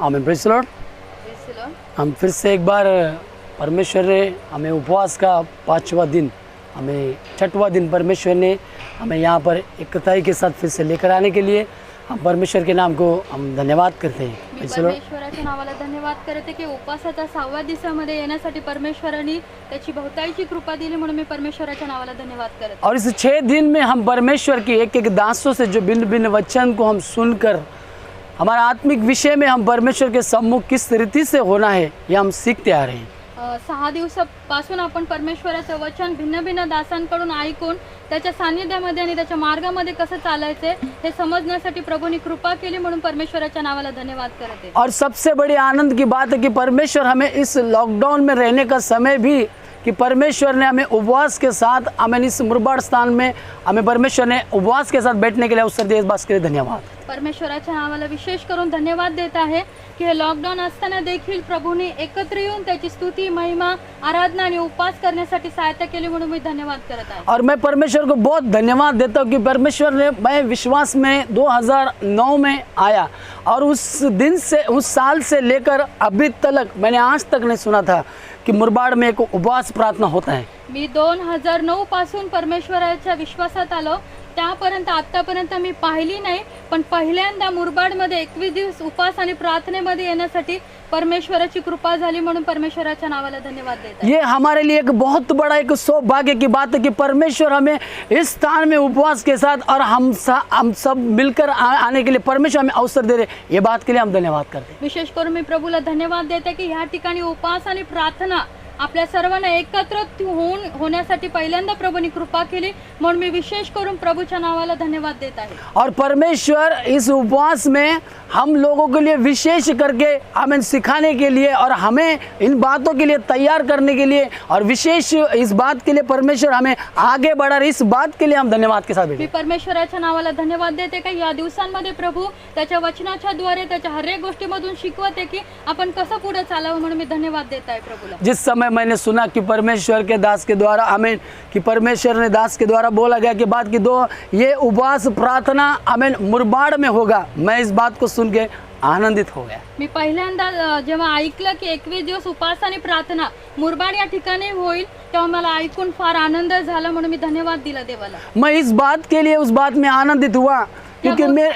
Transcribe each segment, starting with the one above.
आमीन। Praise the lord. हम फिर से एक बार परमेश्वर ने हमें उपवास का 5वां दिन, हमें 6वां दिन परमेश्वर ने हमें यहाँ पर एकताई के साथ फिर से लेकर आने के लिए हम परमेश्वर के नाम को हम धन्यवाद करते हैं। मी परमेश्वराच्या नावाला धन्यवाद करते की उपवासाच्या 6व्या दिवसामध्ये येण्यासाठी परमेश्वराने त्याची बहुतायची कृपा दिली, म्हणून मी परमेश्वराच्या नावाला धन्यवाद करते। और इस 6 दिन में हम परमेश्वर की एक एक दासों से जो भिन्न भिन्न वचन को हम सुनकर हमारा आत्मिक विषय में हम परमेश्वर के सम्मुख किस रीति से होना है ये हम सीखते आ रहे हैं। 6 दिवसापासून आपण परमेश्वराचं वचन भिन्न भिन्न दासांकडून ऐकून त्याच्या सानिध्यामध्ये आणि त्याच्या मार्गामध्ये कसं चालायचे हे समजण्यासाठी प्रभूने कृपा केली, म्हणून परमेश्वराच्या नावाला धन्यवाद करते। और सबसे बड़ी आनंद की बात है कि परमेश्वर हमें इस लॉकडाउन में रहने का समय भी कि परमेश्वर ने हमें उपवास के साथ हमें इस मुरबाड स्थान में हमें परमेश्वर ने उपवास के साथ बैठने के लिए अवसर दिया। इस बात के लिए धन्यवाद। परमेश्वराच्या नावाला विशेष करून धन्यवाद देत आहे की हे लॉकडाऊन असताना देखील प्रभूने एकत्र येऊन त्याची स्तुती, महिमा, आराधना आणि उपवास करण्यासाठी सहायता केली, म्हणून मी धन्यवाद करत आहे। और मैं परमेश्वर को बहुत धन्यवाद देता हूँ कि परमेश्वर ने, मैं विश्वास में 2009 में आया और उस दिन से, उस साल से लेकर अभी तक मैंने आज तक नहीं सुना था कि मुरबाड में एक उपवास प्रार्थना होता है। मी 2009 पासून परमेश्वराच्या विश्वासात आलो, त्यापर्यंत आतापर्यंत मी पाहिली नाही, पण पहिल्यांदा मुरबाडमध्ये 21 दिवस उपवास आणि प्रार्थनेमध्ये येण्यासाठी परमेश्वराची कृपा झाली, म्हणून परमेश्वराच्या नावाला धन्यवाद देतो। ये हमारे लिए एक बहुत बड़ा एक सौभाग्य की बात है कि परमेश्वर हमें इस स्थान में उपवास के साथ और हम सब मिलकर आने के लिए परमेश्वर हमें अवसर दे रहे, ये बात के लिए हम धन्यवाद करते हैं। विशेष करून मी प्रभूला धन्यवाद देते की ह्या ठिकाणी उपवास आणि प्रार्थना आपल्या सर्वांना एकत्र होण्यासाठी पहिल्यांदा प्रभूने कृपा केली, म्हणून मी विशेष करून प्रभूच्या नावाला धन्यवाद देत आहे। और परमेश्वर इस उपवास में हम लोगों के लिए विशेष करके हमें सिखाने के लिए और हमें इन बातों के लिए तैयार करने के लिए और विशेष इस बात के लिए परमेश्वर हमें आगे बढ़ा रहे, इस बात के लिए हम धन्यवाद के साथ मी परमेश्वराच्या नावाला धन्यवाद देते की या दिवसांमध्ये प्रभू त्याच्या वचनाच्या द्वारे त्याच्या हर एक गोष्टीमधून शिकवते की आपण कसं पुढे चालावं, म्हणून मी धन्यवाद देत आहे प्रभूला। जिस समय मैंने सुना कि परमेश्वर के दास के द्वारा आमीन कि परमेश्वर ने दास के द्वारा बोला गया कि बात की दो ये उपवास प्रार्थना आमीन मुरबाड में होगा, मैं इस बात को सुन के आनंदित हो गया। मी पहिल्यांदा जेव्हा ऐकलं की 21 दिवस उपवास आणि प्रार्थना मुरबाड या ठिकाणी होईल, तेव्हा मला ऐकून फार आनंद झाला, म्हणून मी धन्यवाद दिला देवाला। मैं इस बात के लिए उस बात में आनंदित हुआ क्योंकि मैं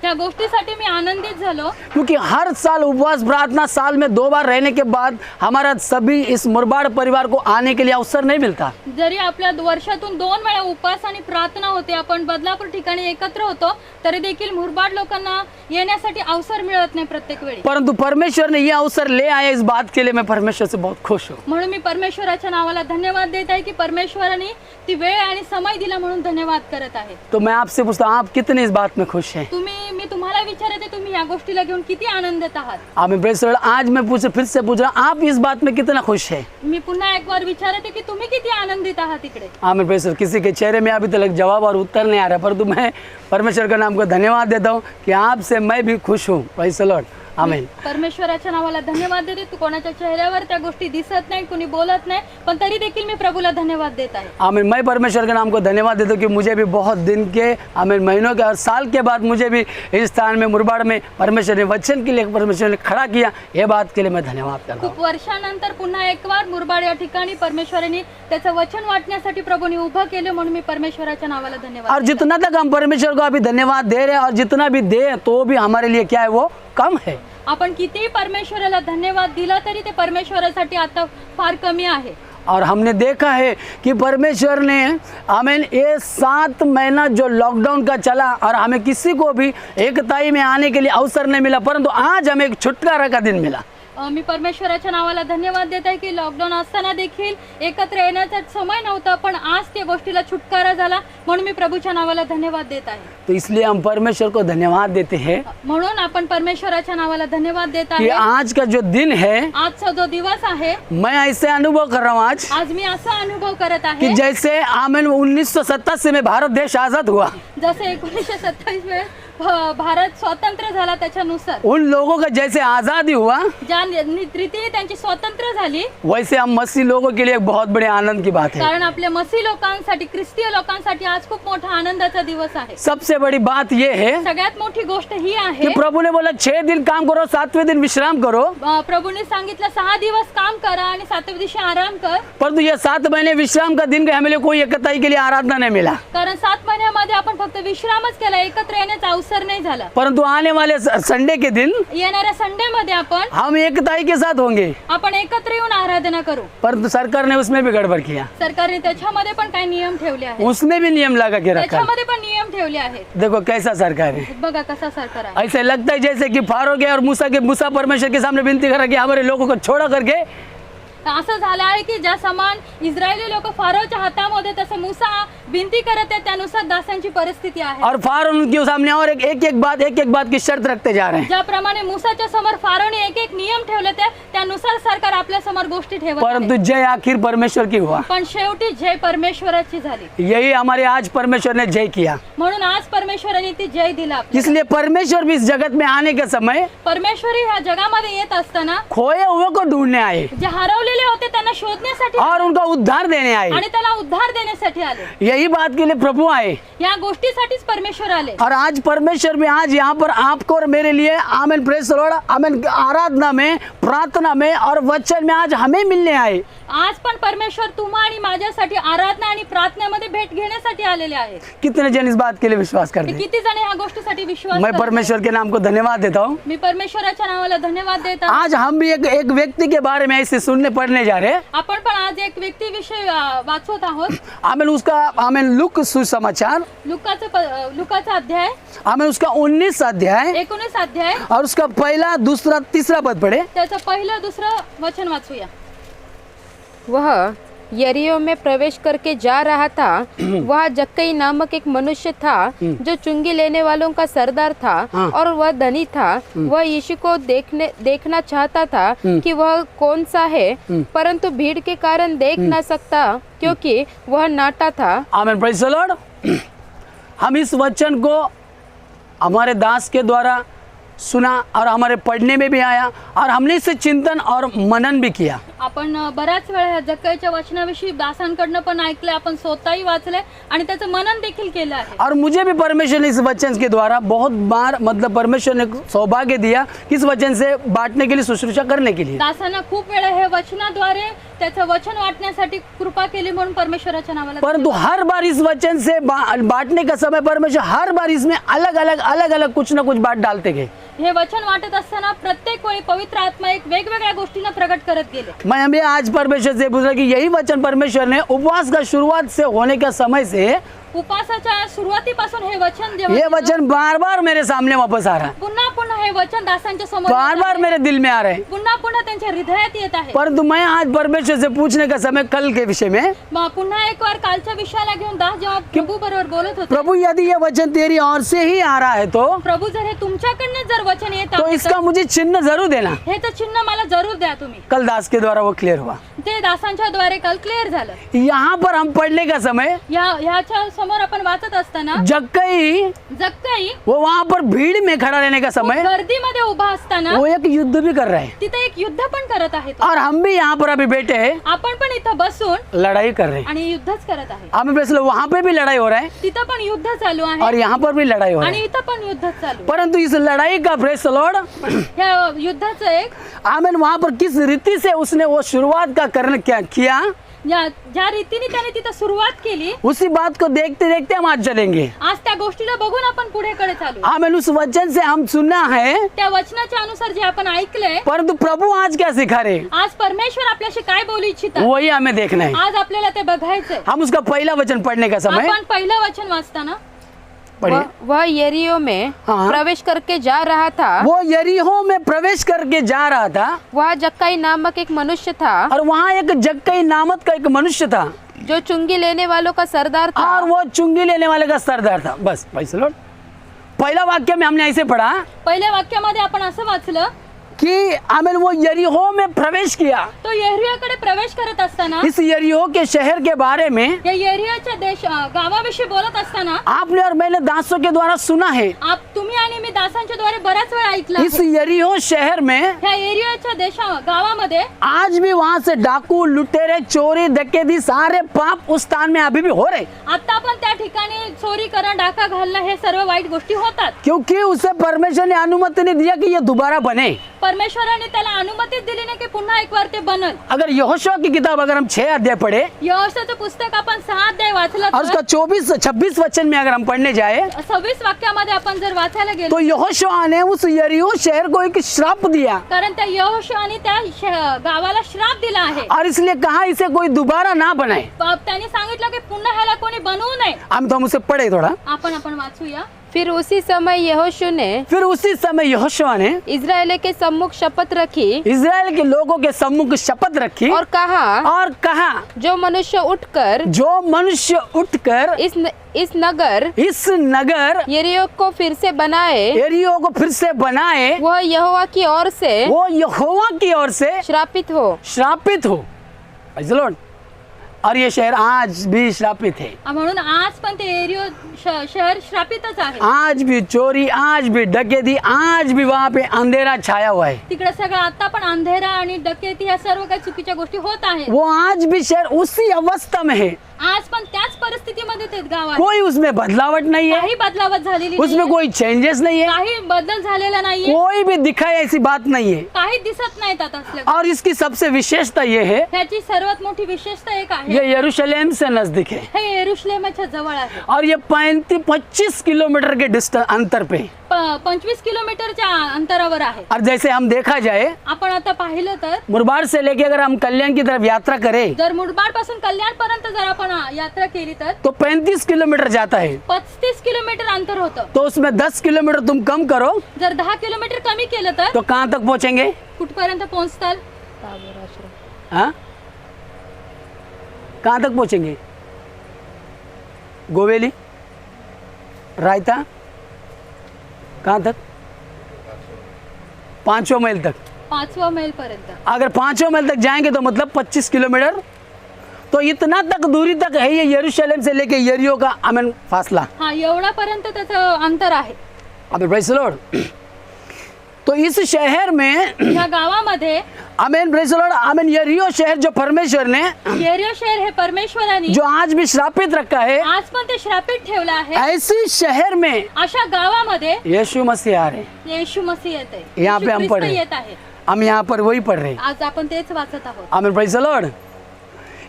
त्या गोष्टीसाठी मी आनंदित झालो, क्योंकि हर साल उपवास प्रार्थना साल में 2 बार रहने के बाद हमारा सभी इस मुरबाड परिवार को आने के लिए अवसर नहीं मिलता। जरी आपल्या वर्षातून 2 वेळा उपवास आणि प्रार्थना होते, आपण बदलापूर ठिकाणी एकत्र होतो, तरी देखील मुरबाड लोकांना येण्यासाठी अवसर मिळत नाही प्रत्येक वेळी, परंतु परमेश्वर ने यह अवसर ले आया, इस बात के लिए मैं परमेश्वर से बहुत खुश हूँ। म्हणून मी परमेश्वराच्या नावाला धन्यवाद देत आहे की परमेश्वराने ती वेळ आणि समय दिला, म्हणून धन्यवाद करत आहे। तो मैं आपसे पूछता हूँ, आप कितने इस बात में खुश हैं? मी तुम्हाला विचारते, तुम्ही या गोष्टीला घेऊन किती आनंदित आहात? आमीन। Praise the Lord. आज मैं फिर से पूछ रहा हूँ, आप इस बात में कितना खुश हैं? मी पुन्हा एक बार विचारते की तुम्ही किती आनंदित आहात इकडे? आमीन। Praise the Lord. किसी के चेहरे में अभी तक जवाब और उत्तर नहीं आ रहा, परंतु मैं परमेश्वर के नाम को धन्यवाद देता हूँ कि आपसे मैं भी खुश हूँ। Praise the Lord. आमीन। परमेश्वराच्या नावाला धन्यवाद देते। तू कोणाच्या चेहऱ्यावर त्या गोष्टी दिसत नाही, कोणी बोलत नाही, पण तरी देखील मी प्रभूला धन्यवाद देत आहे। आमीन। मैं परमेश्वर के नाम को धन्यवाद देता हूँ कि मुझे भी बहुत दिन के आमीन महीनों के और साल के बाद मुझे भी इस स्थान में मुरबाड में परमेश्वर ने वचन के लिए परमेश्वर ने खड़ा किया, ये बात के लिए मैं धन्यवाद करता हूँ। खूप वर्षानंतर पुन्हा एक बार मुरबाड या ठिकाणी परमेश्वराने त्याचं वचन वाटण्यासाठी प्रभूने उभं केलं, म्हणून मी परमेश्वराच्या नावाला धन्यवाद। और जितना तक हम परमेश्वर को अभी धन्यवाद दे रहे हैं और जितना भी दे तो भी हमारे लिए क्या है, वो कम है। आपण किती परमेश्वराला धन्यवाद दिला तरी ते परमेश्वरासाठी आता फार कमी आहे। और हमने देखा है कि परमेश्वर ने आमीन ये 7 महीना जो लॉकडाउन का चला और हमें किसी को भी एकताई में आने के लिए अवसर नहीं मिला, परंतु आज हमें एक छुटकारा का दिन मिला। मी परमेश्वराच्या नावाला धन्यवाद देत आहे की लॉकडाऊन असताना देखील एकत्र येण्याचा समय नव्हता, पण आज त्या गोष्टीला छुटकारा झाला, म्हणून मी प्रभूच्या नावाला धन्यवाद देत आहे। तो इसलिए हम परमेश्वर को धन्यवाद देते हैं म्हणून आपण परमेश्वराच्या नावाला धन्यवाद देत कि आहे। आज का जो दिन है, आजचा जो दिवस आहे, मैं ऐसे अनुभव कर रहा हूँ आज मी असा अनुभव करत कि आहे जैसे आमीन 1987 में भारत देश आजाद हुआ, जसे 1927 में भारत स्वतंत्र झाला त्याच्यानुसार, उन लोगों का जैसे आज़ादी हुआ ज्या रीतीने त्यांची स्वातंत्र्य झाली, वैसे हम मसीह लोगों के लिए एक बहुत बड़े आनंद की बात है। कारण आपल्या मसीह लोकांसाठी, ख्रिस्तीय लोकांसाठी आज खूप मोठा आनंदाचा दिवस आहे। सबसे बड़ी बात ये है सगळ्यात मोठी गोष्ट ही कि आहे, प्रभु ने बोला 6 दिन काम करो, 7वें दिन विश्राम करो। प्रभूने सांगितलं 6 दिवस काम करा आणि 7व्या दिवशी आराम कर। परंतु ये 7 महीने विश्राम का दिन का हमें कोई एकताई के लिए आराधना नहीं मिला, कारण 7 महिन्यामध्ये आपण फक्त विश्रामच केला, एकत्र येण्याचा अवसर नाही झाला। परंतु आने वाले संडे के दिन येणाऱ्या संडे मध्ये हम एकताई के साथ होंगे। आपण एकत्र येऊन आराधना करू। परंतु सरकार ने उसमें भी गड़बड़ किया, सरकारने त्याच्यामध्ये पण काही नियम ठेवले आहेत, उसने भी नियम लगा के रखा। त्याच्यामध्ये पण नियम ठेवले आहेत। देखो कैसा सरकार है, बघा कसा सरकार आहे। ऐसे लगता है जैसे कि फारूक और मूसा परमेश्वर के सामने विनती करा कि हमारे लोगों को छोड़ा करके असं झालं आहे की ज्या समान इस्रायली लोक फारोच्या हातामध्ये, तसं मूसा विनंती करत आहे त्यानुसार दासांची परिस्थिती आहे। और फारून उनके सामने और एक एक बात की शर्त रखते जा रहे हैं। ज्याप्रमाणे मूसाच्या समोर फारोने एक नियम ठेवले त्यानुसार सरकार आपल्या समोर गोष्टी ठेवत आहे। परंतु जय आखिर परमेश्वर की हुआ, पण शेवटी जय परमेश्वराची झाली। यही हमारे आज परमेश्वर ने जय किया, म्हणून आज परमेश्वराने ती जय दिला आपल्याला। इसलिए परमेश्वर भी इस जगत में आने के समय परमेश्वरी ह्या जगामध्ये येत असताना खोए हुए को ढूंढने आए जे हरवलेले होते त्यांना शोधण्यासाठी और उनका उद्धार देने आए। आणि त्याला उद्धार देण्यासाठी आले। यही बात के लिए प्रभु आए या गोष्टीसाठीच परमेश्वर आले। और आज परमेश्वर भी आज यहाँ पर आपको और मेरे लिए आमेन, प्रेज द लॉर्ड, आमेन, आराधना में, प्रार्थना में और वचन में आज हमें मिलने आए। आज पण परमेश्वर तुम्हा आणि माझ्यासाठी आराधना आणि प्रार्थनेमध्ये भेट घेण्यासाठी आलेले आहेत। कितने जन इस बात के लिए विश्वास करते हैं? किती जण ह्या गोष्टीसाठी विश्वास मैं करतात? परमेश्वर के नाम को धन्यवाद देता हूँ। मी परमेश्वराच्या नावाला धन्यवाद देतो। आज हम भी एक व्यक्ति के बारे में ऐसे सुनने पढ़ने जा रहे हैं। आपण पण आज एक व्यक्ती विषय वाचत आहोत। आमेन, उसका आमेन लूक सुसमाचार, लुकाचा अध्याय, आमेन उसका 19 अध्याय 19 अध्याय और उसका पहला, दूसरा, तीसरा पद पढ़े। त्याचं पहिलं दुसरं वचन वाचूया। वह यरीहो में प्रवेश करके जा रहा था। वह जक्कई नामक एक मनुष्य था जो चुंगी लेने वालों का सरदार था और वह धनी था। वह यीशु को देखना चाहता था कि वह कौन सा है, परंतु भीड़ के कारण देख न सकता क्योंकि वह नाटा था। आमेन, प्रेज़ द लॉर्ड। हम इस वचन को हमारे दास के द्वारा सुना और हमारे पढ़ने में भी आया और हमने इससे चिंतन और मनन भी किया। आपण बऱ्याच वेळा जक्कईच्या वचनाविषयी दासांकडनं पण ऐकले, आपण स्वतःही वाचले आणि त्याचं मनन देखील केलं आहे। और मुझे भी परमेश्वर ने इस वचन के द्वारा बहुत बार, मतलब परमेश्वर ने सौभाग्य दिया इस वचन से बांटने के लिए, शुश्रूषा करने के लिए। दासांना खूप वेळा हे वचनाद्वारे त्याचं वचन वाटण्यासाठी कृपा केली, म्हणून परमेश्वराच्या नावाला। परंतु हर बार इस वचन से बांटने का समय परमेश्वर हर बार इसमें अलग अलग कुछ न कुछ बात डालते गए। हे वचन वाटत असताना प्रत्येक वेळी पवित्र आत्मा एक वेगवेगळ्या गोष्टींना प्रकट करत गेले। मैं अभी आज परमेश्वर से पूछ रहा कि यही वचन परमेश्वर ने उपवास का शुरुआत से होने का समय से, उपासाच्या सुरुवातीपासून हे वचन ये वचन बार बार मेरे सामने वापस आ रहा है, पुन्हा पुन्हा हे वचन दासांच्या समोर बार बार मेरे दिल में आ रहे हैं। पुन्हा पुन्हा त्यांच्या हृदयात येत आहे। परंतु मैं आज परमेश्वर से पूछने का समय कल के विषय में, पुन्हा एक बार कालच्या विषयाला घेऊन दास जेव्हा प्रभू बरोबर बोलत होते, प्रभु यदि ये वचन तेरी ओर से ही आ रहा है तो प्रभू जर हे तुमच्याकडनं जर वचन येत तो आहे इसका मुझे चिन्ह जरूर देना। हे तर चिन्ह मला जरूर द्या तुम्ही। कल दास के द्वारा वो क्लियर हुआ। ते दासांच्या द्वारे काल क्लिअर झालं। यहाँ पर हम पढ़ने का समय ह्याच्या समोर आपण वाचत असताना जक्कई वो वहाँ पर भीड़ में खड़ा रहने का समय, गर्दीमध्ये उभा असताना वो एक युद्ध भी कर रहा है तिथे एक युद्ध पण करत आहे। और हम भी यहाँ पर अभी बैठे हैं, आपण पण इथं बसून लड़ाई कर रहे हैं। आणि युद्धच करत आहे। हमें प्रेस वहाँ पे भी लड़ाई हो रहा है तिथं पण युद्ध चालू आहे और यहाँ पर भी लड़ाई हो रहा आणि है। इथं पण युद्ध चालू। परंतु इस लड़ाई का प्रेस लॉर्ड, या युद्धाचं एक आमेन, वहाँ पर किस रीति से उसने वो शुरुआत का करने क्या किया, ज्या रीतीने त्याने तिथं सुरुवात केली, उसी बात को देखते देखते हम आज चलेंगे। आज त्या गोष्टीला बघून आपण पुढेकडे चालू। आमेन, उस वचन से हम सुनना है, त्या वचनाच्या अनुसार जे आपण ऐकलंय, परंतु प्रभु आज क्या सिखा रहे, आज परमेश्वर आपल्याशी काय बोलू इच्छितात, वही हमें देखना है। आज आपल्याला ते बघायचंय। हम उसका पहला वचन पढ़ने का समय आपण पहिलं वचन वाचताना वह यरीहो में हाँ। प्रवेश करके जा रहा था। वो यरीहो में प्रवेश करके जा रहा था। वह जक्कई नामक एक मनुष्य था और वहाँ एक जक्कई नामक का एक मनुष्य था जो चुंगी लेने वालों का सरदार था। और वो चुंगी लेने वाले का सरदार था। बस भाई चलो, पहला वाक्य में हमने ऐसे पढ़ा, पहिल्या वाक्यामध्ये आपण असं वाचलं, कि आमेन वो यरीहो में प्रवेश किया। तो यरिहोकडे प्रवेश करत असताना, इस यरीहो के शहर के बारे में या यरिहोच्या गावाविषयी बोलत असताना, आपने और मैंने दासों के द्वारा सुना है, तुम्ही आणि मी दासांच्या द्वारे बऱ्याच वेळा ऐकलं इस यरीहो शहर में ह्या यरिहोच्या गावामध्ये आज भी वहाँ से डाकू, लुटेरे, चोरी, डकैती सारे पाप उस स्थान में अभी भी हो रहे, आता पण त्या ठिकाणी चोरी करणं, डाका घालणं हे सर्व वाईट गोष्टी होतात। क्योंकि उसे परमेश्वर ने अनुमति नहीं दिया कि ये दोबारा बने। परमेश्वराने त्याला अनुमती दिली नाही की पुन्हा एक बार ते बनल। अगर यहोशुआ की किताब अगर हम 6 अध्याय पढ़े यहोशूआचं पुस्तक आपण 6 अध्याय वाचलं और उसका तर 24-26 वचन में अगर हम पढ़ने जाए 26 वाक्यामध्ये आपण जर वाचायला गेलो, तो यहोशुआ ने उस यरीहो शहर को एक श्राप दिया कारण त्या यहोशूआने त्या गावाला श्राप दिला आहे और इसलिए कहा इसे कोई दोबारा ना बनाए। त्यांनी सांगितलं की पुन्हा ह्याला कोणी बनवू नये। हम उसे पढ़े थोड़ा। आपण वाचूया। फिर उसी समय यहोशू ने फिर उसी समय यहोशुआ ने इज़राइल के सम्मुख शपथ रखी इज़राइल के लोगों के सम्मुख शपथ रखी और कहा जो मनुष्य उठकर इस नगर यरीहो को फिर से बनाए वह यहोवा की ओर से श्रापित हो। Praise the Lord। और ये शहर आज भी श्रापित है। म्हणून आज पण ते यरीहो शहर श्रापितच आहे। आज भी चोरी, आज भी डकैती, आज भी वहाँ पे अंधेरा छाया हुआ है। तिकडे सगळं आता पण अंधेरा आणि डकैती ह्या सर्व काही चुकीच्या गोष्टी होत आहेत। वो आज भी शहर उसी अवस्था में है। आज पण त्याच परिस्थितीमध्ये ते गाव आहे। कोई उसमें बदलावट नहीं है, काही बदलावत झालेली उसमें नाहीये, कोई चेंजेस नहीं है, काही बदल झालेला नाहीये, कोई भी दिखाई ऐसी बात नहीं है। काही दिसत नाहीत आता असलं। और इसकी सबसे विशेषता ये है, ह्याची सर्वात मोठी विशेषता एक आहे, ये यरूशलेम से नजदीक है हे यरूशलेमच्या जवळ आहे और ये 25 किलोमीटर के डिस्टेंस अंतर पे 25 किलोमीटरच्या अंतरावर आहे। और जैसे हम देखा जाए, आपण आता पाहिलं तर मुरबाड से लेके अगर हम कल्याण की तरफ यात्रा करें जर मुरबाड पासून कल्याण पर्यंत जर आपण यात्रा केली तर तो 35 किलोमीटर जाता है। 35 किलोमीटर अंतर होतं। तो उसमें 10 किलोमीटर तुम कम करो जर 10 किलोमीटर कमी केलं तर तो कहाँ तक पहुँचेंगे? कुठपर्यंत पोहोचताल? हाँ, कहाँ तक पहुँचेंगे? गोवेली, रायता, कहाँ तक? 5 मैल तक। 5 मैल पर्यंत। अगर 5 मैल तक जाएंगे तो मतलब 25 किलोमीटर। तो इतना तक दूरी तक है ये यरूशलेम से लेके यरीहो का आमेन फासला। हाँ, एवढा पर्यंत त्याचं अंतर आहे। अबे प्रेज द लॉर्ड। तो इस शहर में ह्या गावामध्ये आमेन, प्रेज द लॉर्ड, आमेन, यरीहो शहर जो परमेश्वर ने, यरीहो शहर हे परमेश्वराने जो आज भी श्रापित रखा है, आज पण ते श्रापित ठेवलं आहे। ऐसी शहर में अशा गावामध्ये यीशु मसीह आ रहे। येशू मसीह येते, यहाँ पे हम पढ़े, येत आहे। हम यहाँ पर वही पढ़ रहे। आज आपण तेच वाचत आहोत। आमेन, प्रेज द लॉर्ड।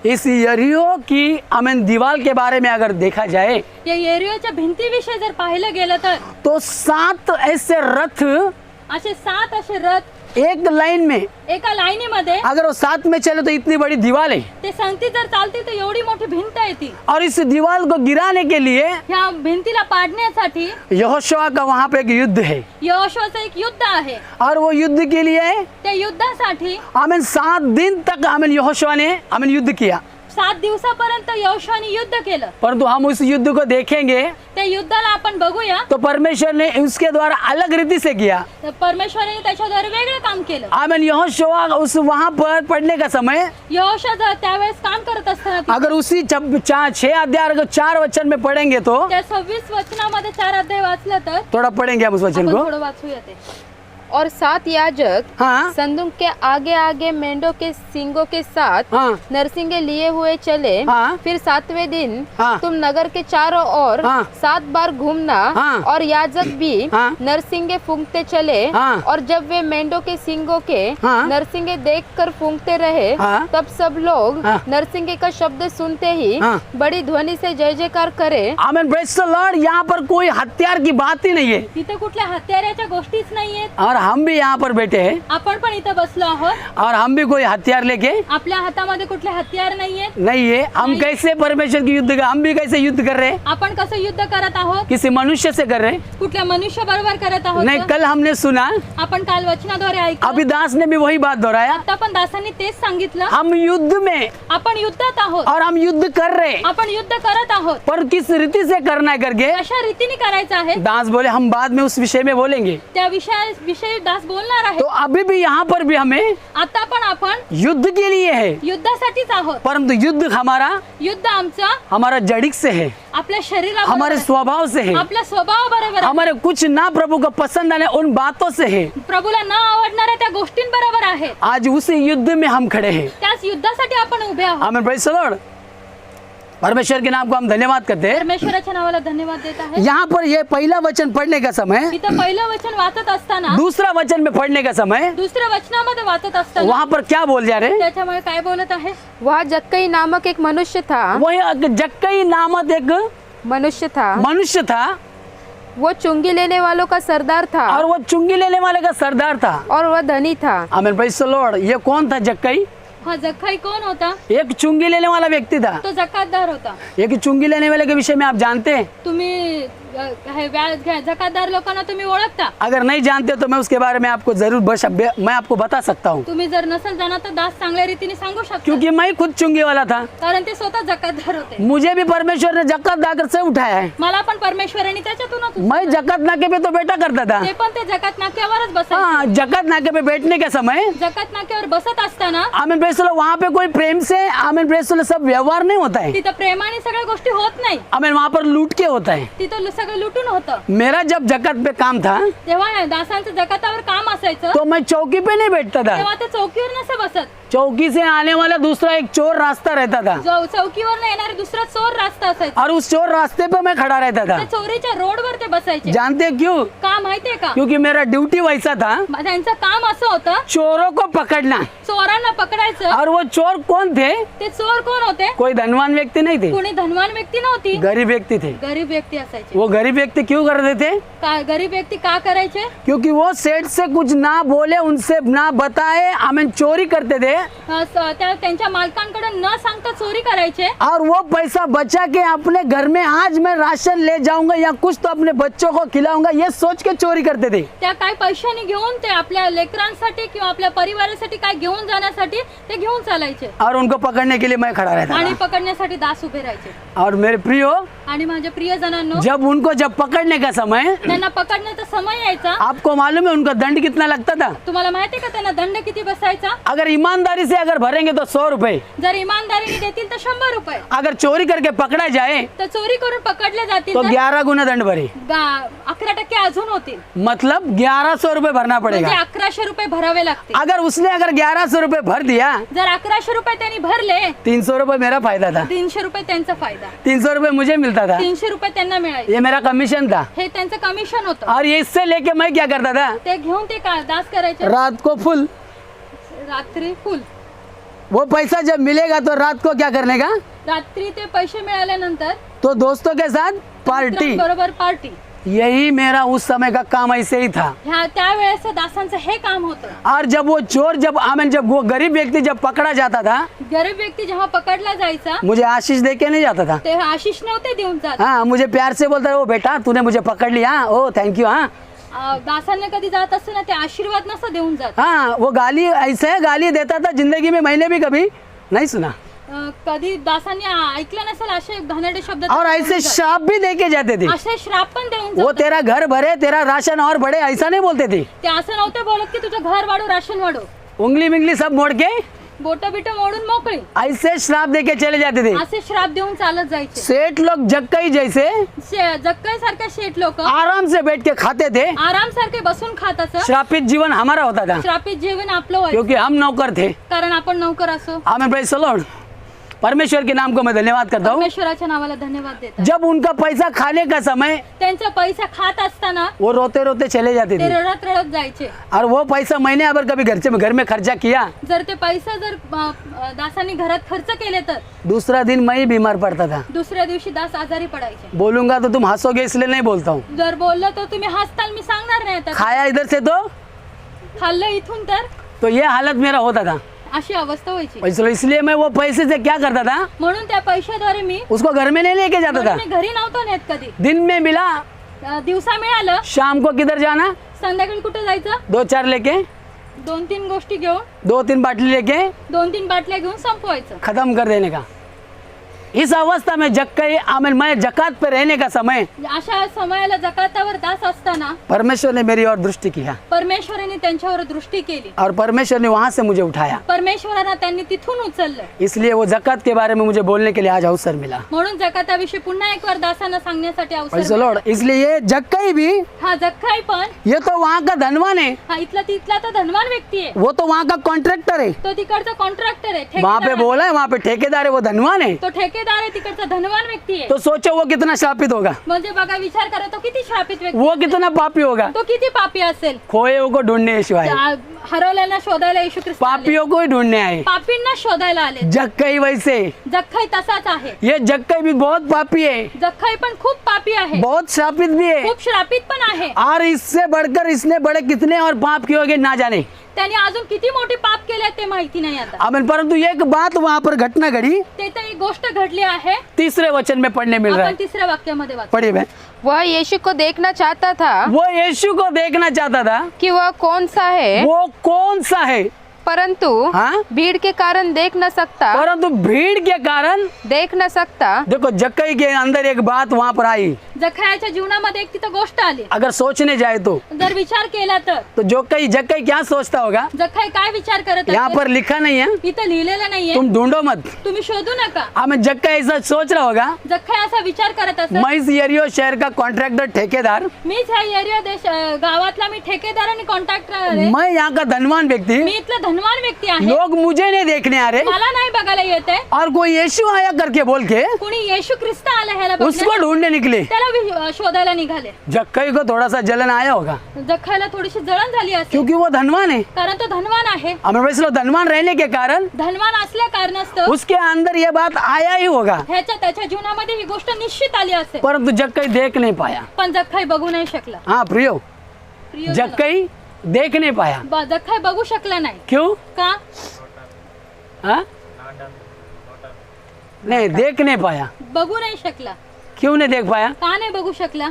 इस यरीहो की आमेन दीवार के बारे में अगर देखा जाए, या यरीहोच्या भिंतीविषयी जर पाहिलं गेलं तर तो 7 ऐसे रथ असे 7 असे रथ एक लाइन में, एका लाईनीमध्ये, अगर वो 7 में चले तो इतनी बड़ी दीवार है। ते संगती जर चालती तर एवढी मोठी भिंत आहे ती। और इस दीवार को गिराने के लिए ह्या भिंतीला पाडण्यासाठी यहोशुआ का वहाँ पे एक युद्ध है यहोशूआचं एक युद्ध आहे। और वो युद्ध के लिए त्या युद्धासाठी आमेन 7 दिन तक आमेन यहोशुआ ने आमेन युद्ध किया। 7 दिवसापर्यंत यहोशूआने युद्ध केलं। परंतु हम उस युद्ध को देखेंगे त्या युद्धाला आपण बघूया तो परमेश्वर ने उसके द्वारा अलग रीति से किया। तर परमेश्वराने त्याच्याद्वारे वेगळं काम केलं। आमेन, यहोशुआ उस वहाँ पर पढ़ने का समय, यहोशूआ त्यावेळेस काम करत असताना अगर उसी 6 अध्याय अगर 4 वचन में पढ़ेंगे तो त्या 26 वचनामध्ये 4 अध्याय वाचलं तर थोड़ा पढ़ेंगे हम उस वचन आपण को। थोडं वाचूया ते। और 7 याजक हाँ संदूक के आगे आगे मेंढों के सींगों के साथ हाँ नरसिंगे लिए हुए चले। हाँ। फिर 7वें दिन हाँ। तुम नगर के चारों ओर हाँ। 7 बार घूमना। हाँ। और याजक भी हाँ। नरसिंगे फूंकते चले। हाँ। और जब वे मेंढों के सींगों के हाँ। नरसिंगे देखकर फूंकते रहे, हाँ। तब सब लोग हाँ। नरसिंगे का शब्द सुनते ही हाँ। बड़ी ध्वनि से जय जयकार करे। आमेन, प्रेज द लॉर्ड। यहाँ पर कोई हथियार की बात ही नहीं है तिथे कुठल्या हत्याराच्या गोष्टीच नाहीये। और हम भी यहाँ पर बैठे हैं आपण पण इथं बसलो आहोत और हम भी कोई हथियार लेके आपल्या हातामध्ये कुठले हत्यार नाहीये। नहीं है। हम नहीं। कैसे परमेश्वर की युद्ध हम भी कैसे युद्ध कर रहे हैं? आपण कसं युद्ध करत आहोत? किसी मनुष्य से कर रहे हैं? कुठल्या मनुष्य बरोबर करत आहोत? नहीं, कल हमने सुना, आपण काल वचनाद्वारे ऐकलं। अभी दास ने भी वही बात दोहराया, आता पण दासांनी तेच सांगितलं, हम युद्ध में आपण युद्धात आहोत और हम युद्ध कर रहे हैं, आपण युद्ध करत आहोत। पर किस रीति से करना है करके अशा रीतीने करायचं आहे। दास बोले हम बाद में उस विषय में बोलेंगे। त्या विषयी ते दास बोलणार आहे. तो अभी भी यहाँ पर भी हमें आता पण आपण युद्ध के लिए है, युद्धासाठीच आहोत. परंतु युद्ध युद्ध आमचा हमारा जड़िक से है, आपल्या शरीरा हमारे स्वभाव से है, आपल्या स्वभाव बरोबर आहे. हमारे कुछ ना प्रभु को पसंद आने उन बातों से है. प्रभूला न आवडणाऱ्या त्या गोष्टींबरोबर आहे. आज उसी युद्ध में हम खड़े हैं. त्याच युद्धासाठी आपण उभे आहोत. आमीन, प्रेज़ द लॉर्ड. परमेश्वर के नाम को हम धन्यवाद करते हैं. परमेश्वराच्या नावाला धन्यवाद देत आहे. यहाँ पर ये पहला वचन पढ़ने का समय, इथं पहिलं वचन वाचत असताना दूसरा वचन में पढ़ने का समय, दुसऱ्या वचनामध्ये वाचत असताना वहाँ पर क्या बोल जा रहे? त्याच्यामुळे काय बोलत आहे? वह जक्कई नामक एक मनुष्य था, वही जक्कई नामक एक मनुष्य था, वो चुंगी लेने वालों का सरदार था और वो चुंगी लेने वाले का सरदार था. और वह धनी था. आमीन, प्रेज़ द लॉर्ड. ये कौन था जक्कई? हा जक्कई कोण होता? एक चुंगी लेने वाला व्यक्ति था. तो जकातदार होता. एक चुंगी लेने वाले के विषय में आप जानते हैं? तुम्ही जकातदार लोकांना तुम्ही ओळखता? अगर नहीं जानते तो मैं उसके बारे में आपको जरूर मैं आपको बता सकता हूँ, तुम्ही जर नसेल जाणार तर दास चांगल्या रीतीने सांगू शकता. क्योंकि मैं खुद चुंगी वाला था. कारण ते स्वतः जकातदार होते. मुझे भी परमेश्वर ने जकात दाकर से उठाया है. मला पण परमेश्वराने त्याच्यातूनच मैं जकात नाके पे तो बैठा करता था. ते पण ते जकात नाक्यावरच बसायचे. हाँ, जकात नाके पे बैठने के समय जकात नाक्यावर बसत असताना आमीन, प्रेज़ द लॉर्ड, वहाँ पे कोई प्रेम से आमीन, प्रेज़ द लॉर्ड, सब व्यवहार नहीं होता है. तिथं प्रेमाने सगळ्या गोष्टी होत नाही. आमीन, वहाँ पर लूट के होता है. तिथं सगळं लुटून होतं. मेरा जब जकात पे काम था तेव्हा दासांचं जकातावर काम असायचं तो मैं चौकी पे नहीं बैठता था. तेव्हा ते चौकीवर नसे बसत. चौकी से आने वाला दूसरा एक चोर रास्ता रहता था, जो चौकीवर येणारे दुसरा चोर रास्ता असायचा. और उस चोर रास्ते पे मैं खड़ा रहता था. त्या चोरीच्या रोडवर ते बसायचे. जानते क्यों? का माहितीये का? क्योंकि मेरा ड्यूटी वैसा था, त्यांचं काम असं होतं चोरों को पकड़ना. चोरांना पकडायचं. और वो चोर कौन थे? ते चोर कोण होते? कोई धनवान व्यक्ति नहीं थे, कोणी धनवान व्यक्ती नव्हती, गरीब व्यक्ति थे. गरीब व्यक्ती असायचे. वो गरीब व्यक्ति क्यों करते थे? गरीब व्यक्ती का करायचे? क्योंकि वो सेठ से कुछ ना बोले, उनसे ना बताए, हमें चोरी करते थे. त्यांच्या मालकांकडे न सांगता चोरी करायचे. और वो पैसा बचा के अपने घर में आज मैं राशन ले जाऊंगा या कुछ तो अपने बच्चों को खिलाऊंगा, ये सोच के चोरी करते थे. त्या काय पैशाने घेऊन ते आपल्या लेकरांसाठी किंवा आपल्या परिवारासाठी काय घेऊन जाण्यासाठी ते घेऊन चालायचे. और उनको पकड़ने के लिए मैं खड़ा रहता आणि था. पकडण्यासाठी दास उभे राहायचे. और मेरे प्रियो, आणि माझ्या प्रियजनांनो, जब पकड़ने का समय, त्यांना पकडण्याचा समय यायचा. आपको मालूम है उनका दंड कितना लगता था? तुम्हाला माहिती का त्यांना दंड किती बसायचा? अगर ईमानदारी से अगर भरेंगे तो 100 रुपए. जर इमानदारीने देतील तर 100 रुपये. अगर चोरी करके पकड़ा जाए तर चोरी करून पकडले जातील तो तर 11 गुना दंड भरे. 11% अजून होतील. मतलब 1100 रुपए भरना म्हणजे पड़ेगा. 1100 रुपये भरावे लागतील. अगर उसने 1100 रुपए भर दिया, जर 1100 रुपये त्यांनी भरले, 300 रुपए मेरा फायदा था. 300 रुपये त्यांचा फायदा. 300 रुपए मुझे मिलता था. 300 रुपये त्यांना मिळायचे. ये मेरा कमीशन था. हे त्यांचं कमिशन होतं. और ये इससे लेके मैं क्या करता था? ते घेऊन ते का दास करायचे. रात को फुल. रात्री फुल. वो पैसा जब मिलेगा तो रात को क्या करने का? रात्री ते पैसे मिळाल्यानंतर तो दोस्तों के साथ पार्टी. बरोबर पार्टी. यही मेरा उस समय का काम ऐसे ही था. ह्या त्यावेळेस दासांचं हे काम होतं. और जब वो चोर जब वो गरीब व्यक्ति जब पकड़ा जाता था, गरीब व्यक्ती जेव्हा पकडला जायचा, मुझे आशीष दे के नहीं जाता था. ते आशिष नव्हते देऊन जात. हाँ, मुझे प्यार से बोलता है, ओ बेटा तूने मुझे पकड़ लिया, ओ थैंक यू. हाँ दासांना कधी जात असताना ते आशीर्वाद नसं देऊन जात. हाँ, वो गाली ऐसे गाली देता था, जिंदगी में मैंने भी कभी नहीं सुना. कधी दासांनी ऐकलं नसेल असे घाणेरडे शब्द. और ऐसे श्राप भी दे के जाते थे. असे श्राप पण देऊन वो जातात. तेरा घर भरे, तेरा राशन और बढ़े, ऐसा नहीं बोलते थे. ते असं नव्हते बोलत की तुझं घर वाढव, राशन वाढव. उंगली मिंगली सब मोड़ के बोट बिट मोडून मोकळी ऐसे श्राप दे के चले जाते थे. असे श्राप देऊन चालत जायचे. सेठ लोग जक्कई जैसे जक्कई सारखे शेठ लोक आराम से बैठ के खाते थे. आराम सारखे बसून खात असं. श्रापित जीवन हमारा होता था, श्रापित जीवन आपलं व्हायचं. क्योंकि हम नौकर थे. कारण आपण नौकर असो. आमीन, प्रेज़ द लॉर्ड. परमेश्वर के नाम को मैं धन्यवाद करता हूँ. परमेश्वराच्या नावाला धन्यवाद देतात. जब उनका पैसा खाने का समय, त्यांचा पैसा खात असताना वो रोते रोते चले जाते ते थे. रडत रडत जायचे. और वो पैसा मैंने अगर कभी घर में खर्चा किया, जर ते पैसा जर दासांनी घरात खर्च केले तर दूसरा दिन मैं ही बीमार पड़ता था. दुसऱ्या दिवशी दास आजारी पडायचे. बोलूंगा तो तुम हंसोगे इसलिए नहीं बोलता हूँ. जर बोललं तर तुम्ही हसताल, मी सांगणार नाही. आता खाया इधर से तो खाल्लं इथून तो ये हालत मेरा होता था. अशी अवस्था व्हायची. इसलिए मैं वो पैसे से क्या करता था, म्हणून त्या पैशाद्वारे मी उसको घर में नहीं लेके जाता था. मी घरी नव्हतो नेत कधी. दिन में मिला, दिवसा मिळालं, शाम को किधर जाना, संध्याकाळी कुठे जायचं, 2-4 लेके, 2-3 गोष्टी घेऊन, 2-3 बाटली लेके 2-3 बाटल्या घेऊन संपवायचं. खत्म कर देने का. इस अवस्था में जक्कई आमिन मैं जकात पे रहने का समय अशा समयाला जकातावर दास असताना परमेश्वर ने मेरी ओर दृष्टि किया परमेश्वराने त्यांच्यावर दृष्टी केली. और परमेश्वर ने वहां से मुझे उठाया, परमेश्वरानं त्यांनी तिथून उचललं. इसलिए वो जकात के बारे में मुझे बोलने के लिए आज अवसर मिला. म्हणून जकाताविषयी पुन्हा एक वार दासांना सांगण्यासाठी अवसर Praise the Lord. इसलिए ये जक्कई भी हा जक्काई पण ये तो वहाँ का धनवान है, हा तिथला तो धनवान व्यक्ती आहे. वो तो वहाँ का कॉन्ट्रैक्टर है. तो तिकडचा कॉन्ट्रॅक्टर आहे. वहाँ पे ठेकेदार आहे. बोला है वहाँ पे ठेकेदार है, वो धनवान है. तो ठेकेदार आहे, तिकडचा धनवान व्यक्ती आहे. तो सोचो वो कितना शापित होगा, म्हणजे बघा विचार करा तो किती श्रापित व्यक्ती, वो कितना पापी होगा. तो किती पापी असेल. खोए को ढूंढने यीशु आए, हरवलेला शोधायला येशू ख्रिस्त आले. पापियों को ही ढूंढने आए. पापींना शोधायला आले. जक्कई वैसे, जक्खाई तसाच आहे. ये जक्कई भी बहुत पापी है, जक्खाई पण खूप पापी आहे, बहुत शापित भी है. खूप श्रापित पण आहे. और इससे बढ़कर इसने बड़े कितने और पाप किए होंगे ना जाने. त्यांनी अजून किती मोठे पाप केले ते माहिती नाही आता. आमीन. परंतु एक बात वहाँ पर घटना घड़ी, ते तर एक गोष्ट घडली आहे. तीसरे वचन में पढ़ने मिल रहा आपण है. तिसऱ्या वाक्यामध्ये वाचू. पढ़िए बहन. वह यीशु को देखना चाहता था वो यीशु को देखना चाहता था कि वह कौन सा है, वो कौन सा है, परंतु हाँ? भीड़ के कारण देख न सकता. परंतु भीड़ के कारण देख न सकता. देखो जक्कई के अंदर एक बात वहाँ पर आई. जखायाच्या जीवनामध्ये एक तिथं गोष्ट आली. अगर सोचने जाए तो जर विचार केला तर जक्कई क्या सोचता होगा. जखाई काय विचार करत यहाँ असेल? पर लिखा नहीं है, इथं लिहिलेलं नाहीये. तुम ढूंढो मत. तुम्ही शोधू नका. हमें जक्कई ऐसा सोच रहा होगा, जखाई असा विचार करत असेल, मैं इस यरीहो शहर का कॉन्ट्रैक्टर ठेकेदार, मीच ह्या एरिया गावातला मी ठेकेदार आणि कॉन्ट्रॅक्टर आहे. मैं यहाँ का धनवान व्यक्ति, मी इथला धनवान व्यक्ती आहे. लोग मुझे नहीं देखने आ रहे, मला नाही बघायला येते. और कोई यीशु आया करके बोल के कुणी येशू ख्रिस्त आला ह्याला उसको बघण्यासाठी. ढूंढने निकले. त्याला शोधायला निघाले. जक्कई को थोड़ा सा जलन आया होगा, जखायला थोडीशी जळण झाली असेल, क्योंकि वो धनवान है. कारण तो धनवान आहे. हमें वैसे धनवान रहने के कारण धनवान असल्या कारणास्तव उसके अंदर ये बात आया ही होगा. त्याच्या जीवनामध्ये ही गोष्ट निश्चित आली असेल. परंतु जक्कई देख नहीं पाया. पण जखाई बघू नाही शकला. हाँ प्रियो, प्रिय जक्कई देख नहीं पाया. जखाई बघू शकला नाही. क्यों? का? हाँ? नहीं देख नहीं पाया. बघू नाही शकला. क्यों नहीं देख पाया? का नाही बघू शकला?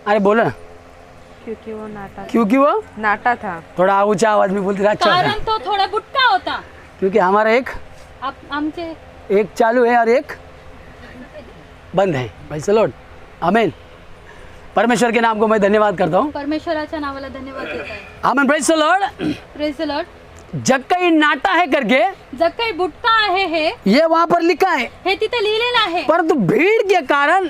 अरे बोलो ना. क्योंकि वो नाटा क्योंकि वो नाटा था. थोड़ा ऊंचा आवाज में बोलते अच्छा होता है. कारण तो थोडा बुटका होता. क्योंकि हमारा एक आमचे एक चालू है और एक बंद है. भाई सलोट आमीन. परमेश्वर के नाम को मैं धन्यवाद करता हूँ. परमेश्वराच्या नावाला धन्यवाद देत आहे. आमीन. Praise the Lord. Praise the Lord. जक्कई नाटा है करके जक्कई बुटका आहे हे ये वहाँ पर लिखा है, हे तिथे लिहिलेलं आहे. परंतु भीड़ के कारण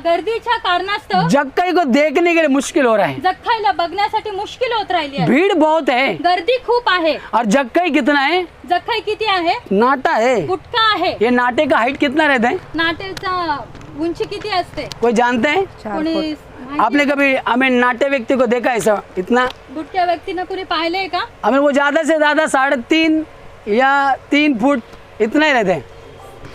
गर्दीच्या कारणास्तव जक्कई को देखने के लिए मुश्किल हो रहा है. जखाईला बघण्यासाठी मुश्किल होत राहिली आहे. भीड़ बहुत है गर्दी खूप आहे. और जक्कई कितना है, जखाई किती आहे? नाटा है. बुटका आहे. ये नाटे का हाइट कितना रहता है, नाटेचा उंची किती असते? कोई जानते हैं? कोणी आपने कभी हमें नाटे व्यक्ति को देखा ऐसा इतना? बुटक्या व्यक्तीनं कोणी पाहिलंय का? हमें वो ज्यादा से ज्यादा 3.5 या 3 फुट इतना ही रहते हैं.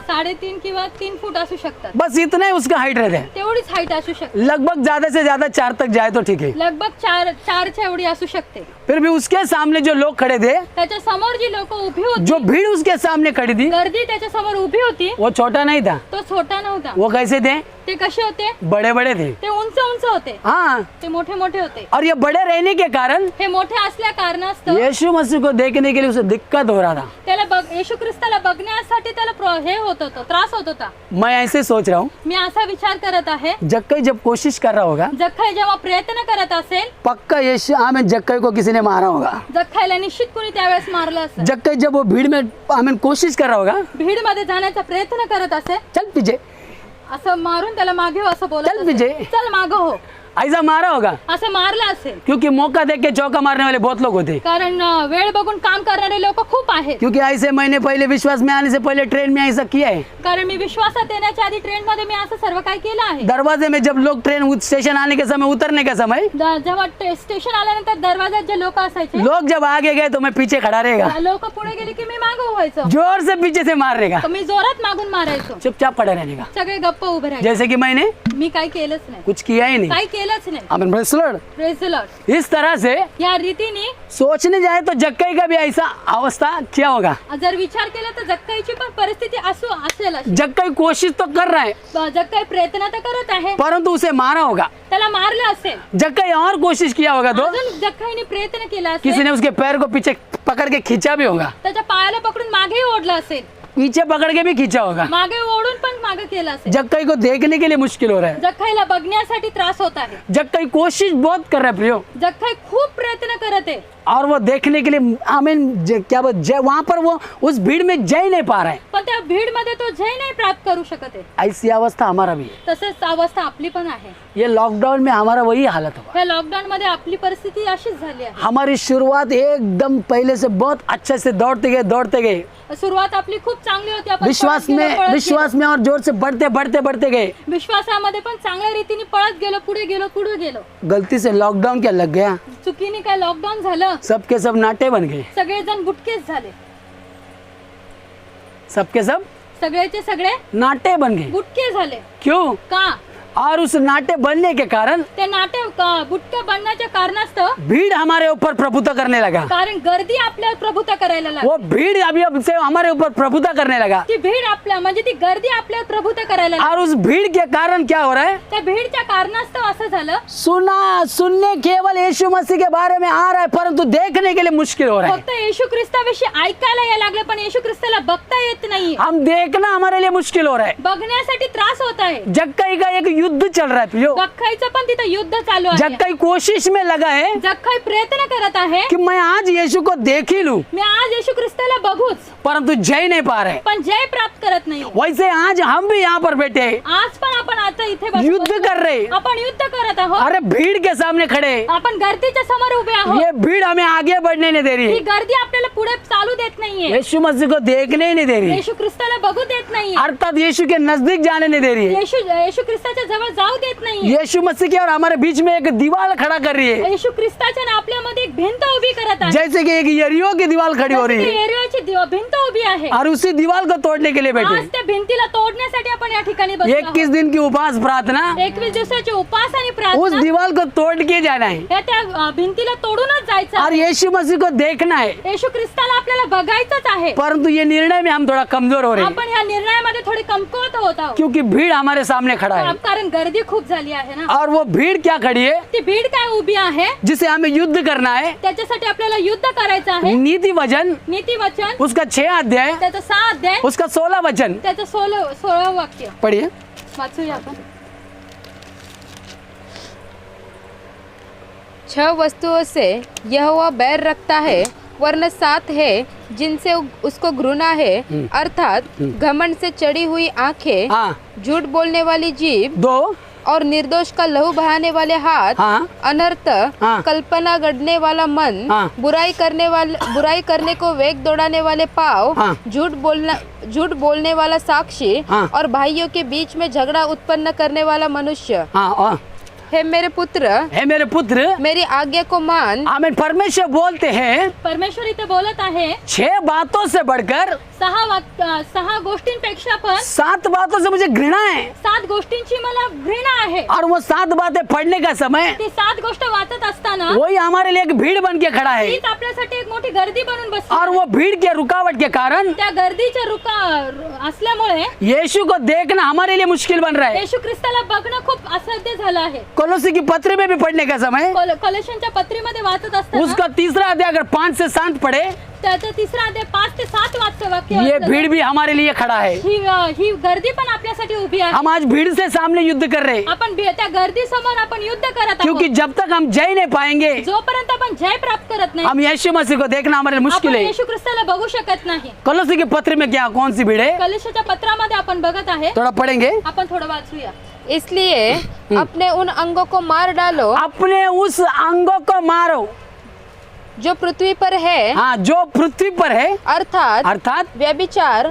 3.5 किंवा 3 फूट असू शकतात. बस इतना ही उसका हाइट रहता है. तेवढीच हाईट असू शकते. लगभग ज्यादा से ज्यादा 4 तक जाए तो ठीक है. लगभग 4च्या एवढी असू शकते. फिर भी उसके सामने जो लोग खड़े थे, त्याच्या समोर जी लोक उभी होती, जो भीड़ उसके सामने खड़ी थी, गर्दी त्याच्या समोर उभी होती, वो छोटा नहीं था. तो छोटा नव्हता. वो कैसे थे? ते कसे होते? बड़े बड़े थे. ते उंच होते. हाँ. ते मोठे मोठे होते. और ये बड़े रहने के कारण हे मोठे असल्या कारणास्तव यीशु मसीह को देखने के लिए उसे दिक्कत हो रहा था. त्याला येशू ख्रिस्ताला बघण्यासाठी त्याला हे होत होतं, त्रास होत होता. मैं ऐसे सोच रहा हूँ, मी असा विचार करत आहे, जक्कई जब कोशिश कर रहा होगा, जखाई जेव्हा प्रयत्न करत असेल, पक्का यीशु आमीन जक्कई को किसी ने मारा होगा. जखाईला निश्चित कोणी त्यावेळेस मारलं असेल. जक्कई जब वो भीड़ में आमीन कोशिश कर रहा होगा, भीड मध्ये जाण्याचा प्रयत्न करत असेल, चल पीछे, असं मारून त्याला मागे हो असं बोलत चल असेल. विजय. चल मागं हो ऐसा मारा होगा. असं मारलं असेल. क्योंकि मौका देख के चौका मारने वाले बहुत लोग होते. कारण वेळ बघून काम करणारे लोक खूप आहेत. क्योंकि ऐसे मैंने पहले विश्वास में आने से पहले ट्रेन में ऐसा किया है. कारण मी विश्वासात येण्याच्या आधी ट्रेन मध्ये मी असं सर्व काही केलं आहे. दरवाजे में जब लोग ट्रेन स्टेशन आने के समय उतरने के समय जेव्हा स्टेशन आल्यानंतर दरवाजात जे लोक असायचे, लोग जब आगे गए तो मैं पीछे खड़ा रहेगा. लोक पुढे गेले की मी मागं व्हायचो. जोर से पीछे से मारने का, तर मी जोरात मागून मारायचो. चुपचाप खड़ा रहने का. सगळे गप्प उभे राहायचे. जैसे कि मैंने मी काही केलंच नाही. कुछ किया ही नहीं. काही केलंच नाही. Amen. Praise the Lord. Praise the lord. इस तरह से या रीतीने सोचने जाए तो जक्कई का भी ऐसा अवस्था क्या होगा. जर विचार केला तर जक्काईची पण परिस्थिती असेल अशी. जक्कई कोशिश तो कर रहा है, जक्काई प्रयत्न तर करत आहे, परंतु उसे मारा होगा. त्याला मारलं असेल. जक्कई और कोशिश किया होगा तो अजून जक्काईने प्रयत्न केला किसी असेल, ने उसके पैर को पीछे पकड़ के खींचा भी होगा. त्याच्या पायाला पकडून मागेही ओढलं असेल. पीछे पकड़ के भी खींचा होगा। मागे ओढून पण मागे केलं असेल। जक्कई को देखने के लिए मुश्किल हो रहा है। जख्खाईला बघण्यासाठी त्रास होत आहे। जक्कई कोशिश बहुत कर रहा है प्रियो, जख्खाई खूप प्रयत्न करत आहे और वो देखने के लिए क्या वहाँ पर वो उस भीड़ में जा ही नहीं पा रहा है। पण त्या भीड मध्ये तो जय नाही प्राप्त करू शकत आहे। ऐसी अवस्था हमारा भी है। तसंच अवस्था आपली पण आहे। ये लॉकडाउन में हमारा वही हालत हुआ। ह्या लॉकडाऊन मध्ये आपली परिस्थिती अशीच झाली आहे। हमारी शुरुआत एकदम पहले से बहुत अच्छे से दौड़ते गए सुरुवात आपली खूप चांगली होती। आपण विश्वास में और जोर से बढ़ते गए। विश्वासामध्ये पण चांगल्या रीतीने पळत गेलो, पुढे गेलो। गलती से लॉकडाउन क्या लग गया, चुकीने काय लॉकडाऊन झालं, सबके सब नाटे बन गए। सगळेजण बुटकेच झाले। सबके सब सगळेचे सगळे नाटे बन गए। बुटके झाले। क्यों? का? और उस नाटे बनने के कारण ते नाटे बुटके बनण्याच्या कारणास्तव भीड़ हमारे ऊपर प्रभुत्व करने लगा। कारण गर्दी आपल्यावर प्रभुत्व करायला लागली। वो भीड़ अब से हमारे ऊपर प्रभुत्व करने लगा। ती भीड़ आपल्या म्हणजे ती गर्दी आपल्यावर प्रभुत्व करायला लागली। और उस भीड़ के कारण क्या हो रहा है, त्या भीड़च्या कारणास्तव असं झालं, सुनने केवल यीशु मसीह के बारे में आ रहा है, परंतु देखने के लिए मुश्किल हो रहा है। फक्त येशू ख्रिस्ताविषयी ऐकायला यायला लागले, पण येशू ख्रिस्ताला बघता येत नाही। हम देखना हमारे लिए मुश्किल हो रहा है। बघण्यासाठी त्रास होत आहे। जक्कई का एक युद्ध चल रहा है प्रियो। जख्खाईचं पण तिथं युद्ध चालू आहे। जक्कई कोशिश में लगा है जख्खाई प्रयत्न करत आहे कि मैं आज यीशु को देख ही लूं, मी आज येशू ख्रिस्ताला बघूच, परंतु जय नहीं पा रहे। पण जय प्राप्त करत नाही। वैसे आज हम भी यहाँ पर बैठे आज पण आपण आता इथे बसलो, युद्ध कर रहे। आपण युद्ध करत आहोत। अरे भीड़ के सामने खड़े, आपण गर्दीच्या समोर उभे आहोत। ये भीड़ हमें आगे बढ़ने नहीं दे रही ही है। गर्दी आपल्याला पुढे चालू देत नाहीये। यीशु मसीह को देखने ही नहीं दे रही है, येशू ख्रिस्ताला बघू देत नाहीये। अर्थात यीशु के नजदीक जाने नहीं दे रही है। येशू ख्रिस्ताच्या जवळ जाऊ देत नाहीये। यीशु मसीह के और हमारे बीच में एक दीवार खड़ा कर रही है, येशू ख्रिस्ताच्या ना आपल्यामध्ये एक भिंत उभी करत आहे। जैसे कि एक यरीहो की दीवार खड़ी हो रही है, एरियाची भिंत उभी आहे। और उसी दीवार को तोड़ने के लिए बैठे। आज त्या भिंतीला तोडण्यासाठी आपण या ठिकाणी बसलो आहोत। 21 दिन की उपवास प्रार्थना, 21 दिवसाचे उपास आणि उस प्रार्थना, दीवार को तोड़ के जाना है या त्या भिंतीला तोडूनच जायचं और आहे। यीशु मसीह को देखना है। येशू ख्रिस्ताला आपल्याला बघायचंच आहे, परंतु ये निर्णय में हम थोड़ा कमजोर हो रहे हैं, आपण या निर्णयामध्ये थोडी कमकुवत होत आहोत। क्योंकि भीड़ हमारे सामने खड़ा है। कारण गर्दी खूप झाली आहे ना। और वो भीड़ क्या खड़ी है, ती भीड़ काय उभी आहे, जिसे हमें युद्ध करना है। त्याच्यासाठी आपल्याला युद्ध करायचं आहे। नीति वचन नीती वचन उसका 6 अध्याय, त्याचं 6 अध्याय, उसका 16 वचन त्याचं 16 वाक्य पढ़िए। वाचूया आपण। 6 वस्तुओं से यहोवा बैर रखता है, वरन 7 है जिनसे उसको घृणा है, अर्थात घमंड से चढ़ी हुई आंखें, हाँ, झूठ बोलने वाली जीभ, 2, और निर्दोष का लहू बहाने वाले हाथ, हाँ, अनर्थ, हाँ, कल्पना गढ़ने वाला मन, हाँ, बुराई करने को वेग दौड़ाने वाले पाँव, हाँ, झूठ बोलने वाला साक्षी, हाँ, और भाइयों के बीच में झगड़ा उत्पन्न करने वाला मनुष्य। हाँ, हे मेरे पुत्र, मेरी आज्ञा को मान। आमीन। परमेश्वर बोलते हैं परमेश्वर इथे बोलत आहे, 6 बातों से बढ़कर 6 गोष्टींपेक्षा पण 7 बातों से मुझे घृणा है। 7 गोष्टींची मला घृणा आहे। और वो 7 बातें पढ़ने का समय ती 7 गोष्ट वाचत असताना वही हमारे लिए एक भीड़ बन के खड़ा है, तीच आपल्यासाठी एक मोठी गर्दी बनून बसली। और वो भीड़ के रुकावट के कारण त्या गर्दीच्या असल्यामुळे यीशु को देखना हमारे लिए मुश्किल बन रहा है। येशू ख्रिस्ताला बघणं खूप असाध्य झालं आहे। कोलोसी की पत्री में भी पढ़ने का समय कोलोशांच्या पत्रीमध्ये वाचत असताना उसका 3रा अध्याय अगर 5 से 7 पढ़े, त्याचं 3रा अध्याय 5 ते 7 वाक्य ये वाचलं भीड़ भी हमारे लिए खड़ा है। ही गर्दी पण आपल्यासाठी उभी आहे। हम आज भीड़ से सामने युद्ध कर रहे हैं, आपण त्या गर्दी समोर आपण युद्ध करत आहोत। क्योंकि जब तक हम जय नहीं पाएंगे, जोपर्यंत आपण जय प्राप्त करत नाही, हम यीशु मसीह को देखना हमारे लिए मुश्किल आपण है। येशू ख्रिस्ताला बघू शकत नाही। कोलोसी के पत्र में क्या कौन सी भीड़ है, कलशाच्या पत्रामध्ये आपण बघत आहे, थोड़ा पढ़ेंगे। आपण थोडं वाचूया। इसलिए अपने उन अंगों को मार डालो, अपने उस अंगों को मारो जो पृथ्वी पर है, हाँ, जो पृथ्वी पर है, अर्थात व्यभिचार,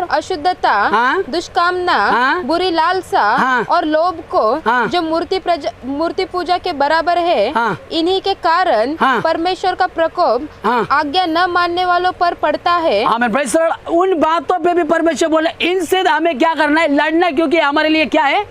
अशुद्धता, हाँ, दुष्कामना, हाँ, बुरी लालसा, हाँ, और लोभ को, हाँ, जो मूर्ति पूजा के बराबर है, हाँ, इन्हीं के कारण, हाँ, परमेश्वर का प्रकोप, हाँ, आज्ञा न मानने वालों पर पड़ता है। आमीन। Praise the Lord. उन बातों पे भी परमेश्वर बोले इनसे हमें क्या करना है, लड़ना, क्योंकि हमारे लिए क्या है,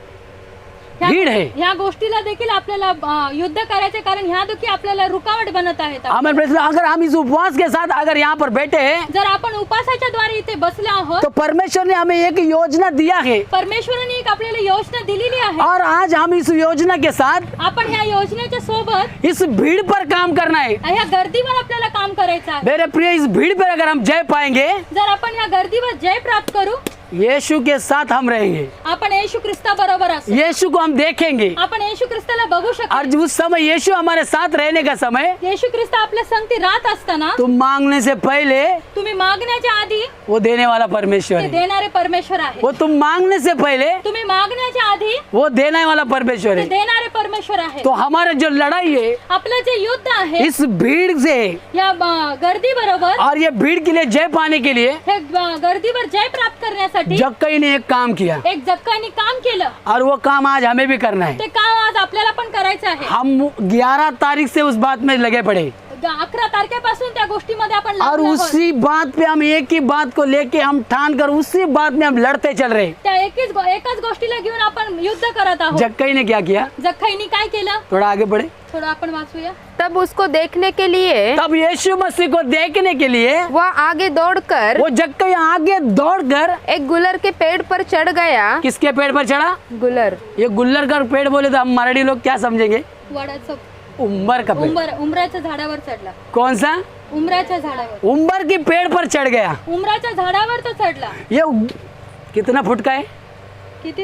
भीड़ है। ह्या गोष्टीला देखील आपल्याला युद्ध करायचे, कारण ह्या दुखी आपल्याला रुकावट बनत आहेत. आमेन प्रेज द लॉर्ड। अगर हम इस उपवास के साथ अगर यहाँ पर बैठे हैं जर आपण उपासाच्या द्वारे इथे बसले आहोत, तो परमेश्वर ने हमें एक योजना दिया है परमेश्वराने एक आपल्याला योजना दिलेली आहे. और आज हम इस योजना के साथ आपण ह्या योजनेच्या सोबत इस भीड़ पर काम करना है। ह्या गर्दीवर आपल्याला काम करायचं आहे. मेरे प्रिय, इस भीड़ पर अगर हम जय पाएंगे, जर आपण ह्या गर्दीवर जय प्राप्त करू, यीशु के साथ हम रहेंगे, आपण येशू ख्रिस्ता बरोबर असू, यीशु को हम देखेंगे। आपण येशू ख्रिस्ताला बघू शकतो. और उस समय यीशु हमारे साथ रहने का समय, येशू ख्रिस्त आपल्या संगती राहत असताना तुम मांगने से पहले तुम्ही मागण्याच्या आधी वो देने वाला परमेश्वर ते है। देणारे परमेश्वर आहे. वो तुम मांगने से पहले तुम्ही मागण्याच्या आधी वो देने वाला परमेश्वर ते है। देणारे परमेश्वर आहे. तो हमारा जो लड़ाई है आपलं जे युद्ध आहे इस भीड़ से है। या गर्दी बरोबर, और ये भीड़ के लिए जय पाने के लिए हे गर्दीवर जय प्राप्त करण्यासाठी जक्कई ने एक काम किया एक जक्कानी काम केलं. और वो काम आज हमें भी करना है। ते काम आज आपल्याला पण करायचं आहे. हम 11 तारीख से उस बात में लगे पड़े 11 तारखेपासून त्या गोष्टीमध्ये आपण और लागलो आहोत. उसी बात पे हम एक ही बात को लेके हम ठान कर उसी बात में हम लड़ते चल रहे। त्या एकाच गोष्टीला घेऊन आपण युद्ध करत आहोत. जक्कई ने क्या किया? जक्खाईनी काय केलं? थोड़ा आगे बढ़े। थोडं आपण वाचूया. तब उसको देखने के लिए तब यीशु मसीह को देखने के लिए वह आगे दौड़कर वो जक्कई आगे दौड़कर एक गुलर के पेड़ पर चढ़ गया। किसके पेड़ पर चढ़ा? गुलर, ये गुल्लर का पेड़ बोले तो हम मराठी लोग क्या समझेंगे? वडाचं उम्बर का पेड़। उमराच्या झाडावर चढला. कौन सा? उमराच्या झाडावर. उम्बर के पेड़ पर चढ़ गया। उमराच्या झाडावर तो चढला. ये कितना फुट का है? किती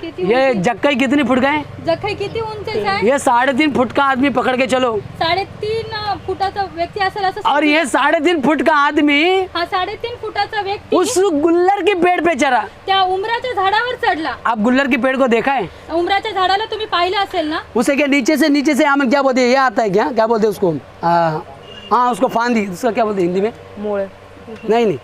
किती ये उंची? जक्कई कितनी फुट का है? जखाई किती उंचीचा आहे? ये 3.5 फुट का आदमी पकड़ के चलो। 3.5 फुटाचा व्यक्ति असेल असं और समजूया. ये 3.5 फुट का आदमी हा 3.5 फुटाचा व्यक्ती उस गुल्लर के पेड़ पे चढ़ा। त्या उमराच्या झाडावर चढला. आप गुल्लर के पेड़ को देखा है? उमराच्या झाडाला तुम्ही पाहिलं असेल ना? उसे क्या नीचे से हम क्या बोलते हैं? ये आता है क्या बोलते हैं उसको? हाँ, उसको फांदी। उसका क्या बोलते हैं हिंदी में? मूळ, नहीं,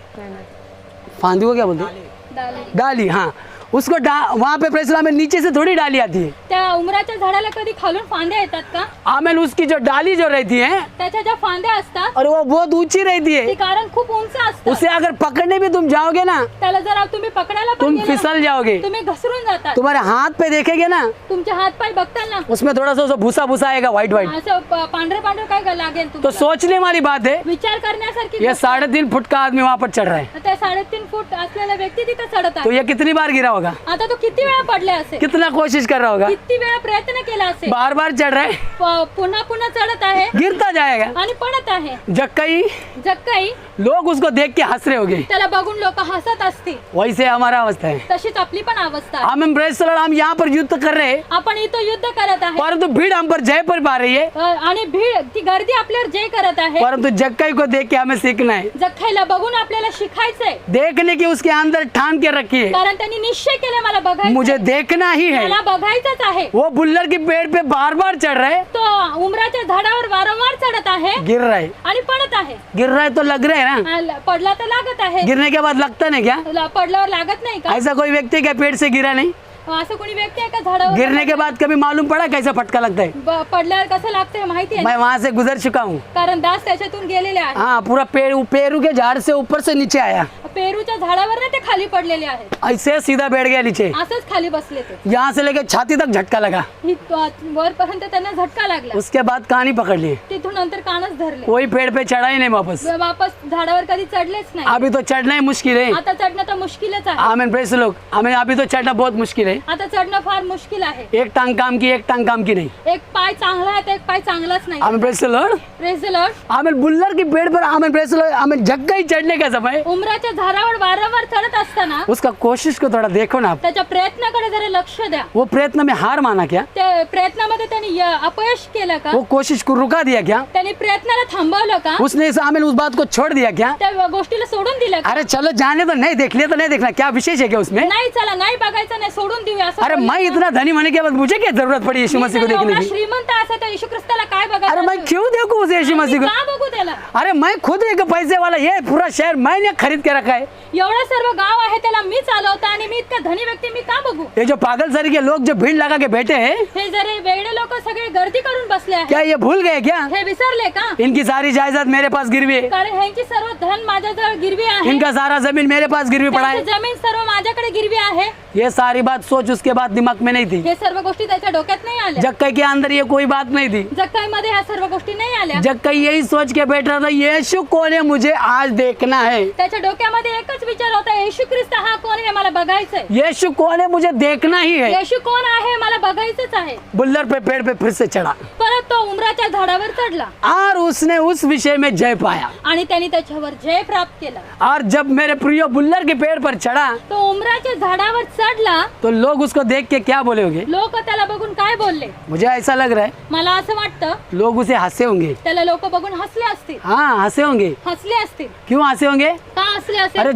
फांदी को क्या बोलते हैं? डाली. डाली। हाँ, उसको वहाँ पे प्रेसला में नीचे से थोड़ी डाली आती है। त्या उमराच्या झाडाला कधी खालून फांद्या येतात का? आमेन, उसकी जो डाली जो रहती है त्याच्या ज्या फांद्या असतात और वो बहुत ऊंची रहती ती है। कारण खूप उंच असतात. उसे अगर पकड़ने भी तुम जाओगे ना, त्याला जर तुम्ही पकडायला पण तुम गेला ना, फिसल जाओगे। तुम्ही घसरून जातात. तुम्हारे हाथ पे देखेंगे ना, तुमचे हात पाय बघताल ना, उसमें थोड़ा सा भूसा भूसा आएगा, व्हाइट व्हाइट। असं पांढरे पांढरे काय लागेल तो तुम्हाला? सोचने वाली बात है, विचार करण्यासारखी ये गोष्ट आहे. 3.5 फुट का आदमी वहाँ पर चढ़ रहा है। त्या 3.5 फूट असलेला व्यक्ती तिथे चढत तो आहे. ये कितनी बार गिरा होगा? आता तो किती वेळा पडले असेल, कितना कोशिश कर रहा होगा? किती वेळा प्रयत्न केला असेल, बार बार चढ़ रहा है, पुन्हा पुन्हा चढत आहे गिरता जाएगा। आणि पडत आहे. जक्कई जक्काई लोग उसको देख के हंस रहे होंगे। त्याला बघून लोक हसत असतील. वैसे हमारा अवस्था है। तशीच आपली पण अवस्था आहे. हम प्रेस द लॉर्ड, हम यहाँ पर युद्ध कर रहे हैं, आपण इथं युद्ध करत आहे परंतु भीड़ हम पर जय पर पा रही है। आणि भीड ती गर्दी आपल्यावर जय करत आहे. परंतु जक्कई को देख के हमें सीखना है। जख्खाईला बघून आपल्याला शिकायचंय, देखने की उसके अंदर ठान के रखी है, कारण त्यांनी निश्चय केला मला बघायचं, मुझे देखना ही है। मला बघायचंच आहे. वो बुल्लर के पेड़ पे बार बार चढ़ रहा है, तो उमराच्या झाडावर वारंवार चढत आहे गिर रहा है। आणि पडत आहे. गिर रहा है तो लग रहा है ना, पडला तर लागत आहे. गिरने के बाद लगता नहीं क्या? पडल्यावर लागत नाही का? ऐसा कोई व्यक्ति क्या पेड़ से गिरा नहीं? असं कोणी व्यक्ती आहे का झाडावर? गिरने के बाद कभी मालूम पड़ा कैसा फटका लगता है? पडल्यावर कसं लागतंय माहिती आहे ना? मैं वहां से गुजर चुका हूँ। कारण दास त्याच्यातून गेलेले आहे. हाँ, पूरा पेरू के झाड़ से ऊपर से नीचे आया, पेरूच्या झाडावर ना ते खाली पडलेले आहेत. ऐसे सीधा बैठ गया नीचे। असंच खाली बसले ते. यहाँ से लेके छाती तक झटका लगा। वरपर्यंत त्यांना झटका लागला. उसके बाद कहानी पकड़ ली, तिथून नंतर कानच धरले. कोई पेड़ पे चढ़ा ही नहीं वापस। वापस झाडावर कधी चढलेच नाही. अभी तो चढ़ना ही मुश्किल है। आता चढणं तर मुश्किलच आहे. आमीन, प्रेस लोग, हमें अभी तो चढ़ना बहुत मुश्किल है। आता चढणं फार मुश्किल आहे. एक टांग काम की, एक टांग काम की नहीं। एक पाय चांगला आहे तर एक पाय चांगलाच नाही. आमीन, press Lord. Praise the Lord. आमीन, बुल्लर की पेड़ पर, आमीन, प्रेस लॉर्ड, आमीन, जक्कई चढ़ने का समय उमराच्या झाडावर वारंवार चढत असताना उसका कोशिश को थोड़ा देखो ना आप। त्याच्या प्रयत्नाकडे जरा लक्ष द्या. वो प्रयत्न में हार माना क्या? त्या प्रयत्नामध्ये त्यांनी अपयश केलं का? वो कोशिश को रुका दिया क्या? त्यांनी प्रयत्नाला थांबवलं का? उसने आमीन उस बात को छोड़ दिया क्या? त्या गोष्टीला सोडून दिलं का? अरे चलो जाने तो, नहीं देख लिया तो नहीं देखना, क्या विशेष है क्या उसमें? नाही चला नाही बघायचं नाही सोडून देऊया असं अरे बोलले मैं ना. इतना धनी होने के बाद मुझे क्या जरूरत पड़ी यीशु मी मसीह को जर देखने एवढा की? श्रीमंत असेल तर येशू ख्रिस्ताला काय अरे बघायचं? मैं क्यों देखूं उस यीशु मी मसीह को? का बघू त्याला? अरे मैं खुद एक पैसे वाला, ये पूरा शहर मैंने खरीद के रखा है? एवढं सर्व गाव आहे त्याला मी चालवता आणि मी इतका धनी व्यक्ती मी का बघू? ये जो पागल सर के लोग जो भीड़ लगा के बैठे हैं, हे जरे वेगळे लोक सगळे गर्दी करून बसले आहेत. क्या ये भूल गए क्या? हे विसरले का? इनकी सारी जायदाद मेरे पास गिरवी है, कारण ह्यांची सर्व धन माझ्याजवळ गिरवी आहे. इनका सारा जमीन मेरे पास गिरवी पड़ा त्यांची है। जमीन सर्व माझ्याकडे गिरवी आहे. ये सारी बात सोच उसके बाद दिमाग में नहीं थी। हे सर्व गोष्टी त्याच्या डोक्यात नाही आल्या. जक्कई के अंदर ये कोई बात नहीं थी। जक्काई मध्ये ह्या सर्व गोष्टी नाही आल्या. जक्कई यही सोच के बैठ रहा था, यीशु कौन है मुझे आज देखना है, त्याच्या डोक्यामध्ये एकच विचार होता, येशू ख्रिस्त हा कोण आहे मला बघायचंय. यीशु कौन है मुझे देखना ही है। येशू कोण आहे मला बघायचंच आहे. बुल्लर पे पेड़ पे फिर से चढ़ा परत तो उमराच्या झाडावर चढला और उसने उस विषय में जय पाया। आणि त्यांनी त्याच्यावर जय प्राप्त केला. और जब मेरे प्रिय बुल्लर के पेड़ पर चढ़ा तो उमराच्या झाडावर चढला. तो लोग उसको देख के क्या बोले होंगे? लोक त्याला बघून काय बोलले? मुझे ऐसा लग रहा है मला असं वाटतं लोग उसे हंसे होंगे। त्याला लोक बघून हसले असतील. हाँ हंसे होंगे। हसले असतील. क्यों हंसे होंगे? का हसले असेल? अरे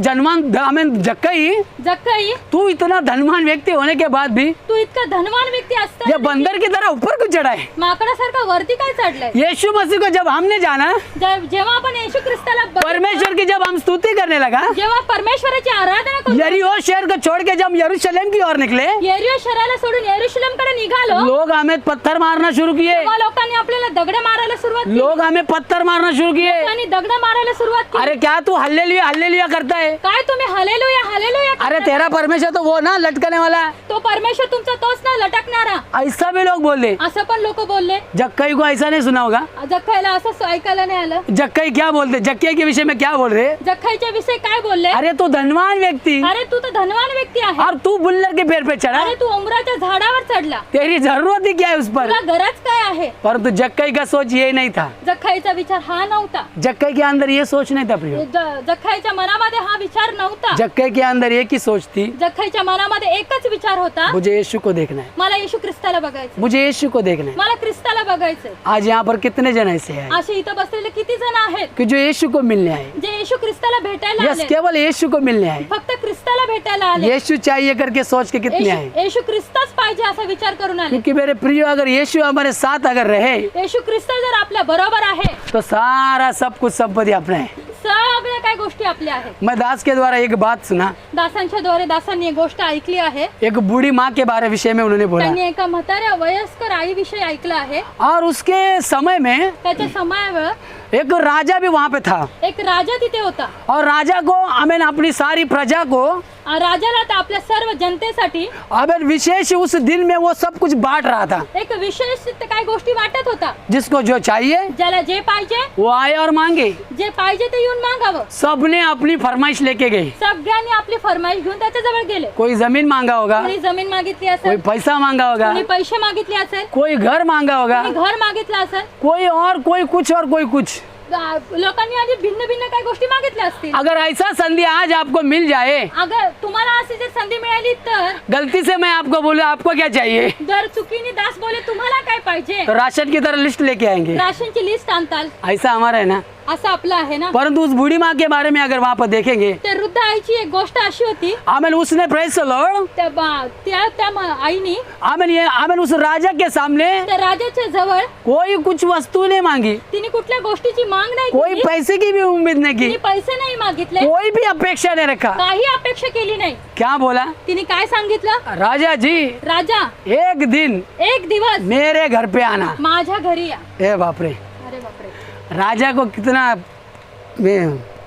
जक्कई जक्काई तू इतना धनवान व्यक्ती होने के बाद भी तू इतका धनवान व्यक्ती ये असताना बंदर की तरह ऊपर क्यों चढ़ा है? माकडासारखा वरती काय चढलाय? यीशु मसीह को जब हमने जाना, जेव्हा आपण येशू ख्रिस्ताला बघितलं, परमेश्वर की जब हम स्तुति करने लगा, जेव्हा परमेश्वराची आराधना करू, यरीहो शहर को छोड़ के जब यरूशलेम की ओर निकले, येरियो शहराला सोडून यरूशलेमकडे निघालो, लोग हमें पत्थर मारना शुरू किए। तेव्हा लोकांनी आपल्याला दगड मारायला सुरुवात केली. लोग हमें पत्थर मारना शुरू किए। लोकांनी दगड मारायला सुरुवात केली. अरे क्या तू हल्लेलुया हल्लेलुया करता है? काय तुम्ही हालेलुया हालेलुया अरे करता? तेरा परमेश्वर तो वो ना लटकने वाला, तो परमेश्वर तुमचा तोच ना लटकणारा. ऐसा भी लोग बोल रहे। असं पण लोक बोलले. जक्कई को ऐसा नहीं सुना होगा। जक्खाईला असं ऐकायला नाही आलं. जक्कई क्या बोलते? जक्कई के विषय में क्या बोल रहे? जक्खाईच्या विषयी काय बोलले? अरे तू धनवान व्यक्ति अरे तू तर धनवान व्यक्ती आहे. और तू बुल्लर के पेड़ पे चढ़ा, अरे तू उमराच्या झाडावर चढला. तेरी जरूरत ही क्या है उस पर? तुला गरज काय आहे? परंतु जक्कई का सोच ये नहीं था। जक्खाईचा विचार हा नव्हता. जक्कई के अंदर ये सोच नहीं था प्रियो। जक्खाईच्या मनामध्ये हा विचार नव्हता. जक्कई के अंदर एक ही सोच थी, जक्खाईच्या मनामध्ये एकच विचार होता, मुझे यीशु को देखना है, मला येशू ख्रिस्ताला बघायचं, मुझे यीशु को देखना है। मला ख्रिस्ताला बघायचंय. आज यहाँ पर कितने जन ऐसे हैं असे इथं बसलेले किती जण आहेत कि जो यीशु को मिलने आए? जे येशू ख्रिस्ताला भेटायला यस, आले, केवल यीशु को मिलने आए। फक्त ख्रिस्ताला भेटायला आले. यीशु चाहिए करके सोच के कितने आए? येशू ख्रिस्तच पाहिजे असा विचार करून आले. क्योंकि मेरे प्रिय अगर यीशु हमारे साथ अगर रहे येशू ख्रिस्त जर आपल्या बरोबर आहे, तो सारा सब कुछ संपत्ति अपना है। सगळ्या काय गोष्टी आपल्या आहेत. मैं दास के द्वारा एक बात सुना, दासांच्या द्वारे दासांनी एक गोष्ट ऐकली आहे. एक बूढ़ी माँ के बारे विषय में उन्होंने बोला, त्यांनी एका म्हाताऱ्या वयस्कर आई विषयी ऐकलं आहे. और उसके समय में त्याच्या समयावर एक राजा भी वहाँ पे था, एक राजा तिथे होता. और राजा को आमेन अपनी सारी प्रजा को राजाला तर आपल्या सर्व जनतेसाठी आमेन विशेष उस दिन में वो सब कुछ बांट रहा था। एक विशेष काय गोष्टी वाटत होता. जिसको जो चाहिए ज्याला जे पाहिजे, वो आए और मांगे। जे पाहिजे ते येऊन मागावं. सबने अपनी फरमाइश लेके गए। सगळ्यांनी आपली फरमाईश घेऊन त्याच्याजवळ गेले. कोई जमीन मांगा होगा, कोणी जमीन मागितली कोई असेल, पैसा मांगा होगा, कोणी पैसे मागितले असेल, कोई घर मांगा होगा, कोणी घर मागितलं असेल. कोई और कोई कुछ और कोई कुछ। लोकांनी आधी भिन्न भिन्न काही गोष्टी मागितल्या असतील. अगर ऐसा संधि आज आपको मिल जाए, अगर तुम्हाला अशी जर संधी मिळाली तर गलती से मैं आपको बोलूं आपको क्या चाहिए, जर चुकीने दास बोले तुम्हाला काय पाहिजे, तो राशन की तरह लिस्ट लेके आएंगे। राशनची लिस्ट आणताल. ऐसा हमारा है ना। असं आपलं आहे ना. परंतु उस बूढ़ी माँ के बारे में अगर वहाँ पर देखेंगे, त्या वृद्ध आईची एक गोष्ट अशी होती. आमेन उसने प्रेस लॉर्ड, त्या आईनी आमेन उस राजा के सामने त्या राजाच्या जवळ कोई कुछ वस्तु नहीं मांगी, तिने कुठल्या गोष्टीची माग नाही कोई केली. पैसे की भी उम्मीद नहीं तिने की, पैसे नाही मागितले, कोई भी अपेक्षा नहीं रखा। काही अपेक्षा केली नाही. क्या बोला? तिने काय सांगितलं? राजा जी राजा एक दिन एक दिवस मेरे घर पे आना। माझ्या घरी या. ए बाप रे, अरे बापरे, राजा को कितना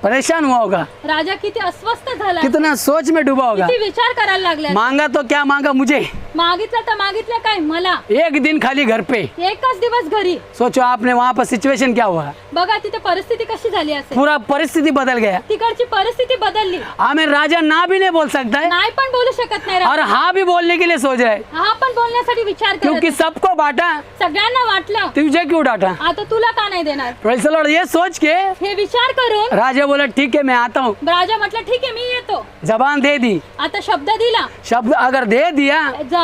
परेशान हुआ होगा, राजा किती अस्वस्थ झाला, कितना सोच में डूबा होगा। किती विचार करायला लागला. मांगा तो क्या मांगा, मुझे मागितलं तर मागितलं काय, मला एक दिन खाली घर पे। एकच दिवस घरी. सोचो आपने वहाँ पर सिचुएशन क्या हुआ, बघा तिथे परिस्थिती कशी झाली असेल. पूरा परिस्थिति बदल गया। तिकडची परिस्थिती बदलली. हमें राजा ना भी नहीं बोल सकता है नाही पण बोलू शकत नाही. और हाँ भी बोलने के लिए सोच रहा है, हा पण बोलण्यासाठी विचार क्योंकि करत. सबको बांटा, सगळ्यांना वाटलं, तुझे क्यों डांटा? आता तुला का नाही देणार. Praise the Lord। ये सोच के हे विचार करून राजा बोला ठीक है मैं आता हूँ। राजा म्हटलं ठीक आहे मी येतो. जबान दे दी, आता शब्द दिला. शब्द अगर दे दिया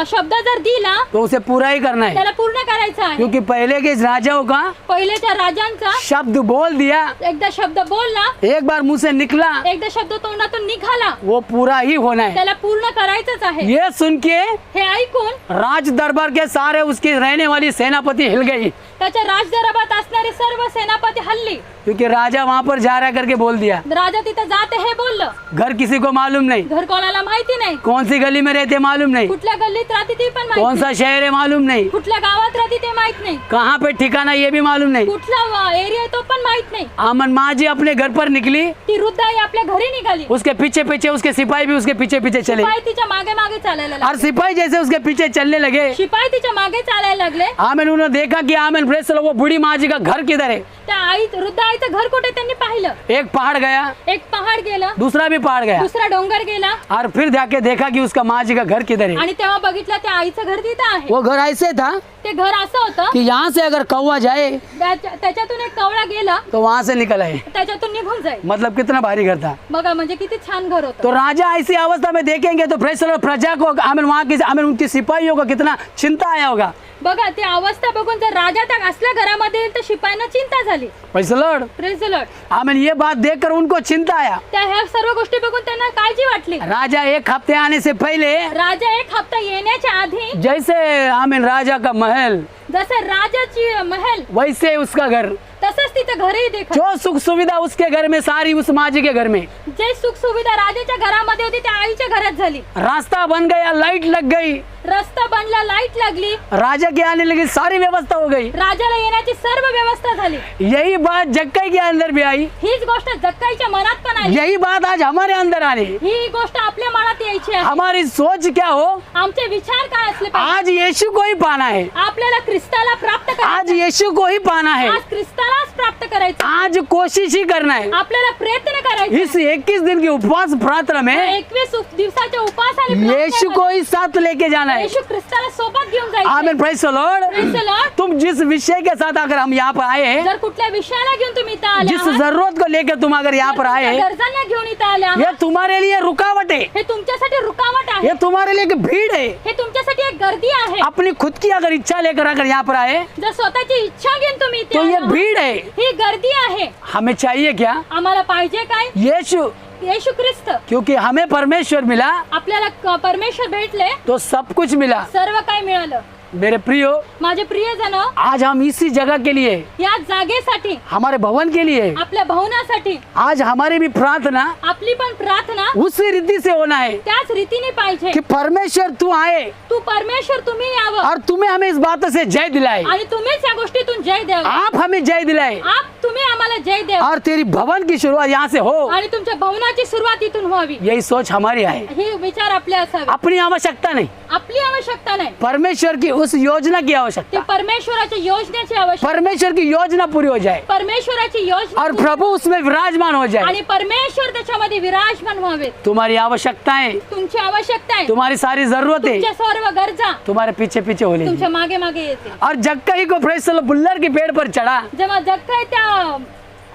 शब्द जर दिला तो उसे पूरा ही करना है, त्याला पूर्ण करायचं आहे. क्योंकि पहले के राजाओं का पहिलेच्या राजांचा शब्द बोल दिया, एकदा शब्द बोलला, एक बार मुंह से निकला, एकदा शब्द तोंडातून निघाला, वो पूरा ही होना है। त्याला पूर्ण करायचंच आहे. ये सुन के हे ऐकून राज दरबार के सारे उसकी रहने वाली सेनापति हिल गई। त्याच्या राजदरबारात असणारे सर्व सेनापती हल्ली, क्योंकि राजा वहाँ पर जा रहा करके बोल दिया। राजा तिथे जाते हे बोललं, घर किसी को मालूम नहीं, घर कोणाला माहिती नाही, कौन सी गली में रहते मालूम नहीं, कुठल्या गल्लीत राहते ते पण कौन माहित सा शहर है मालूम नहीं, नाही, कुठल्या गावात राहते ते माहित नाही, कहाँ पे ठिकाना ये भी मालूम नहीं। कुठला एरिया आहे तो पण माहित नाही। आमन माँ जी अपने घर पर निकली, ती वृद्ध आई आपल्या घरी निघाली, उसके पीछे पीछे उसके सिपाही भी उसके पीछे पीछे चले, शिपाई तिच्या मागे मागे चालायला लागले, और सिपाही जैसे उसके पीछे चलने लगे, शिपाई तिच्या मागे चालायला लागले। आमिन उन्होंने देखा कि आमिन प्रेस वो बूढ़ी माँ जी का घर किधर है। त्या आई वृद्ध आईचं घर कुठे त्यांनी पाहिलं, एक पहाड़ गया, एक पहाड गेला, दूसरा भी पहाड़ गया, दुसरा डोंगर गेला, और फिर जाके देखा कि उसका माँ जी का घर किधर है। आणि तेव्हा बघितलं त्या आईचं घर तिथं आहे। वो घर ऐसे था ते घर असं होतं कि यहाँ से अगर कौवा जाए त्याच्यातून एक कवळा गेला, तो वहाँ से निकल आए। त्याच्यातून निघून जाईल। मतलब कितना भारी घर था। बघा म्हणजे किती छान घर होतं। तो राजा ऐसी अवस्था में देखेंगे तो प्रजा को आमिन वहाँ की आमिन उनकी सिपाहियों को कितना चिंता आया होगा। बघा ती अवस्था बघून जर राजा त्या असल्या घरामध्ये येईल तर शिपायांना चिंता झाली। Praise the Lord. Praise the lord. Amen ये बात देखकर उनको चिंता आया। त्या ह्या सर्व गोष्टी बघून त्यांना काळजी वाटली। राजा एक हफ्ते आने से पहले राजा एक हप्ता येण्याच्या आधी जैसे आमिन राजा का महल जसे राजाची महल वैसे उसका घर, तसंच तिचं घरही देखा। जो सुख सुविधा उसके घर में सारी उस माँ जी के घर में, जे सुख सुविधा राजाच्या घरामध्ये होती त्या आईच्या घरात झाली। रास्ता बन गया, लाइट लग गई, रस्ता बनला, लाईट लागली, राजा के आने लगी, सारी व्यवस्था हो गई। राजाला येण्याची सर्व व्यवस्था झाली। यही बात जक्कई के अंदर भी आई, हीच गोष्ट जक्काईच्या मनात पण आली। यही बात आज हमारे अंदर आनी। ही गोष्ट आपल्या मनात यायची आहे। हमारी सोच क्या हो, आमचे विचार काय असले पाहिजे? आज यीशु को ही पाना है, आपल्याला ख्रिस्ताला प्राप्त आज करायचं, यीशु को ही पाना है, आज ख्रिस्तालाच प्राप्त करायचं, आज कोशिश ही करना है। आपल्याला प्रयत्न करायचा। इस 21 दिन की उपवास प्रार्थना में 21 दिवसाच्या उपास आणि यीशु को ही साथ लेके जाना है। येशू ख्रिस्ताला सोबत घेऊन जायचं। आमीन, praise the Lord. Praise the Lord। तुम जिस विषय के साथ अगर हम यहाँ पर आए हैं, जर कुठल्या विषयाला घेऊन तुम्ही इथं आले जिस आहात, जरूरत को लेकर तुम अगर यहाँ पर आए हैं, गरजांना घेऊन इथं आले आहात, ये तुम्हारे लिए रुकावट है, हे तुमच्यासाठी रुकावट आहे, ये तुम्हारे लिए एक भीड़ है। हे तुमच्यासाठी एक गर्दी आहे। अपनी खुद की अगर इच्छा लेकर अगर यहाँ पर आए जर स्वतःची इच्छा घेऊन तुम्ही इथे तो आले ये आहात, भीड़ है। ही गर्दी आहे। हमें चाहिए क्या? आम्हाला पाहिजे काय? यीशु, येशू ख्रिस्त। क्योंकि हमें परमेश्वर मिला आपल्याला परमेश्वर भेटले, तो सब कुछ मिला। सर्व काय मिळालं। मेरे प्रियो, माझे प्रियजन, आज हम इसी जगह के लिए, या जागेसाठी, हमारे भवन के लिए, आपल्या भवनासाठी, आज हमारी भी प्रार्थना आपली पण प्रार्थना उसी रीति से होना है त्याच रीतीने पाहिजे कि परमेश्वर तू आए तू परमेश्वर तुम्ही यावं और तुम्हें हमें इस बातों से जय दिलाए, आणि तुम्हीच या गोष्टीतून जय द्यावं। आप हमें जय दिलाए तुम्ही आम्हाला जय द्यावं और तेरी भवन की शुरुआत यहाँ से हो। आणि तुमच्या भवनाची सुरुवात इथून व्हावी। यही सोच हमारी है। ही विचार आपले असावे। अपनी आवश्यकता नहीं, आपली आवश्यकता नाही, परमेश्वर की उस योजना की ती आवश्यकता, परमेश्वराच्या योजनेची आवश्यकता, परमेश्वर की योजना पूरी हो जाए परमेश्वराची योजना और प्रभु उसमें विराजमान हो जाए। आणि परमेश्वर त्याच्यामध्ये विराजमान व्हावे। तुम्हारी आवश्यकताएं, तुमची आवश्यकता आहे, तुम्हारी सारी जरूरतें तुमच्या सर्व गरजा तुम्हारे पीछे पीछे हो तुमच्या लेगी। मागे मागे येते। और जक्कई को प्रेस बुल्लर की पेड़ पर चढ़ा जेव्हा जक्काई त्या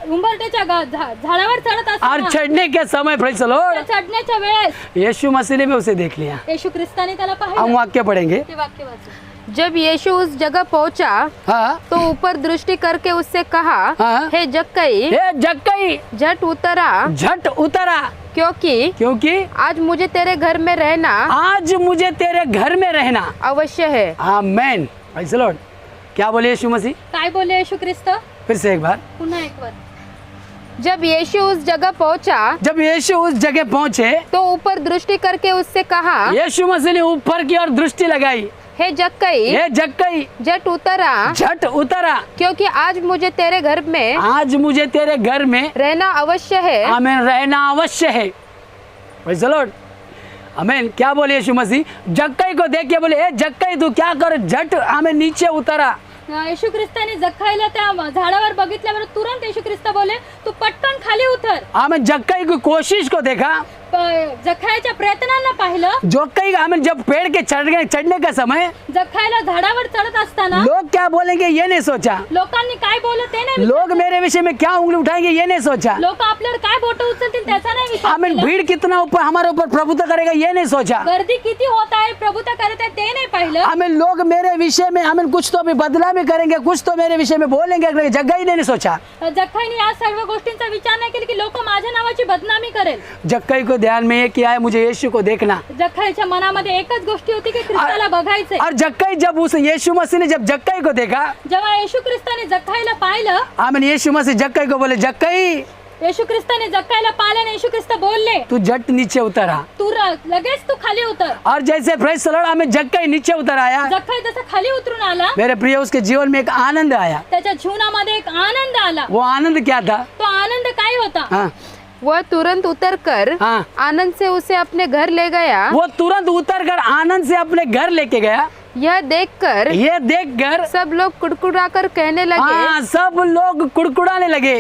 उंबरट्याच्या झाडावर चढत और असताना, चढ़ने के समय प्रेस लॉर्ड त्या चढण्याच्या वेळेस यीशु मसीह ने भी उसे देख लिया। येशू ख्रिस्ताने त्याला हम पाहिलं। वाक्य पढ़ेंगे। ते वाक्य वाचू। जब यीशु उस जगह पहुंचा हाँ तो ऊपर दृष्टि करके उससे कहा, हाँ। हे जक्कई, हे जक्कई, झट उतरा, झट उतरा, क्योंकि आज मुझे तेरे घर में रहना आज मुझे तेरे घर में रहना अवश्य है। आमेन। Praise the lord. क्या बोले यीशु मसीह? काय बोले येशू ख्रिस्त? फिर से एक बार। पुन्हा एक बार। जब यीशु उस जगह पहुंचा जब यीशु उस जगह पहुंचे तो ऊपर दृष्टि करके उससे कहा, यीशु मसीह ने ऊपर की ओर दृष्टि लगाई, हे जक्कई, हे जक्कई, झट उतरा, झट उतरा, क्योंकि आज मुझे तेरे घर में आज मुझे तेरे घर में रहना अवश्य है। आमेन, रहना अवश्य है। Praise the lord. आमेन। क्या बोले यीशु मसीह? जक्कई को देख के बोले, हे जक्कई तू क्या कर, झट आमेन नीचे उतरा। येशू ख्रिस्ताने जक्काईला त्या झाडावर बघितल्यावर तुरंत येशू ख्रिस्त बोले, तू पटकन खाली उतर। आमेन। जक्कई की कोशिश को देखा, जक्काईच्या प्रयत्नांना पाहिलं। जक्कई आमेन जब पेड़ के चढ़ने का समय जक्काईला झाडावर चढत असताना लोग क्या बोलेंगे ये नहीं सोचा, लोकांनी काय बोलत ते नाही लोग मेरे विषय में क्या उंगली उठाएंगे ये नहीं सोचा, लोक आपल्यावर काय बोट उचलतील त्याचा नाही विचार आमीन। केला। भीड़ कितना ऊपर हमारे ऊपर प्रभुत्व करेगा ये नहीं सोचा, गर्दी किती होत आहे, प्रभुता करत आहे ते नाही पाहिलं। आमीन। लोग मेरे विषय में आमीन कुछ तो अभी बदला भी करेंगे, कुछ तो मेरे विषय में बोलेंगे, जगह ही नहीं सोचा। जक्काईने या सर्व गोष्टींचा विचार नाही केला की लोक माझ्या नावाची बदनामी करेल. जक्कई को ध्यान में ये किया है, मुझे यीशु को देखना. जक्कईच्या मनामध्ये एकच गोष्टी होती की ख्रिस्ताला बघायचंय. और जक्कई जब उस यीशु मसीह ने जब जक्कई को देखा, जेव्हा येशू ख्रिस्ताने जक्कईला पाहिलं, आमीन, यीशु मसीह जक्कई को बोले, जक्कई येशू ख्रिस्ताने जक्कईला पाहिल्याने येशू ख्रिस्त बोलले, तू झट नीचे उतरा. लगेच तू खाली उतर. और जैसे प्रेज द लॉर्ड, हमें जक्कई नीचे उतर आया, जक्कई जसं खाली उतरून आला, मेरे प्रिय, उसके जीवन में एक आनंद आया. त्याच्या जीवनामध्ये एक आनंद आला. वो आनंद क्या था? तो आनंद काय होता? हाँ, वह तुरंत उतरकर हाँ. आनंद से उसे अपने घर ले गया. वो तुरंत उतर कर आनंद से अपने घर लेके गया. यह देखकर ये देखकर सब लोग कुड़कुड़ाकर कहने लगे, हाँ, सब लोग कुड़कुड़ाने लगे,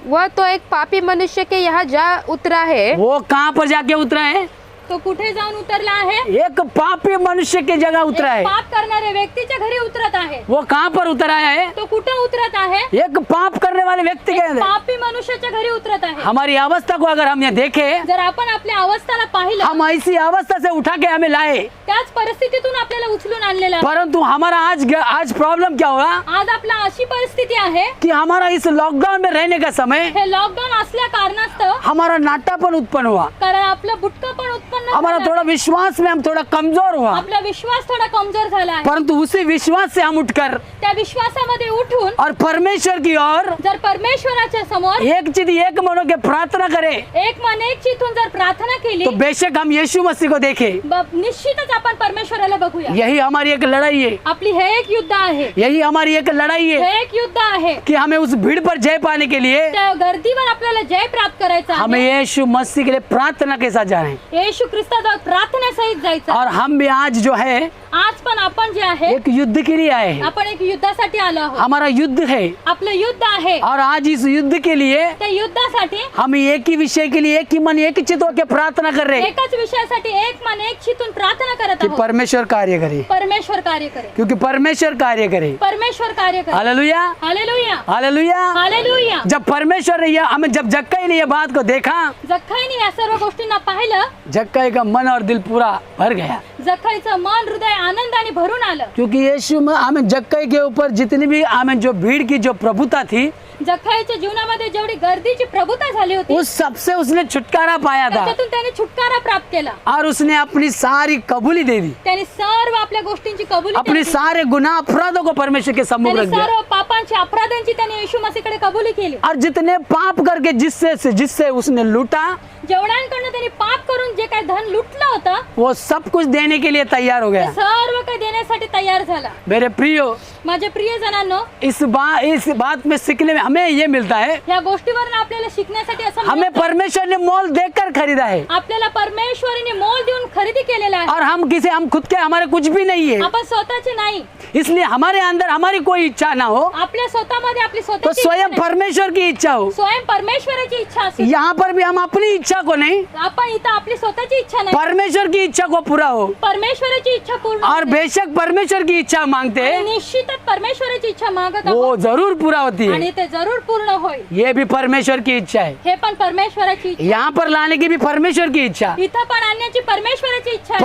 वह तो एक पापी मनुष्य के यहाँ जा उतरा है. वो कहाँ पर जाके उतरा है? तो कुठे जाऊन उतरला आहे? एक पापी मनुष्य की जगह उतरा एक है. पाप करणाऱ्या व्यक्तीच्या घरी उतरत आहे. वो कहाँ पर उतर आया है? तो कुठे उतरत आहे? एक पाप करने वाले व्यक्ति के अंदर. पापी मनुष्याच्या घरी उतरत आहे. हमारी अवस्था को अगर हमने देखे, जर आपण आपल्या अवस्थाला पाहिलं, हम ऐसी अवस्था से उठा के हमें लाए, त्याच परिस्थितीतून आपल्याला उचलून आणलेलं आहे. परंतु हमारा आज प्रॉब्लम क्या हुआ आज आपला अशी परिस्थिती आहे कि हमारा इस लॉकडाउन में रहने का समय हे लॉकडाऊन असल्या कारणास्तव, हमारा नाटापन उत्पन्न हुआ. कारण आपलं बुटकं पण उत्पन्न हमारा झालं. थोड़ा विश्वास में हम थोड़ा कमजोर हुआ. आपला विश्वास थोडा कमजोर झाला आहे. परंतु उसी विश्वास से हम उठकर त्या विश्वासामध्ये उठून और परमेश्वर की ओर जर परमेश्वराच्या समोर एक चित एक मन होकर प्रार्थना करें, एक मन एक चितून जर प्रार्थना केली, तो बेशक हम यीशु मसीह को देखें. निश्चितच आपण परमेश्वराला बघूया. यही हमारी एक लड़ाई है. आपली हे एक युद्ध आहे. यही हमारी एक लड़ाई है हे एक युद्ध आहे. कि हमें उस भीड़ पर जय पाने के लिए त्या गर्दीवर आपल्याला जय प्राप्त करायचा हमें आहे. यीशु मसीह के लिए प्रार्थना के साथ जाना है. येशू ख्रिस्ताजवळ प्रार्थनेसहित जायचं. और हम भी आज जो है आज पण आपण जे आहे एक युद्ध के लिए आए हैं. आपण एक युद्धासाठी आलो आहोत. हमारा युद्ध है आपलं युद्ध आहे. और आज इस युद्ध के लिए त्या युद्धासाठी हम एक ही विषय के लिए एक ही मन एक ही चित होकर प्रार्थना कर रहे हैं एकाच विषयासाठी एक मन एक चितून प्रार्थना करत कि आहोत. परमेश्वर कार्य करे, परमेश्वर कार्य करे. क्योंकि परमेश्वर कार्य करे. परमेश्वर कार्य करे. Hallelujah, hallelujah, hallelujah. हालेलुया. जब परमेश्वर ने हमें जब जक्कई ने ये बात को देखा, जक्कईने या सर्व गोष्टींना पाहिलं, जक्कई का मन और दिल पूरा भर गया. जक्कईचं मन हृदय आनंदाने भरून आलं. क्योंकि यीशु में हमें जक्कई के ऊपर जितनी भी हमें जो भीड़ की जो प्रभुता थी, जक्कईच्या जीवनामध्ये जेवढी गर्दीची प्रभुता झाली होती, उस सबसे उसने छुटकारा पाया था त्यातून त्याने छुटकारा प्राप्त केला. और उसने अपनी सारी कबूली दे दी. त्याने सर्व आपल्या गोष्टींची कबुली अपने केली. सारे गुनाह अपराधों को परमेश्वर के सम्मुख त्याने रख दिया. सर्व पापांची अपराधांची त्याने येशू मसीहकडे कबुली केली. और जितने पाप करके जिससे उसने लूटा, जेवढ्यांकडनं त्यांनी पाप करून जे काही धन लुटलं होतं, वो सब कुछ देने के लिए तैयार हो ते गया. सर्व काही देण्यासाठी तयार झाला. मेरे प्रियो, माझे प्रिय जनांनो, इस बात में सीखने में हमें ये मिलता है, या गोष्टीवरून आपल्याला शिकण्यासाठी असं हमें मिळतं, परमेश्वर ने मोल देकर खरीदा है. आपल्याला परमेश्वरीने मोल देऊन खरेदी केलेला आहे. और हम खुद के हमारे कुछ भी नहीं है. आपण स्वतःचे नाही. इसलिए हमारे अंदर हमारी कोई इच्छा ना हो, आपल्या स्वतःमध्ये आपली तो स्वतःची स्वयं इच्छा नाही. परमेश्वर की इच्छा हो. स्वयं परमेश्वराची इच्छा असेल. यहाँ पर भी हम अपनी इच्छा को नहीं, आपण इथं आपली स्वतःची इच्छा नाही, परमेश्वर की इच्छा को पूरा हो. परमेश्वराची इच्छा पूर्ण और होते. बेशक परमेश्वर की इच्छा मांगते आणि हैं, निश्चितच परमेश्वराची इच्छा मागत वो आहोत जरूर पूरा होती आणि है. ते जरूर पूर्ण होईल. ये भी परमेश्वर की इच्छा है. हे पण परमेश्वराची इच्छा. यहाँ पर लाने की भी परमेश्वर की इच्छा. इथं पण आणण्याची परमेश्वराची इच्छा आहे.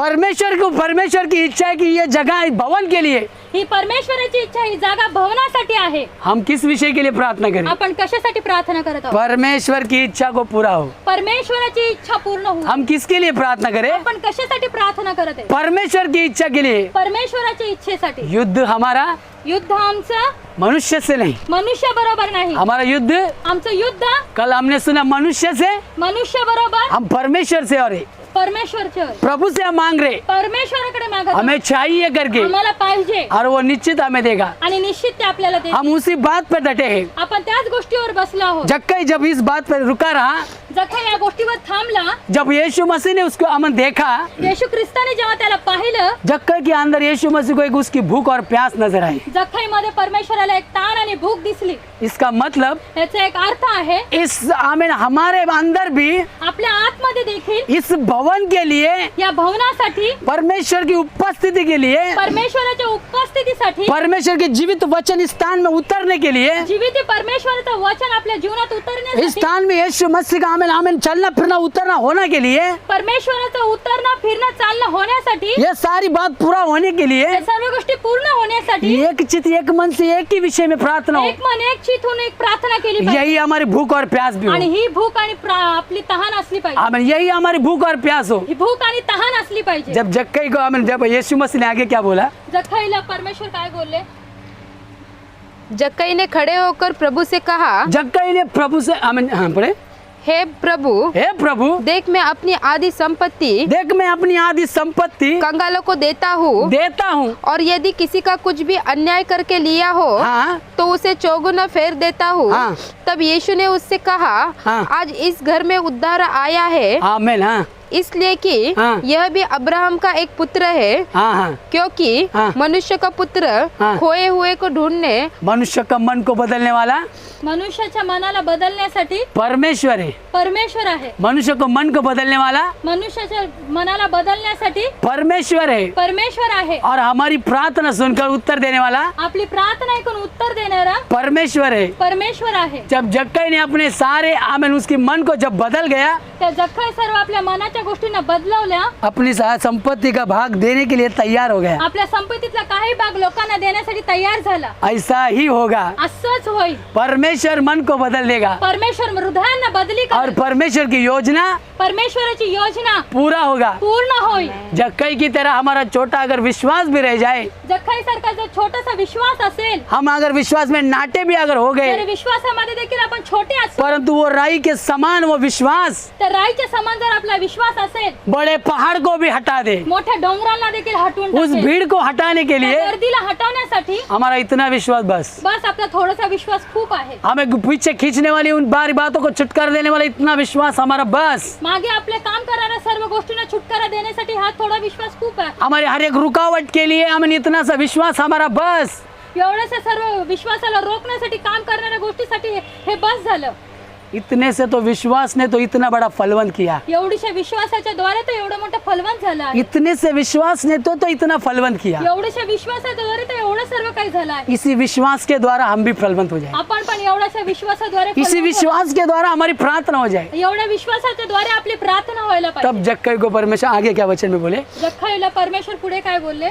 परमेश्वर की इच्छा है कि ये जगह भवन के लिए ही परमेश्वराची इच्छा, ही जागा भवनासाठी आहे. हम किस विषय के लिए प्रार्थना करें? आपण कशासाठी प्रार्थना करत आहोत? परमेश्वर की इच्छा को पूरा हो. परमेश्वराची इच्छा पूर्ण हो. हम किसके लिए प्रार्थना करें? आपण कशासाठी प्रार्थना करत आहे? परमेश्वर की इच्छा के लिए. परमेश्वराच्या इच्छेसाठी. युद्ध हमारा युद्ध आमचं मनुष्य से नहीं, मनुष्य बरोबर नाही. हमारा युद्ध, आमचं युद्ध कल हमने सुना, मनुष्य से, मनुष्य बरोबर, हम परमेश्वर से और परमेश्वरचे. प्रभु से हम मांग रहे, परमेश्वराकडे मागत आहोत. हमें चाहिए करके, आम्हाला पाहिजे और वो निश्चित हमें देगा. आणि निश्चित ते आपल्याला देईल. हम उसी बात पे डटे हैं. आपण त्याच गोष्टीवर बसलो आहोत. जक्कई जब इस बात पर रुका रहा, जखा या गोष्टीवर थांबला, जब यीशु मसीह ने उसको हमें देखा, येशू ख्रिस्ताने जेव्हा त्याला पाहिलं, जक्कई के अंदर यीशु मसीह को एक उसकी भूख और प्यास नजर आई. जखईमध्ये परमेश्वराला एक ताण आणि भूक दिसली. इसका मतलब याचा एक अर्थ आहे, इस हमारे अंदर भी आपल्या आतमध्ये देखील इस भवन के लिए, या भवनासाठी, परमेश्वर की उपस्थिति के लिए, परमेश्वराच्या उपस्थितीसाठी, परमेश्वर के जीवित वचन इस स्थान में उतरने के लिए, जीवित परमेश्वराचं वचन आपल्या जीवनात इस उतरण्यासाठी, स्थान में यीशु मसीह का आमेन आमेन चलना फिरना उतरना होना के लिए, परमेश्वराचं उतरणं फिरणं चालणं होण्यासाठी, ये सारी बात पूरा होने के लिए या सर्व गोष्टी पूर्ण होण्यासाठी एक चित एक मन से एक ही विषय में प्रार्थना हो। एक मन एक चित होऊन एक प्रार्थना केली पाहिजे. यही हमारी भूख और प्यास भी आणि हो। ही भूक आणि आपली तहान असली पाहिजे. आमेन, यही हमारी भूख और प्यास हो। ही भूक आणि तहान असली पाहिजे. जब जक्कई को आमेन, जब यीशु मसीह ने आगे क्या बोला, जक्कईला परमेश्वर काय बोलले? जक्कई ने खड़े होकर प्रभु से कहा, जक्कई ने प्रभु से आमेन, हाँ पढ़े, हे प्रभु, हे प्रभु देख मैं अपनी आधी संपत्ति देख मैं अपनी आधी संपत्ति कंगालों को देता हूँ और यदि किसी का कुछ भी अन्याय करके लिया हो हाँ तो उसे चौगुना फेर देता हूँ। हाँ। तब यीशु ने उससे कहा, हाँ। आज इस घर में उद्धार आया है, आमेन, हाँ इसलिए कि हाँ। यह भी अब्राहम का एक पुत्र है, हाँ हाँ क्योंकि हाँ। मनुष्य का पुत्र हाँ। खोए हुए को ढूंढने, मनुष्य का मन को बदलने वाला मनुष्याच्या मनाला बदलण्यासाठी परमेश्वर है। परमेश्वर आहे. मनुष्य को मन को बदलने वाला मनुष्याच्या मनाला बदलण्यासाठी परमेश्वर है परमेश्वर आहे. और हमारी प्रार्थना सुनकर उत्तर देने वाला आपली प्रार्थना ऐकून उत्तर देणारा परमेश्वर है। परमेश्वर आहे. जब जक्कई ने अपने सारे आमेन उसकी मन को जब बदल गया, त्या जक्कई सर्व आपल्या मनाच्या गोष्टींना बदलवल्या, अपनी संपत्ति का भाग देने के लिए तैयार हो गया। आपल्या संपत्तीतला काही भाग लोकांना देण्यासाठी तयार झाला. ऐसा ही होगा। असंच होईल. परमेश्वर मन को बदल देगा परमेश्वर हृदयांना बदली और करेल. परमेश्वर की योजना परमेश्वराची योजना पूरा होगा। पूर्ण होईल. जक्कई की तरह हमारा छोटा अगर विश्वास भी रह जाए, जक्कई सारखा जर छोटासा विश्वास असेल, हम अगर विश्वास में नाटे भी अगर हो तर गए, विश्वासामध्ये देखील आपण छोटे असू, परंतु वो राई के समान वो विश्वास तर राईच्या समान जर आपला विश्वास असेल, बड़े पहाड़ को भी हटा दे, मोठ्या डोंगरांना देखील हटवून उस टाकेल. भीड़ को हटाने के त्या लिए गर्दीला हटवण्यासाठी हमारा इतना विश्वास बस, बस आपला थोडासा विश्वास खूप आहे. हमें पीछे खींचने वाली उन बारी बातों को छुटकारा देने वाला इतना विश्वास हमारा बस, मागे आपले काम करणाऱ्या सर्व गोष्टींना छुटकारा देण्यासाठी हा थोडा विश्वास खूप आहे. हमारे हर एक रुकावट के लिए हमें इतना सा विश्वास हमारा बस। एवढ्याशा सर्व विश्वासाला रोखण्यासाठी काम करणाऱ्या गोष्टीसाठी हे बस झालं. इतने से तो विश्वास ने तो इतना बड़ा फलवंत किया, एवढीशा विश्वासाच्या द्वारे तो एवढं मोठं फलवंत झालं आहे. इतने से विश्वास ने तो इतना फलवंत किया। एवढ्याशा विश्वासाच्या द्वारे तो एवढं सर्व काही झालं आहे. इसी विश्वास के द्वारा हम भी फलवंत हो जाए, आपण पण एवढ्याशा विश्वासाद्वारे इसी फलवंत हो. विश्वास के द्वारा हमारी प्रार्थना हो जाए। एवढ्या विश्वासाच्या द्वारे आपली प्रार्थना व्हायला तब पाहिजे. जक्कई को परमेश्वर आगे क्या वचन में बोले, जक्कईला परमेश्वर पुढे काय बोलले?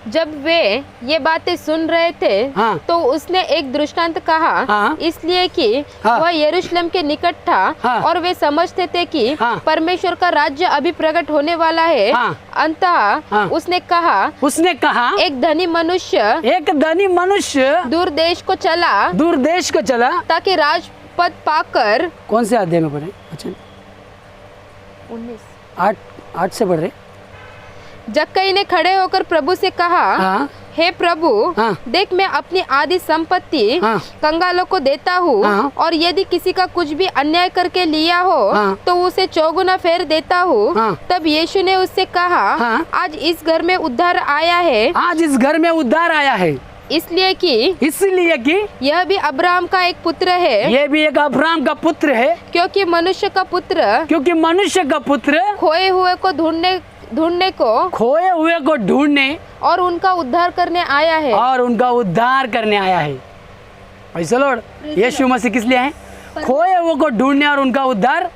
जब वे ये बातें सुन रहे थे हाँ। तो उसने एक दृष्टांत कहा, हाँ। इसलिए कि हाँ। वह यरूशलेम के निकट था हाँ। और वे समझते थे कि हाँ। परमेश्वर का राज्य अभी प्रकट होने वाला है। हाँ। अंततः हाँ। उसने कहा एक धनी मनुष्य दूर देश को चला दूर देश को चला, ताकि राजपद पाकर, कौन से अध्याय में पढ़े, अच्छा 8 से पढ़ रहे। जक्कई ने खड़े होकर प्रभु से कहा, हाँ। हे प्रभु, हाँ। देख मैं अपनी आधी संपत्ति हाँ। कंगालों को देता हूँ हाँ। और यदि किसी का कुछ भी अन्याय करके लिया हो हाँ। तो उसे चौगुना फेर देता हूँ। हाँ। तब यीशु ने उससे कहा, हाँ। आज इस घर में उद्धार आया है, आज इस घर में उद्धार आया है, इसलिए कि यह भी अब्राहम का एक पुत्र है, ये भी एक अब्राहम का पुत्र है, क्योंकि मनुष्य का पुत्र खोए हुए को ढूंढने को ढूंढने और उनका उद्धार करने आया है। ऐसा लॉर्ड यीशु मसीह किस लिए आए? खोए हुए को ढूंढने और उनका उद्धार।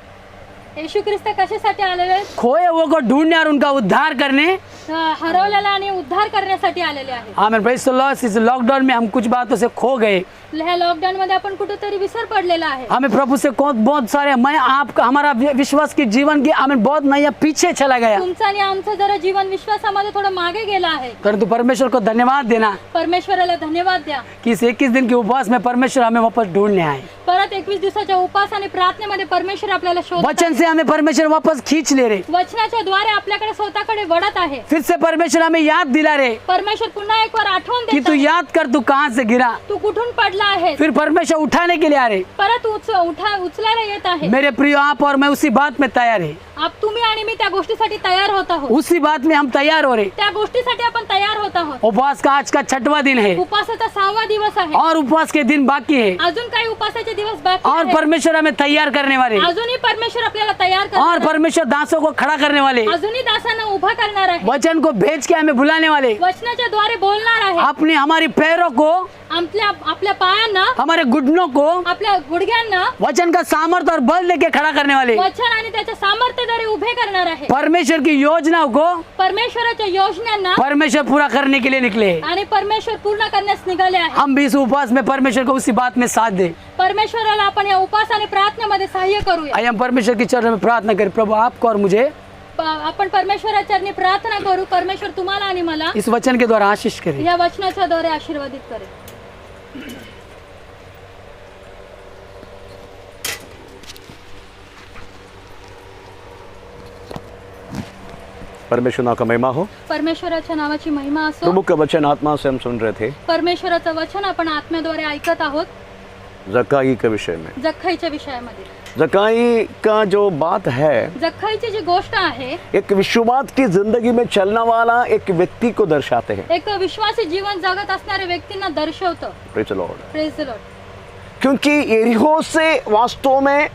येशू ख्रिस्त कशासाठी आलेले आहेत? खोए हुए को ढूंढने और उनका उद्धार करने, हरवलेला आणि उद्धार करण्यासाठी आलेले आहेत. आमीन। Praise the lord. Is lockdown में हम कुछ बातों से खो गए, ह्या लॉकडाऊन मध्ये आपण कुठेतरी विसर पडलेला आहे. हमें प्रभु से बहुत सारे मैं आपका हमारा विश्वास की जीवन की हमें बहुत नया पीछे चला गया, तुमचा आणि आमचं जरा जीवन विश्वासामध्ये थोडं मागे गेला आहे. परंतु परमेश्वर को धन्यवाद देना परमेश्वराला धन्यवाद द्या कि इस 21 दिन के उपवास में परमेश्वर हमें वापस ढूंढने आए। परत 21 दिवसाच्या उपास आणि प्रार्थनेमध्ये परमेश्वर आपल्याला शोधत वचन आहे. से हमें परमेश्वर वापस खींच ले रहे, वचनाच्या द्वारे आपल्याकडे स्वतःकडे वळत आहे. फिर से परमेश्वर हमें याद दिला रहे परमेश्वर पुन्हा एक बार आठवण कि देत तू आहे. याद कर तू कहाँ से गिरा। तू कुठून पडला आहे. फिर परमेश्वर उठाने के लिए आ रहे। परत उचलायला येत आहे. मेरे प्रिय, आप और मैं उसी बात में तैयार है। आप तुम्ही आणि मी त्या गोष्टीसाठी तयार होत आहोत. उसी बात में हम तैयार हो रहे. त्या गोष्टीसाठी आपण तयार होत आहोत. उपवास का आज का 6वां दिन है उपासाचा 6वा दिवस आहे. और उपवास के दिन बाकी है अजून काही उपासाचे दिवस बाकी और आहेत. परमेश्वर हमें तैयार करने वाले अजूनही परमेश्वर आपल्याला तयार और करणार. परमेश्वर दासों को खड़ा करने वाले, अजूनही दासांना उभा करणार आहे. वचन को भेज के हमें बुलाने वाले, वचनाच्या द्वारे बोलणार आहे. अपनी हमारी पैरों को, आपल्या पायांना, हमारे घुटनों को आपल्या गुडघ्यांना वचन का सामर्थ्य और बल देके खड़ा करने वाले, वचन आणि त्याच्या सामर्थ्याद्वारे उभे करणार आहे. परमेश्वर की योजनाओं को परमेश्वराच्या योजनांना परमेश्वर पूरा करने के लिए निकले. आणि परमेश्वर पूर्ण करण्यास निघाले आहे. हम भी इस उपवास में परमेश्वर को उसी बात में साथ दे. परमेश्वराला आपण या उपास आणि प्रार्थनेमध्ये सहाय्य करूया. आइए हम परमेश्वर की चरण में प्रार्थना करें. प्रभु आपको और मुझे आपण परमेश्वराच्या चरणी प्रार्थना करू. परमेश्वर तुम्हाला आणि मला इस वचन के द्वारा आशीष करें. या वचनाच्या द्वारे आशीर्वादित करेल. परमेश्वर नाम का महिमा हो. परमेश्वराच्या नावाची महिमा असो. प्रभु का वचन आत्मा से हम सुन रहे थे परमेश्वराचं वचन आपण आत्म्याद्वारे ऐकत आहोत. जक्काई के विषय में. जख्खाईच्या विषयामध्ये जक्काई का जो बात है, जख्खाईची जी गोष्ट आहे एक विश्वास की जिंदगी में चलने वाला एक व्यक्ति को दर्शाते हैं. एक विश्वासी जीवन जगत असणाऱ्या व्यक्तींना दर्शवतं. Praise the Lord. Praise the lord. क्योंकि यरीहो से वास्तव में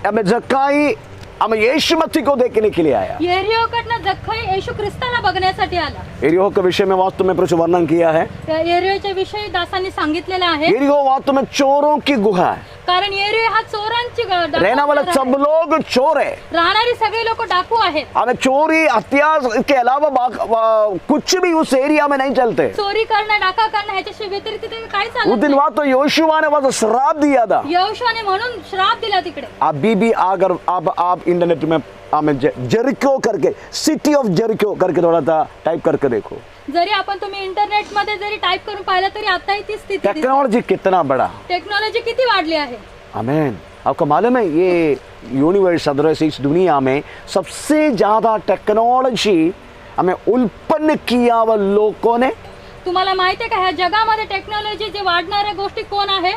हमें जक्काई हमें यीशु मसीह को देखने के लिए आया. येरियोकडनं जख्खाई येशू ख्रिस्ताला बघण्यासाठी आला. यरीहो के विषय में वास्तव में प्रभु वर्णन किया है. त्या येरियोच्या विषयी दासांनी सांगितलेलं आहे. यरीहो वास्तव में चोरों की गुहा है. कारण येरियो हा चोरांची रहने वाले सब लोग चोर है. राहणारी सगळे लोक डाकू आहेत. हमें चोरी हत्या के अलावा कुछ भी उस एरिया में नहीं चलते. चोरी करणं, डाका करणं ह्याच्याशी व्यतिरिक्त तिथे काय उस चालत दिन नाही. वहां तो योशुआ ने वहां श्राप दिया था. यहोशूआने म्हणून श्राप दिला तिकडे. अभी भी अगर आप इंटरनेट में हमें जेरिको करके, सिटी ऑफ जेरिको करके थोड़ा सा टाइप करके देखो. जरी आपण तुम्ही इंटरनेट मध्ये जरी टाइप करून पाहिलं तरी आता ही ती स्थिती. टेक्नोलॉजी कितना बड़ा. टेक्नॉलॉजी किती वाढली आहे. आमीन. आपको मालूम है ये यूनिवर्स अदरस इस दुनिया में सबसे ज्यादा टेक्नोलॉजी हमें उत्पन्न किया हुआ लोगों ने. तुम्हाला माहिती आहे का ह्या जगामध्ये टेक्नॉलॉजी जे वाढणाऱ्या गोष्टी कोण आहे.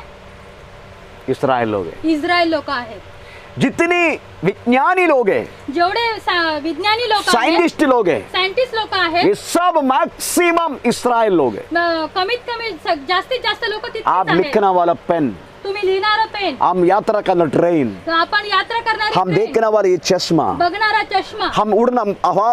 इस्राएल लोग हैं. इस्रायल लोक आहेत. जितने विज्ञानी लोग हैं, जेवढे विज्ञानी लोक आहेत, साइंटिस्ट लोग हैं, सायंटिस्ट लोक आहेत, ये सब मैक्सिमम इस्राएल लोग हैं. कमीत कमी जास्तीत जास्त लोक आप तिथे लिखने वाला पेन, तुम्ही लिहिणारा पेन, हम यात्रा करना ट्रेन, आपण यात्रा करणार, हम देखने वाला ये चश्मा, बघणारा चष्मा, हम उड़ना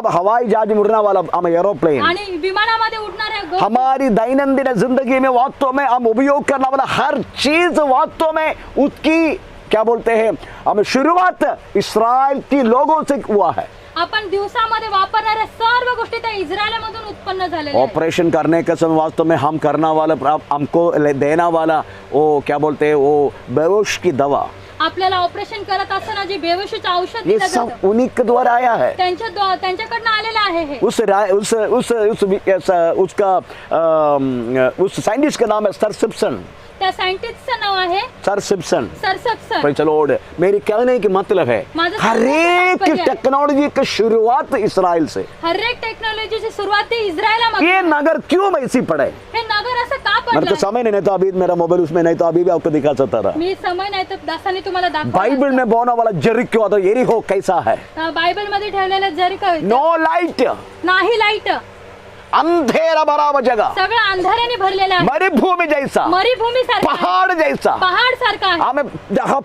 हवाई जहाज में उड़ने वाला हम एरोप्लेन, आणि विमानामध्ये उडणाऱ्या गोष्टी, हमारी दैनंदिन जिंदगी में वास्तव में हम उपयोग करने वाला हर चीज वास्तव में उसकी क्या बोलते हैं, हमें शुरुआत इस्राएल के लोगों से हुआ है. आपण दिवसामध्ये वापरणाऱ्या सर्व गोष्टी त्या इस्रायलमधून उत्पन्न झालेल्या आहेत. ऑपरेशन करने के समय वास्तव में हम करना वाला, हमको देना वाला वो क्या बोलते हैं, वो बेहोश की दवा, आपल्याला ऑपरेशन करत असताना जे बेहोशीचे औषध ये दिलं सब जातं, उन्हीं के द्वारा आया है. त्यांच्याकडनं आलेलं आहे हे. उस साइंटिस्ट का नाम है सर सिम्पसन. त्या सायंटिस्टचं नाव आहे सर सिम्पसन. सर सप्सन. पर चलो मेरी कहने की मतलब है माझं हर एक तात्पर्य आहे, टेक्नोलॉजी की शुरुआत इस्राइल से. हर एक टेक्नॉलॉजीची सुरुवात ती इस्रायलमध्ये. ये नगर क्यों ऐसी पड़े. हे नगर असं का मेरे तो पडलं. समय नहीं तो अभी मेरा मोबाइल उसमें नहीं तो अभी भी आपको दिखा सकता था. मी समय नाही तर दासाने तुम्हाला बाइबल दाखवलं. में बोलने वाला जेरिको तो यरीहो कैसा है. बायबल मध्ये ठेवलेलं जरी का नो लाइट, नाही लाईट, अंधेरा भरा हुआ जगह, सगळं अंधाऱ्याने भरलेलं आहे. मरुभूमि जैसा, मरुभूमी सारखा, पहाड़ जैसा, पहाड़ सारखा आहे, हमें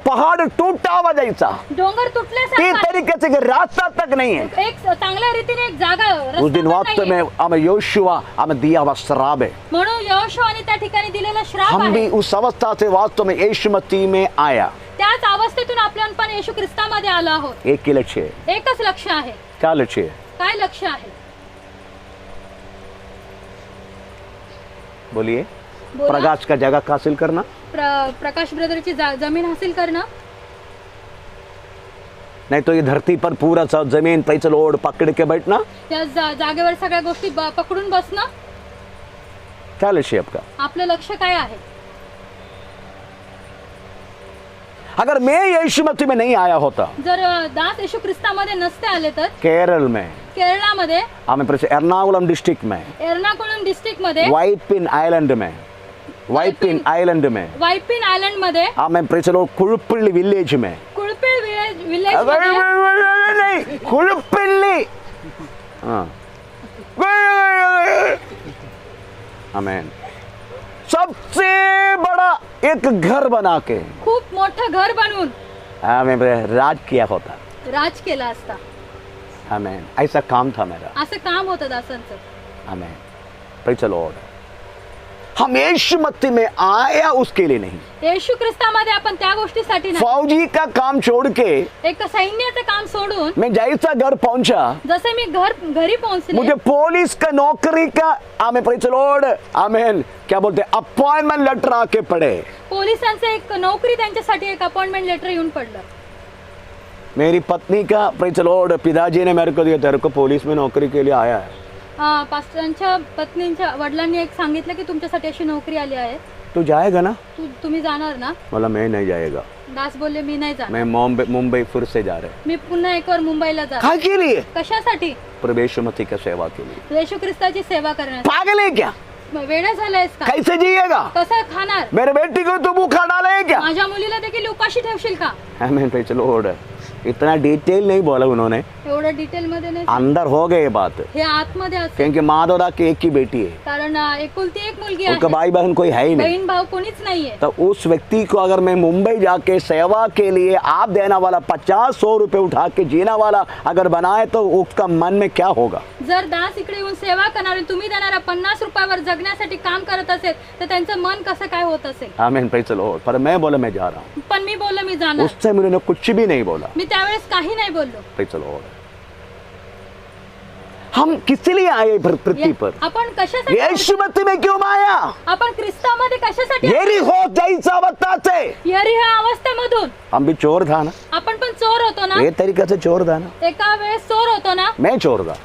पहाड़ टूटा हुआ जैसा, डोंगर इस तुटल्यासारखा तरीके से कि रास्ता तक नहीं है. एक चांगल्या रीतीने एक जागा रस्ता उस दिन पण वास्तव नाहीये. में हमें योशुआ हमें दिया हुआ श्राप है. म्हणून यहोशूआने त्या ठिकाणी दिलेला श्राप हम भी आहे. उस अवस्था से वास्तव में यीशु मसीह में आया. त्याच अवस्थेतून आपण पण येशू ख्रिस्तामध्ये आलो आहोत. एक ही लक्ष्य है. एकच लक्ष्य आहे. क्या लक्ष्य है. काय लक्ष्य आहे. बोलिए. बोला. प्रकाश का जगह हासिल करना, प्रकाश ब्रदरची जमीन हासिल करणं, नहीं तो ये धरती पर पूरा सा जमीन पैसे लोड पकड़ के बैठना. त्या जागेवर सगळ्या गोष्टी पकडून बसणं. क्या लक्ष्य है आपका. आपलं लक्ष्य काय आहे. अगर मैं यीशु मसीह में नहीं आया होता, जर दास येशू ख्रिस्तामध्ये नसते आले तर केरल में, केरळामध्ये, हमें एर्नाकुलम डिस्ट्रिक्ट में, एर्नाकुलम डिस्ट्रिक्ट मध्ये, वाइपिन आइलैंड में, वाइपिन आइलैंड में, वाइपिन आयलंड मध्ये, हमें कुळपल्ली विलेज में, कुळपेळ विलेज नहीं खुलपिल्ली हाँ आमेन सबसे बड़ा एक घर बना के खूप मोठं घर बनवून आमेन राज किया होता राज केला असता. आमेन ऐसा काम था मेरा असं काम होतं दासांचं. आमेन प्रेज द लॉर्ड हम यीशु मसीह में आया उसके लिए नहीं येशू ख्रिस्तामध्ये आपण त्या गोष्टीसाठी नाही, फौजी का काम छोड़ के एक सैन्याचं काम सोडून मैं जैसा घर पहुंचा जसे मी घरी पोहोचले, मुझे पुलिस का नौकरी का आमेन प्रेज द लॉर्ड आमेन क्या बोलते अपॉइंटमेंट लेटर आके पड़े. पोलिसांचं एक नोकरी त्यांच्यासाठी एक अपॉइंटमेंट लेटर येऊन पडलं. मेरी पत्नी का प्रेज द लॉर्ड पिताजी ने मेरे को दिया तेरे को पुलिस में नौकरी के लिए आया है. पास्टरांच्या पत्नींच्या वडिलांनी एक सांगितलं की तुमच्यासाठी अशी नोकरी आली आहे, तू जाएगा ना. तुम्ही जाणार ना. बोला मैं नहीं जाएगा. दास बोलले मी नाही जाणार, मैं मुंबई फिर से जा रहे. मी पुन्हा एक बार मुंबईला जा. काय के लिए कशासाठी? प्रभु मसीह की सेवा के लिए. येशू ख्रिस्ताची सेवा करण्यासाठी. पागल है क्या? वेडा झालायस का? कैसे जिएगा? कसं खाणार? मेरे बेटी को तू भूखा डाले क्या? माझ्या मुलीला देखील उपाशी ठेवशील का? आमेन प्रेज द लॉर्ड. इतना डिटेल नहीं बोला उन्होंने, एवढं डिटेल मध्ये नाही, अंदर हो गए बात. हे आतमध्ये असेल. क्योंकि माधवदा की एक ही बेटी है, कारण एकुलती एक मुलगी उनका आहे, भाई बहन कोई है ही नहीं. बहीण भाऊ कोणीच नाहीये. तो उस व्यक्ति को अगर मैं मुंबई जाके सेवा के लिए आप देना वाला 50-100 रुपए उठा के जीना वाला अगर बनाए तो उसका मन में क्या होगा? जर दास इकडे येऊन सेवा करणार आणि तुम्ही देणारा 50 रुपयावर जगण्यासाठी काम करत असेल तर त्यांचं मन कसं काय होत असेल. आमीन प्रेज द लॉर्ड. पर मैं बोला मैं जा रहा हूँ. पण मी बोललो मी जाणार. उससे उन्होंने कुछ भी नहीं बोला. मी त्यावेळेस काही नाही बोललो. Praise the lord. हम किस लिए आए पृथ्वी पर? आपण कशासाठी? यीशु मसीह में क्यों आया? आपण ख्रिस्तामध्ये कशासाठी? यरीहो जैसा अवस्था से. यरीहो अवस्थेमधून. हम भी चोर था ना. आपण पण चोर होतो ना. ये तरीके से चोर था ना. एका वेळेस चोर होतो ना. मैं चोर था.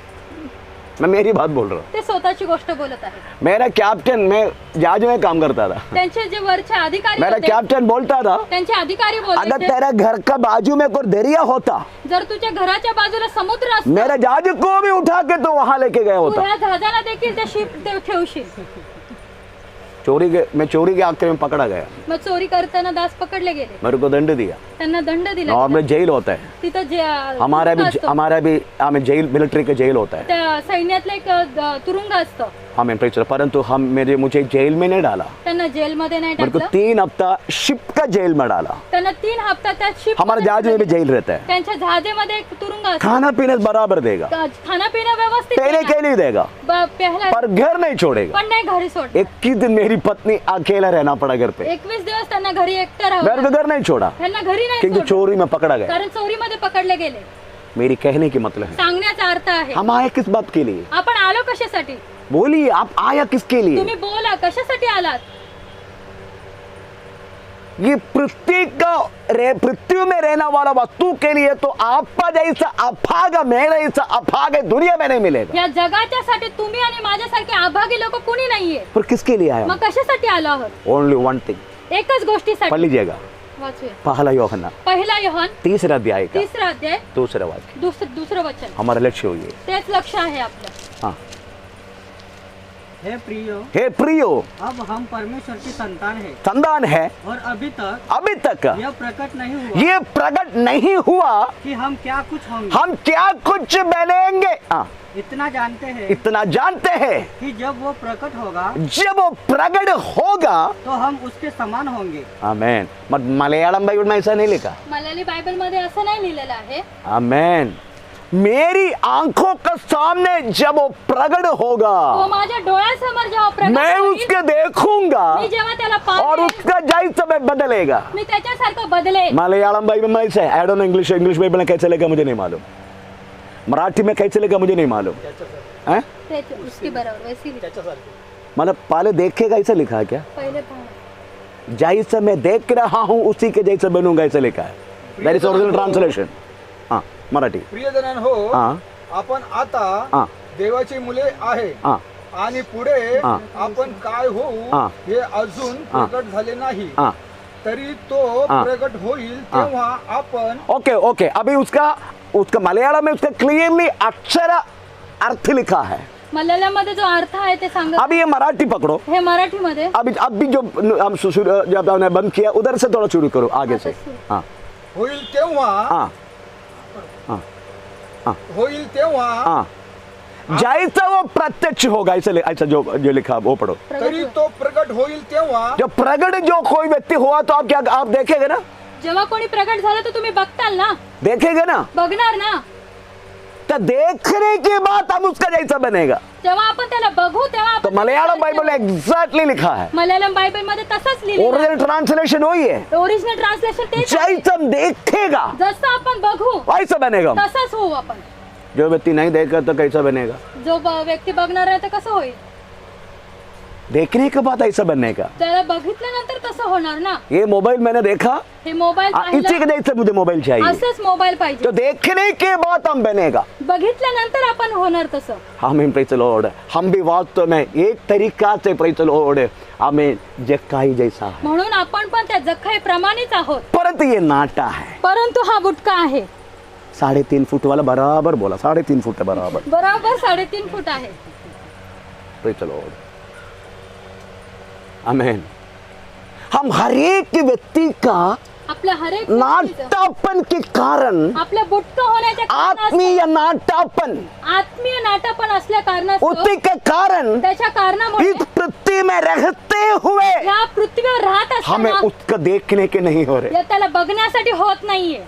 मैं मेरी बात बोल रहा हूँ. ते स्वतःची गोष्ट बोलत आहे. मेरा कैप्टन मैं जहाज में काम करता था. त्यांचे जे वरचे अधिकारी मेरा होते, कैप्टन बोलता था त्यांचे अधिकारी अगर बोलते तेरा घर का बाजू में कोई दरिया होता जर तुझ्या घराच्या बाजूला समुद्र असतो मेरा जहाज को भी उठा के तो वहां लेके गया तू होता. ह्या जहाजाला देखील त्या शिप ठेवशील. मैं चोरी के आखिर में पकड़ा गया. मग चोरी करताना दास पकडले गेले. मेरे को दंड दिया. त्यांना दंड दिला. नॉर्मल जेल होता है. तिथं हमारा भी हमें जेल मिलिट्री का जेल होता है. त्या सैन्यातलं एक तुरुंग असतं. हमें परंतु मुझे जेल में नहीं डाला. त्यांना जेलमध्ये नाही मेरे को टाकलं. 3 हफ्ता शिप का जेल में डाला. त्यांना 3 हफ्ता त्या शिप हमारे जहाज में भी जेल रहता है. त्यांच्या जहाजेमध्ये एक तुरुंग असतो. खाना पीना बराबर देगा. खाना पिना व्यवस्थित पहले देणार. के लिए देगा पहला पर घर नहीं छोड़ेगा. पण नाही घरी सोड. 21 दिन मेरी पत्नी अकेला रहना पड़ा घर पे. 21 दिवस त्यांना घरी एकटं राहावं मेरे को घर नहीं छोड़ा त्यांना घरी नाही क्योंकि सोडलं. चोरी में पकड़ा गया. कारण चोरीमध्ये पकडले गेले. मेरी कहने की मतलब है सांगण्याचा अर्थ आहे हम आए किस बात के लिए? आपण आलो कशासाठी? बोलिए आप आया किसके लिए? तुम्ही बोला कशासाठी आलात? ये पृथ्वी में रहने वाला वस्तु के लिए तो आपका जैसा अभागा मेरा जैसा अभागा दुनिया में नहीं मिलेगा. या जगाच्यासाठी तुम्ही आणि माझ्यासारखे अभागी लोक कोणी नाहीये. पर किसके लिए आया? मग कशासाठी आलो आहोत? Only one thing. एकच गोष्टीसाठी. पढ़ लीजिएगा. वाचूया. पहला यूहन्ना पहिला योहान 3 अध्याय का 3 अध्याय दूसरा वाक्य. दुसरं वचन. हमारा लक्ष्य हुई तेच लक्ष आहे आपलं. हाँ. हे प्रियो, हे प्रियो अब हम परमेश्वर की संतान है और अभी तक यह प्रकट नहीं हुआ कि हम क्या कुछ बनेंगे. इतना जानते हैं कि जब वो प्रकट होगा तो हम उसके समान होंगे. आमेन. मलयालम बाइबल में ऐसा नहीं लिखा. मल्याळी बायबल मध्ये असं नाही लिहिलेलं आहे. आमेन. मेरी आंखों के सामने जब वो प्रकट होगा तो माझ्या डोळ्यासमोर जेव्हा प्रकट मैं होईल, उसके देखूंगा मी जेव्हा त्याला और पाहेन, उसका जैसा मैं बदलेगा. मी त्याच्यासारखं बदलेन. मलयालम बाइबल में ऐसा है. I don't know English Bible में कैसे लिखा मुझे नहीं मालूम. मराठी में कैसे लिखा मुझे नहीं मालूम. हैं? उसकी बरोबर वैसी लिखी. मतलब पहले देखे कैसे लिखा है क्या? पहिले पहा. जैसा मैं देख रहा हूँ उसी के जैसा बनूंगा ऐसा लिखा है. That is original translation. हाँ मराठी. प्रियजनांनो हो, हाँ आपण आता हाँ देवाची मुले आहे हाँ आणि पुढे हाँ. आपण काय होऊ हाँ. हे अजून हाँ. प्रकट झाले नाही. हाँ. तरी तो हाँ. प्रकट होईल हाँ. तेव्हा आपण ओके अभी उसका मलयालम में उसका क्लियरली अक्षर अर्थ लिखा है. मल्याळमध्ये जो अर्थ आहे ते सांगत. अभी ये मराठी पकड़ो. हे मराठीमध्ये. अभी जो हम जब हमने बंद किया उधर से थोड़ा शुरू करो आगे से. हाँ होईल तेव्हा हाँ हाँ हाँ होईल तेव्हा हाँ जैसा वो प्रत्यक्ष होगा, ऐसा जो लिखा वो पढ़ो। तरी तो प्रगट होईल तेव्हा जो प्रगट जो कोई व्यक्ति हुआ तो आप देखेंगे ना, जेव्हा कोणी प्रगट झालं तर तुम्ही बघताल ना, देखेंगे ना, बघणार ना, तो देखने के बाद हम उसका जैसा बनेगा। जेव्हा आपण त्याला बघू तेव्हा तो आपण मलयालम बाइबल में एग्जैक्टली लिखा है, मल्याळम बायबल मध्ये तसंच लिहिलं ओरिजिनल ट्रांसलेशन वही है, ओरिजिनल ट्रान्सलेशन तेच आहे. जैसा हम देखेगा जसं आपण बघू वैसा बनेगा। तसंच होऊ आपण. जो व्यक्ति नहीं देखेगा तो कैसा बनेगा? जो व्यक्ती बघणार आहे तर कसं होईल? देखने के बाद ऐसा बनने का। त्याला बघितल्यानंतर तसं होणार ना. ये मोबाइल मैंने देखा, हे मोबाईल इसी के जैसे मुझे मोबाइल चाहिए, असंच मोबाईल पाहिजे. तो देखने के बाद हम बनेगा। बघितल्यानंतर आपण होणार तसं. हमें प्रेज द लॉर्ड, हम भी वास्तव में एक तरीका से प्रेज द लॉर्ड हमें जक्काई जैसा है, म्हणून आपण पण त्या जख्खाई प्रमाणेच आहोत. परंतु ये नाटा है। परंतु हा बुटका आहे 3.5 फुट वाला बराबर बोला, 3.5 फुट है बराबर। बरोबर 3.5 फूट आहे. प्रेज द लॉर्ड, आमेन। हम हर एक व्यक्ति का आपल्या हरेक व्यक्तीचं, नाटापन के कारण, आपल्या बुटका होण्याच्या कारणास्तव, आत्मीय नाटापन आत्मीय नाटापण असल्या कारणास्तव, उसी के कारण त्याच्या कारणामुळे इस पृथ्वी में रहते हुए या पृथ्वीवर राहत हमें असताना उसको देखने के नहीं हो रहे, या त्याला बघण्यासाठी होत नाहीये.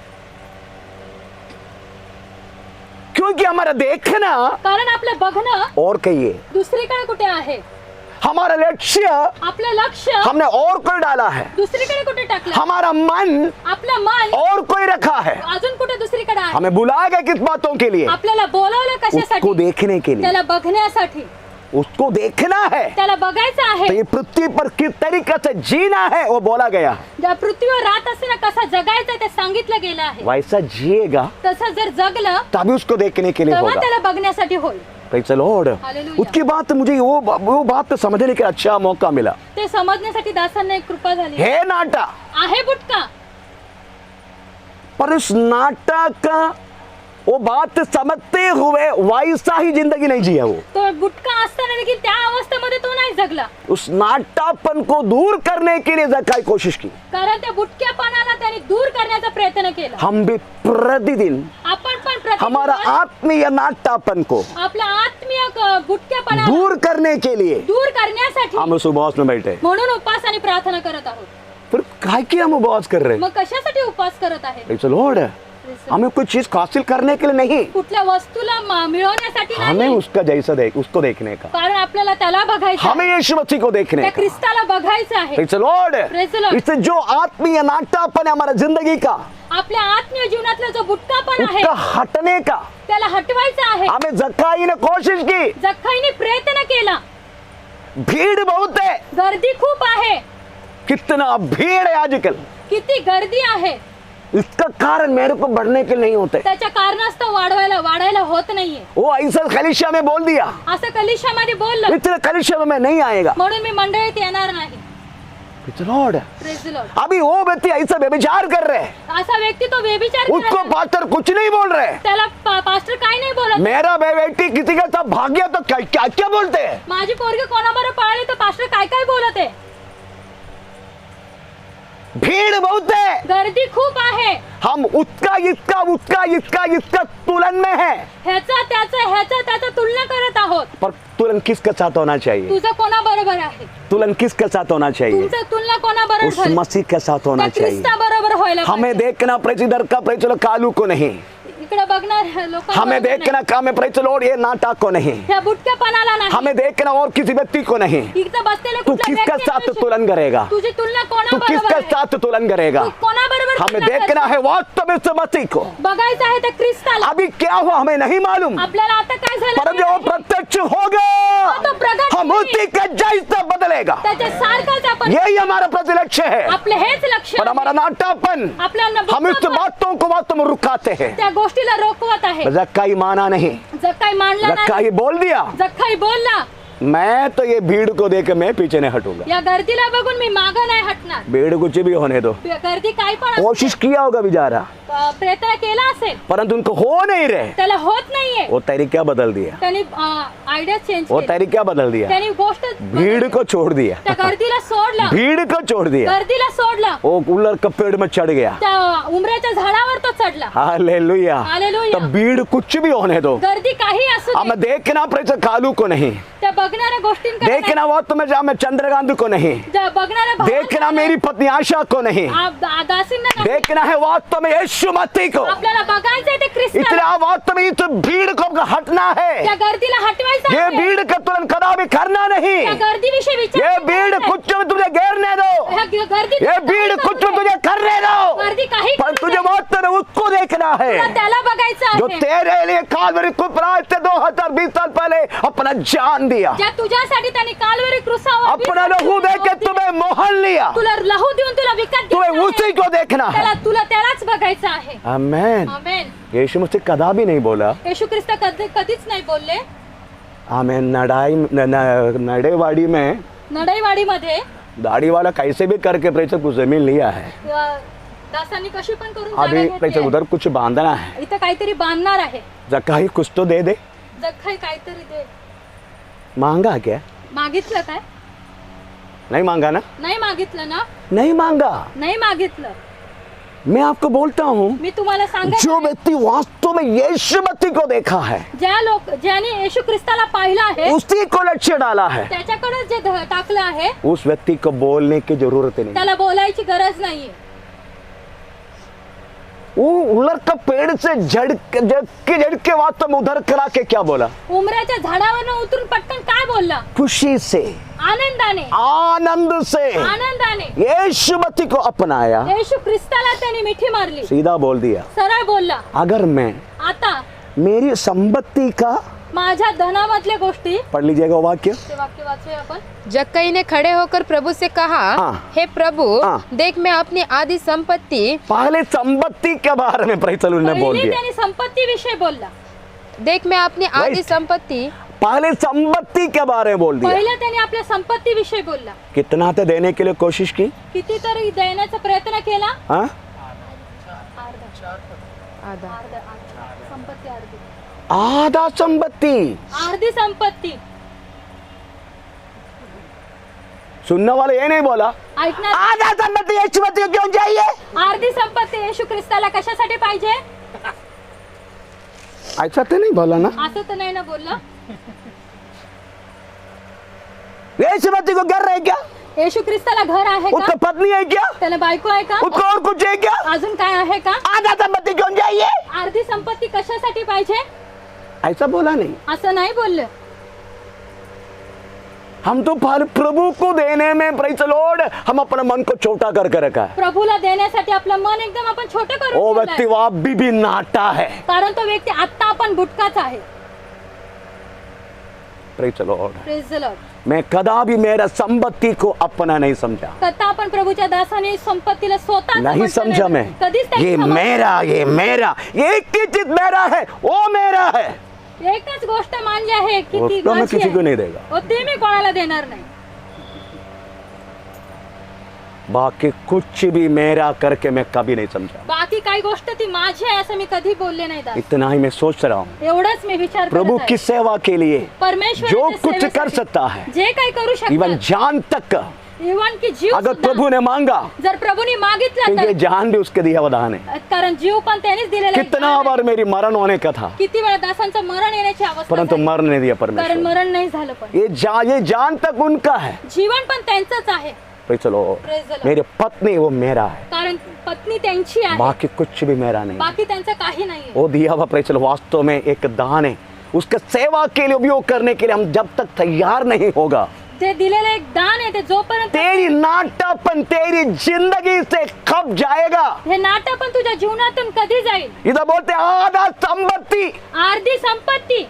क्योंकि हमारा देखना कारण आपलं बघणं और कहिए, दुसरीकडे कुठे आहे. हमारा लक्ष्य आपलं लक्ष हमने और कोई डाला है, दुसरीकडे कुठे टाकलं. हमारा मन आपलं मन और कोई रखा है। अजून कुठे दुसरीकडे आहे. हमें बुलाया गया किस बातों के लिए? आपल्याला बोलावलं उसको कशासाठी? देखने के लिए, त्याला बघण्यासाठी. उसको देखना है। त्याला बघायचं तो आहे. ये पृथ्वी पर किस तरीके से जीना है वो बोला गया है, ज्या पृथ्वीवर राहत असताना कसा जगायचं ते सांगितलं गेलं आहे. वैसा जिएगा तसं जर जगलं तभी उसको देखने के लिए तेव्हा होगा। त्याला बघण्यासाठी होईल. Praise the Lord. हालेलुया. उसकी बात मुझे वो बात समझने का अच्छा मौका मिला। ते समजण्यासाठी दासांना एक कृपा झाली है नाटा, आहे बुटका. पर उस नाटा का वो बात समझते हुए वैसा ही जिंदगी नहीं जिया वो। तो बुटका असताना देखील त्या अवस्थेमध्ये तो नाही जगला. उस नाटापन को दूर करने के लिए जक्काई कोशिश की। कारण त्या बुटक्यापणाला त्याने दूर करण्याचा प्रयत्न केला. हम भी प्रतिदिन आपण पण प्रतिदिन हमारा आत्मीय नाटापन को आपला आत्मीय बुटक्यापणा दूर करने के लिए दूर करण्यासाठी हम उस उपवास में बैठे। म्हणून उपवास आणि प्रार्थना करत आहोत. फिर काय की हम उपवास कर रहे? मग कशासाठी उपवास करत आहे? Praise the Lord. हमें कोई चीज हासिल करने के लिए नहीं, कुठल्या वस्तूला मिळवण्यासाठी हमें नाही. उसका जैसा उसको देखने का, कारण आपल्याला त्याला बघायचं हमें यीशु मसीह को देखने त्या का। ख्रिस्ताला बघायचं आहे. Praise the Lord. Praise the Lord. इससे जो आत्मीय नाटापन है हमारा जिंदगी का, आपल्या आत्मीय जीवनातला जो बुटकापण आहे उसका हटने का त्याला हटवायचं आहे. हमें जक्काई ने कोशिश की। जख्खाईने प्रयत्न केला. भीड़ बहुत है, गर्दी खूप आहे. कितना भीड़ है आजकल। किती गर्दी आहे. इसका कारण मेरे को बढ़ने के नहीं होते। त्याच्या कारणास्तव वाढायला होत नाहीये. वो ऐसा कलीसिया में बोल दिया, असं कलिशामध्ये बोललं इतने कलीसिया में मैं नहीं आएगा। म्हणून मी मंडळीत येणार नाही. Praise the Lord. Praise the Lord. अभी वो व्यक्ति ऐसा व्यभिचार कर रहे हैं, असा व्यक्ती तो व्यभिचार उसको करायला- पास्टर कुछ नहीं बोल रहे। त्याला पास्टर काय नाही बोलत. मेरा बेटी किसी का साथ भाग गया तो क्या क्या क्या बोलते हैं? माझी पोरगी कोणाबरोबर पळाली तर पास्टर काय काय बोलत आहे. भीड़ बहुत है, गर्दी खूप आहे. हम इसका तुलन में है, ह्याचा त्याचा तुलना करत आहोत. पर तुलन किसके साथ होना चाहिए? तुझं कोणाबरोबर आहे? तुलन किसके साथ होना चाहिए? तुमचं तुलना कोणाबरोबर उस झाली? मसीह के साथ होना त्या चाहिए। ख्रिस्ताबरोबर व्हायला हमें पाहिजे. देखना प्रेसिडर का प्रेचलो कालू को नहीं, इकडे बघणार लोक हमें देखना काम प्रेचलो ये नाटा को नहीं, ह्या बुटक्यापणाला नाही. हमें देखना और किसी व्यक्ति को नहीं। इथं बसलेले तू कुठल्या किसके व्यक्तीला साथ तुलन करेगा? तुझी तुलना तू कोणाबरोबर किसके आहे? साथ तुलन करेगा? तू कोणाबरोबर हमें तुलना देखना करशील? है वास्तव में इस मसीह को। बघायचं आहे त्या ख्रिस्ताला. अभी क्या हुआ हमें नहीं मालूम, आपल्याला आता काय झालं पर जो माहिती आहे? प्रत्यक्ष होगा तो प्रगट हम होईल. उसी का जैसा बदलेगा। त्याच्या सारखाच आपण यही हमारा प्रतिलक्ष्य है। आपले हेच लक्ष पर हमारा नाटापन आपल्याला हम इस बुटकापण बातों को वास्तव में रुकाते हैं। त्या गोष्टीला रोखवत आहे. जक्काई माना नहीं, जक्काई मानला नाही. जक्काई बोल दिया जक्काई बोलला मैं तो ये भीड़ को देख मैं पीछे नहीं हटूंगा। या गर्दीला बघून मी मागं नाही हटणार. भीड़ कुछ भी होने दो, गर्दी काय पण असते. कोशिश किया होगा बेचारा, प्रयत्न केला असेल, परंतु उनको हो नहीं रहे, त्याला होत नाहीये, वो तरीका बदल दिया, त्यांनी आयडिया चेंज वो केली, तरीका बदल दिया, त्यांनी गोष्ट भीड़ को छोड़ दिया, त्या गर्दीला सोडलं, भीड़ को छोड़ दिया, गर्दीला सोडलं, वो कूलर के पेड़ में चढ़ गया। त्या उमऱ्याच्या झाडावर तो चढला। हालेलुया। हालेलुया। तो भीड़ कुछ भी होने दो, गर्दी काही असू दे, हमें देखना प्रेस कालू को नहीं, त्या बघणाऱ्या गोष्टींकडे देखना वो तुम्हें जा मैं चंद्रकांत को नहीं, त्या बघणाऱ्या भावांकडे देखना मेरी पत्नी आशा को नहीं, दासींना नाही, देखना है वास्तव में यीशु मसीह को। आपल्याला बघायचंय ते ख्रिस्त, इतना वास्तव में इस भीड़ को हटना है, त्या गर्दीला हटवायचं ये आहे, भीड़ का तुरंत कदा भी करना नहीं, त्या गर्दीविषयी विचार ये करायचा भीड़ आहे. कुछ भी तुझे घेरने दो, ह्या गर्दी ये भीड़ कुछ भी तुझे करने दो, गर्दी काही पर करू तुझे नये. वास्तव में उसको देखना तुला है त्याला बघायचं जो आहे, तेरे लिए कालवरी कुपराज से 2020 साल पहले अपना जान दिया, ज्या तुझ्यासाठी त्यांनी कालवरी क्रूसावर अपना लहू दे के तुम्हें मोहन लिया, तुला लहू देऊन तुला विकत तुम्हें घेतलं उसी आहे. को देखना त्याला है। तुला त्यालाच बघायचं आहे. आमेन। आमेन. यीशु मसीह कदा भी नहीं बोला येशू ख्रिस्त कधीच नाही बोलले, आमेन नडेवाड़ी में नडईवाडीमध्ये दाढ़ी वाला कैसे भी करके प्रेचक कुछ जमीन लिया है, दासांनी कशी पण करून अभी जागा घेतली प्रेचक आहे. उधर कुछ बांधना है, इथं काहीतरी बांधणार आहे, जक्का कुछ तो दे दे, जखई काहीतरी दे. मांगा क्या? मागितलं काय? नहीं मांगा ना, नाही मागितलं ना, नहीं मांगा। नाही मागितलं. मैं आपको बोलता हूँ मी तुम्हाला जो सांगायचं, व्यक्ति वास्तव में यीशु मसीह को देखा है, ज्याने येशू ख्रिस्ताला पाहिलं आहे, उसी को लक्ष्य डाला है, त्याच्याकडे जे टाकलं आहे उस व्यक्ति को बोलने की जरूरत नहीं। त्याला बोलायची गरज नाहीये. वो उलर का पेड़ से झड़ के वास्तव में उधर करा के क्या बोला? उमऱ्याच्या झाडावरनं उतरून पटकन काय बोलला? खुशी से, आनंदाने, आनंद से आनंदाने यीशु मसीह को अपनाया, येशू ख्रिस्ताला त्याने मिठी मारली, सीधा बोल दिया, सरळ बोलला, अगर मैं आता मेरी संपत्ति का, माझ्या धनामधल्या गोष्टी, पढ़ लीजिएगा वो वाक्य, ते वाक्य वाचूया आपण. जक्कई ने खड़े होकर प्रभु से कहा, हाँ। हे प्रभु, हाँ। देख मैं अपनी आधी संपत्ति, पहले संपत्ति के बारे में प्रेचलू ने बोल पहिली दिया, त्याने संपत्ती विषय बोलला, देख मैं अपनी आधी Wait. संपत्ति, पहले संपत्ति के बारे में बोल दिया। पहिलं त्याने आपल्या संपत्ती विषय बोलला, कितना तो देने के लिए कोशिश की, कितीतरी देण्याचा प्रयत्न केला, हाँ? आधा, संपत्ती अर्धी, आधा संपत्ति, अर्धी संपत्ती. सुनने वाले ये नहीं बोला ऐकणार, आधा संपत्ति यीशु मसीह को क्यों चाहिए? अर्धी संपत्ती येशू ख्रिस्ताला कशासाठी पाहिजे? ऐसा तो नहीं बोला ना, असं तर नाही ना बोललं. यीशु मसीह को घर है क्या? येशू ख्रिस्ताला घर आहे उसको का? पत्नी है क्या? त्याला बायको आहे का? उसको और कुछ है क्या? अजून काय आहे का? आधा संपत्ति क्यों चाहिए? अर्धी संपत्ती कशासाठी पाहिजे? ऐसा बोला नहीं। असं नाही बोललं. हम तो प्रभु को देने में प्रेज द लॉर्ड हम अपने मन को छोटा करके रखा है। प्रभूला देण्यासाठी आपलं मन एकदम आपण छोटं वो करून व्यक्ति ठेवलंय. वो अभी भी नाटा है। कारण तो व्यक्ती आता आपण बुटकाच आहे. Praise the Lord. Praise the Lord. मैं कदा भी मेरा संपत्ति को अपना नहीं समझा, कथा आपण प्रभूच्या दासाने संपत्तीला स्वतः नहीं समझा मैं। कधीच त्याची ये समज- मेरा, ये मेरा, एक ही चीज मेरा है, वो मेरा है, एकच गोष्ट मानली आहे की ती उसको मैं माझी किसी को आहे. नहीं देगा। हो, ते मी कोणाला देणार नाही. बाकी कुछ भी मेरा करके मैं कभी नहीं समझा। बाकी काही गोष्ट ती माझी आहे असं मी कधी बोलले नाही दास. इतना ही मैं सोच रहा हूँ, एवढंच मी विचार प्रभु करत की आहे. सेवा के लिए परमेश्वर जो कुछ कर सकता है, जे काही करू इवन शकतात, जान तक, इवन की जीव अगर सुद्धा, प्रभु ने मांगा, जर प्रभूने मागितलं क्योंकि तर, जान भी उसके दिया वरदान है। कारण जीव पण त्यानेच दिलेला आहे. कितना बार मेरी मरण होने का था, किती वेळा दासांचं मरण येण्याची अवस्था परंतु झाली. मरण नहीं दिया कारण परमेश्वर। मरण नाही झालं, पण ये जान तक उनका है। जीवन पण त्यांचंच आहे. चलो, Praise the Lord. मेरी पत्नी वो मेरा है, कारण पत्नी त्यांची आहे, बाकी कुछ भी मेरा नहीं। बाकी त्यांचं काही नाहीये. वो दिया हुआ प्रेचल वास्तव में एक दान है, उसका सेवा के लिए उपयोग करने के लिए हम जब तक तैयार नहीं होगा, जे दिलेलं एक दान आहे ते जोपर्यंत तेरी नाटापन तेरी जिंदगी से कब जाएगा? हे नाटक पण तुझ्या जीवनातून कधी जाईल? इधर बोलते आधा संपत्ति, अर्धी संपत्ती.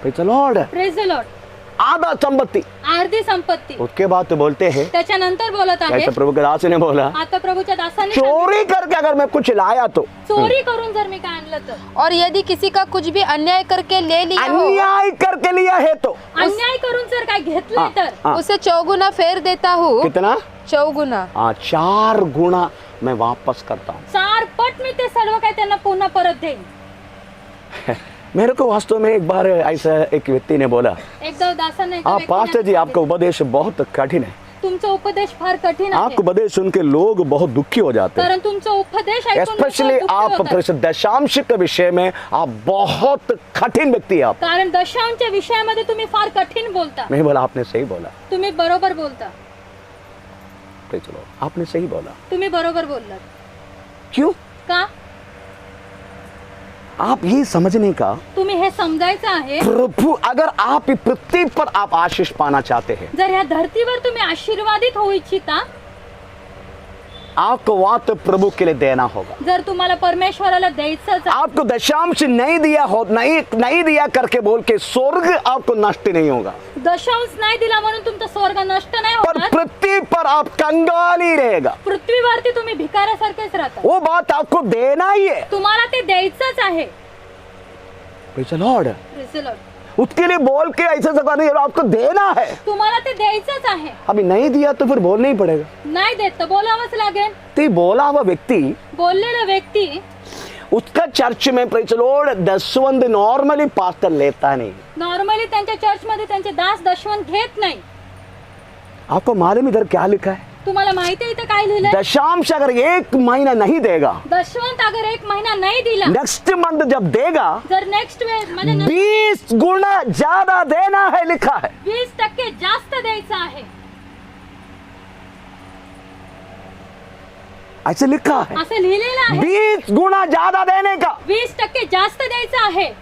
Praise the Lord, praise the Lord. आधा संपत्ति। अर्धी संपत्ती. उसके बाद तो बोलते हैं, त्याच्यानंतर बोलत आहे, जैसे प्रभु के दास ने बोला, आता प्रभूच्या दासाने सांगितलं, चोरी करके अगर मैं कुछ लाया तो, चोरी करून जर मी काय आणलं तर, और यदि किसी का कुछ भी अन्याय करके ले लिया हो, अन्याय करके लिया है तो अन्याय करून जर काय घेतलंय तर हाँ, उसे चौगुना फेर देता हूँ। कितना? चौगुना। हाँ, 4 गुना मैं वापस करता हूँ। 4 पट मी ते सर्व काही त्यांना पुन्हा परत देईन. मेरे को वास्तव में एक बार ऐसा एक व्यक्ति ने बोला, एकदा दासाने एका आप व्यक्तीने पास्टर जी आपका उपदेश बहुत कठिन है, तुमचा उपदेश फार कठीण आहे. आपको उपदेश सुन के लोग बहुत दुखी हो जाते हैं, कारण तुमचा उपदेश ऐकून लोकं स्पेशली दुःखी आप होतात. परिशुद्ध दशांश के विषय में आप बहुत कठिन व्यक्ति है आप। कारण दशांच्या विषयामध्ये तुम्ही फार कठीण बोलता. मैं बोला आपने सही बोला, तुम्ही बरोबर बोलता. चलो आपने सही बोला। तुम्ही बरोबर बोललात. क्यों? का? आप ये समझने का, तुम्ही हे समजायचं आहे, प्रभु अगर आप पृथ्वी पर आप आशीष पाना चाहते हैं, जर ह्या धरतीवर तुम्ही आशीर्वादित होऊ इच्छिता, आपको वात प्रभु के लिए देना होगा। जर तुम्हाला परमेश्वराला द्यायचंच आहे, आपको दशांश नहीं दिया हो, नहीं दिया करके बोल के स्वर्ग आपको नष्ट नहीं होगा, दशांश नाही दिला म्हणून तुमचा स्वर्ग नष्ट नाही पर होणार. पृथ्वी पर आप कंगाल ही रहेगा। पृथ्वीवरती तुम्ही भिकाऱ्यासारखेच राहता. वो बात आपको देना ही है। तुम्हाला ते द्यायचंच आहे. Praise the Lord। Praise the Lord. उसके लिए बोल के ऐसे सका नहीं, आपको देना है। तुम्हाला ते द्यायचंच आहे. अभी नहीं दिया तो फिर बोलना ही पड़ेगा। नाही देत तर बोलावंच लागेल. तो बोला हुआ व्यक्ति, बोललेला व्यक्ती उसका चर्च में praise the Lord Dashwant normally pastor लेता नहीं। नॉर्मली त्यांच्या चर्चमध्ये त्यांचे दास दशवंत घेत नाही. आपको मालूम इधर क्या लिखा है? तुम्हाला माहिती आहे इथं काय लिहिलंय? दशांश अगर 1 महीना नहीं देगा, दशवंत अगर 1 महिना नाही दिला, नेक्स्ट मंथ जब देगा जर नेक्स्ट वेळ म्हणजे 20 गुना ज्यादा देना है, लिखा है। 20% जास्त द्यायचं आहे. ऐसे लिखा है, असं लिहिलेलं आहे. 20 गुना ज्यादा देने का। 20% जास्त द्यायचं आहे.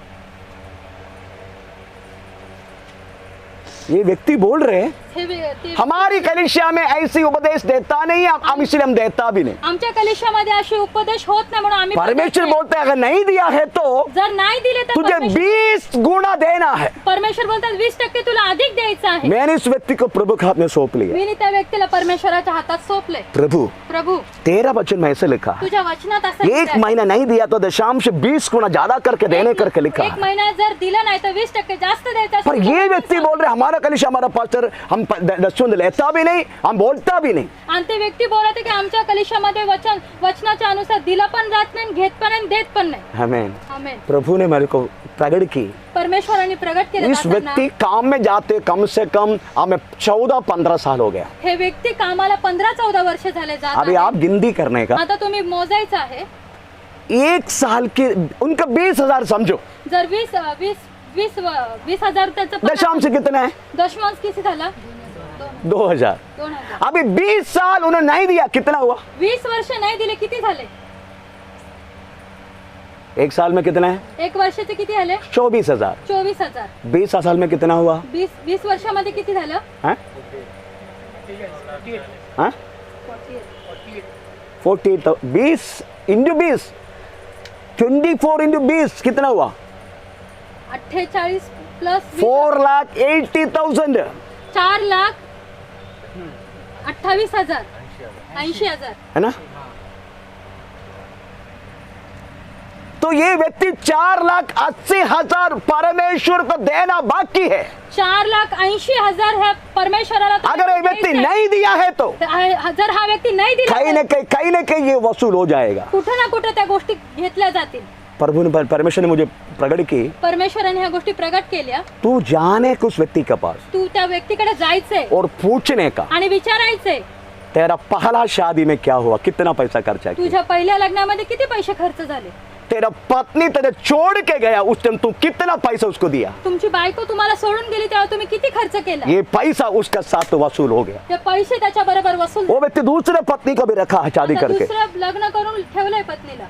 ये व्यक्ति बोल रहे हैं हे ते हमारी कलीसिया में ऐसी उपदेश देता नहीं, हम इसलिए हम देता भी नहीं। आमच्या कलिशामध्ये अशी उपदेश होत नाही म्हणून आम्ही परमेश्वर पद्धत बोलते हैं अगर नहीं दिया है तो नाही. जर नाही दिले तर तुझे 20 गुना देना है। परमेश्वर बोलतात 20% तुला अधिक द्यायचं आहे. मैंने इस व्यक्ति को प्रभु के हाथ में सौंप लिया। मी त्या व्यक्तीला परमेश्वराच्या हातात सोपले. प्रभु प्रभू तेरा वचन में ऐसे लिखा है, तुझ्या वचनात असं 1 लिहिलंय. महीना नहीं दिया तो दशांश 20 गुना ज्यादा करके देने करके लिखा 1 है। महिना जर दिला नाही तर 20% जास्त द्यायचं असं पर ये व्यक्ति बोल रहे हमारा कलीसिया हमारा पास्टर हम दशवंत लेता भी नहीं, हम बोलता भी नहीं। आणि ते व्यक्ती बोलत की आमच्या कलिशामध्ये वचनाच्या अनुसार दिला पण जात नाही, घेत पण नाही, देत पण नाही. आमेन। आमेन. प्रभु ने मेरे को प्रकट की, परमेश्वराने प्रगट केलं इस दासांना. व्यक्ति काम में जाते कम से कम हमें 14-15 साल हो गया। हे व्यक्ती कामाला 15-14 वर्ष झाले जात अभी आहे. आप गिनती करने का आता तुम्ही मोजायचं आहे. 1 साल के उनका 20,000 समझो, जर 20,000 त्याचं दशांश कितना है? दशमांश किती झाला? 2000। 2000. अभी 20 साल उन्होंने नहीं दिया, कितना हुआ? 20 वर्ष नाही दिले किती झाले? 1 साल में कितना है? 1 वर्षाचे किती झाले? 24,000। 24,000. 20 साल में कितना हुआ? 20 वर्षामध्ये किती झालं? हैं? हैं? 40 तो 20 इंटू 20 24 इंटू 20 कितना हुआ? 48 प्लस 4,80,000 4,28,000 80,000. है ना? तो ये व्यक्ति 4,80,000 परमेश्वर को देना बाकी है। 4,80,000 है परमेश्वराला. अगर ये व्यक्ति नहीं दिया है तो जर हा व्यक्ती नाही दिला कहीं न कहीं ये वसूल हो जाएगा। कुठे ना कुठे त्या गोष्टी घेतल्या जातील. प्रभु ने परमेश्वर ने मुझे प्रकट की, परमेश्वराने ह्या गोष्टी प्रगट केल्या. तू जाने का उस व्यक्ति के पास तू त्या व्यक्तीकडे जायचंय और पूछने का आणि विचारायचंय तेरा पहला शादी में क्या हुआ, कितना पैसा खर्चा किया, तुझ्या पहिल्या लग्नामध्ये किती पैसे खर्च झाले, तेरा पत्नी तुझे छोड़ के गया उस टाइम तू कितना पैसा उसको दिया, तुमची बायको तुम्हाला सोडून गेली तेव्हा तुम्ही किती खर्च केला. ये पैसा उसका साथ वसूल हो गया। ते पैसे त्याच्या बरोबर वसूल. वो व्यक्ति दूसरे पत्नी को भी रखा है शादी आता करके। दुसरं लग्न करून ठेवलंय पत्नीला.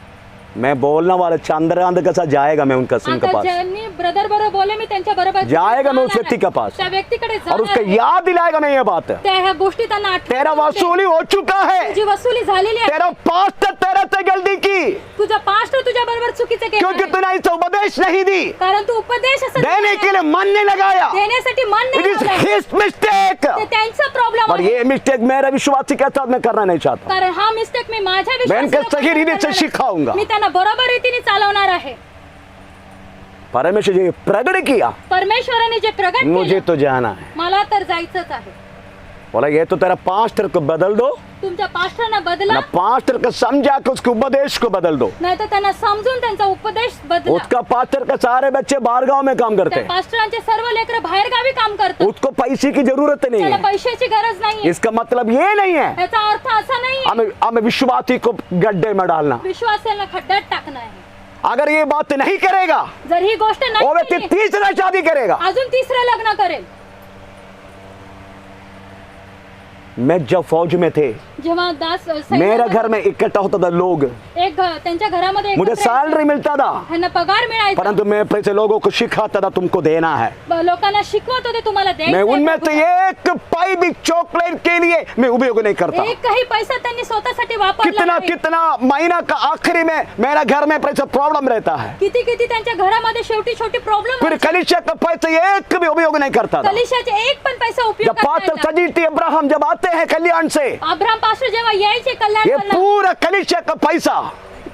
मैं बोलने वाला चंद्रकांत के साथ जाएगा, मैं उनका सिंह के आता पास ज्यांनी ब्रदर बरोबर बोले मी त्यांच्या बरोबर जाएगा, मैं उस जाणार व्यक्ति आहे. के पास त्या व्यक्तीकडे और उसको जाणार आहे. याद दिलाएगा मैं ये बात, त्या ह्या गोष्टी त्यांना तेरा आठवण वसूली हो चुका है, जी वसुली झालेली आहे. तेरा पास्टर तेरे से गलती की तुझा पास्टर तुझ्या बरोबर चुकीचं केलं क्योंकि आहे. तूने ऐसा उपदेश नहीं दी, कारण तू उपदेश असं देने दिला के लिए मन नहीं लगाया। देण्यासाठी मन इट नाही इज लावलंय. His mistake. ते त्यांचा प्रॉब्लेम और ये मिस्टेक मेरा विश्वासी के साथ मैं करना नहीं चाहता। कारण हा मिस्टेक मी माझ्या मैं इनके विश्वासाला सही रीति से करणार आहे. सिखाऊंगा। मी त्यांना बरोबर रीतीने चालवणार आहे. परमेश्वर जी प्रकट किया, परमेश्वराने जे प्रगट मुझे केलं तो जाना है। मला तर जायचंच आहे. बोला ये तो तेरा पास्टर को बदल दो, तुमच्या पास्टरना बदला, ना पास्टर का समझा के उसके उपदेश को बदल दो। नाही तर त्यांना समजून त्यांचा उपदेश बदला. उसका पास्टर का सारे बच्चे बाहर गांव में काम करते त्या हैं, पास्टरांचे सर्व लेकरं बाहेर गावी काम करतात. उसको पैसे की जरूरत नहीं त्याला है। पैशाची गरज नाही. इसका मतलब ये नहीं है याचा अर्थ असा नाही हमें हमें विश्वासी को गड्ढे में डालना। विश्वासाला खड्ड्यात टाकणं आहे. अगर ये बात नहीं करेगा जर ही गोष्ट वो नाही व्यक्ति केली, तीसरा शादी करेगा। अजून तिसरं लग्न करेल. मैं जब फौज में थे, जेव्हा दास मेरा घर में इकट्ठा होता था लोग, त्यांच्या घरामध्ये मुझे एकत्र सैलरी मिलता था, त्यांना पगार मिळायचा. परंतु मैं पैसे लोगों को सिखाता था तुमको देना है। लोकांना शिकवत होते तुम्हाला मैं द्यायचं उनमें आहे. से एक पाई भी चॉकलेट के लिए मैं उपयोग नहीं करता। एक काही पैसा त्यांनी स्वतःसाठी वापरला कितना नाही. कितना महीना का आखिरी में मेरा घर में पैसा प्रॉब्लम रहता है, किती किती त्यांच्या घरामध्ये शेवटी छोटी प्रॉब्लेम फिर कलिशा का पैसे एक भी उपयोग नहीं करता था। कलिशाचे एक पण पैसा उपयोग जब पास्टर सजीटी अब्राहम जब आते हैं कल्याण से, अब्राहम पास्टर जेव्हा यायचे कल्याण ये करण्यास, पूरा कलिशा का पैसा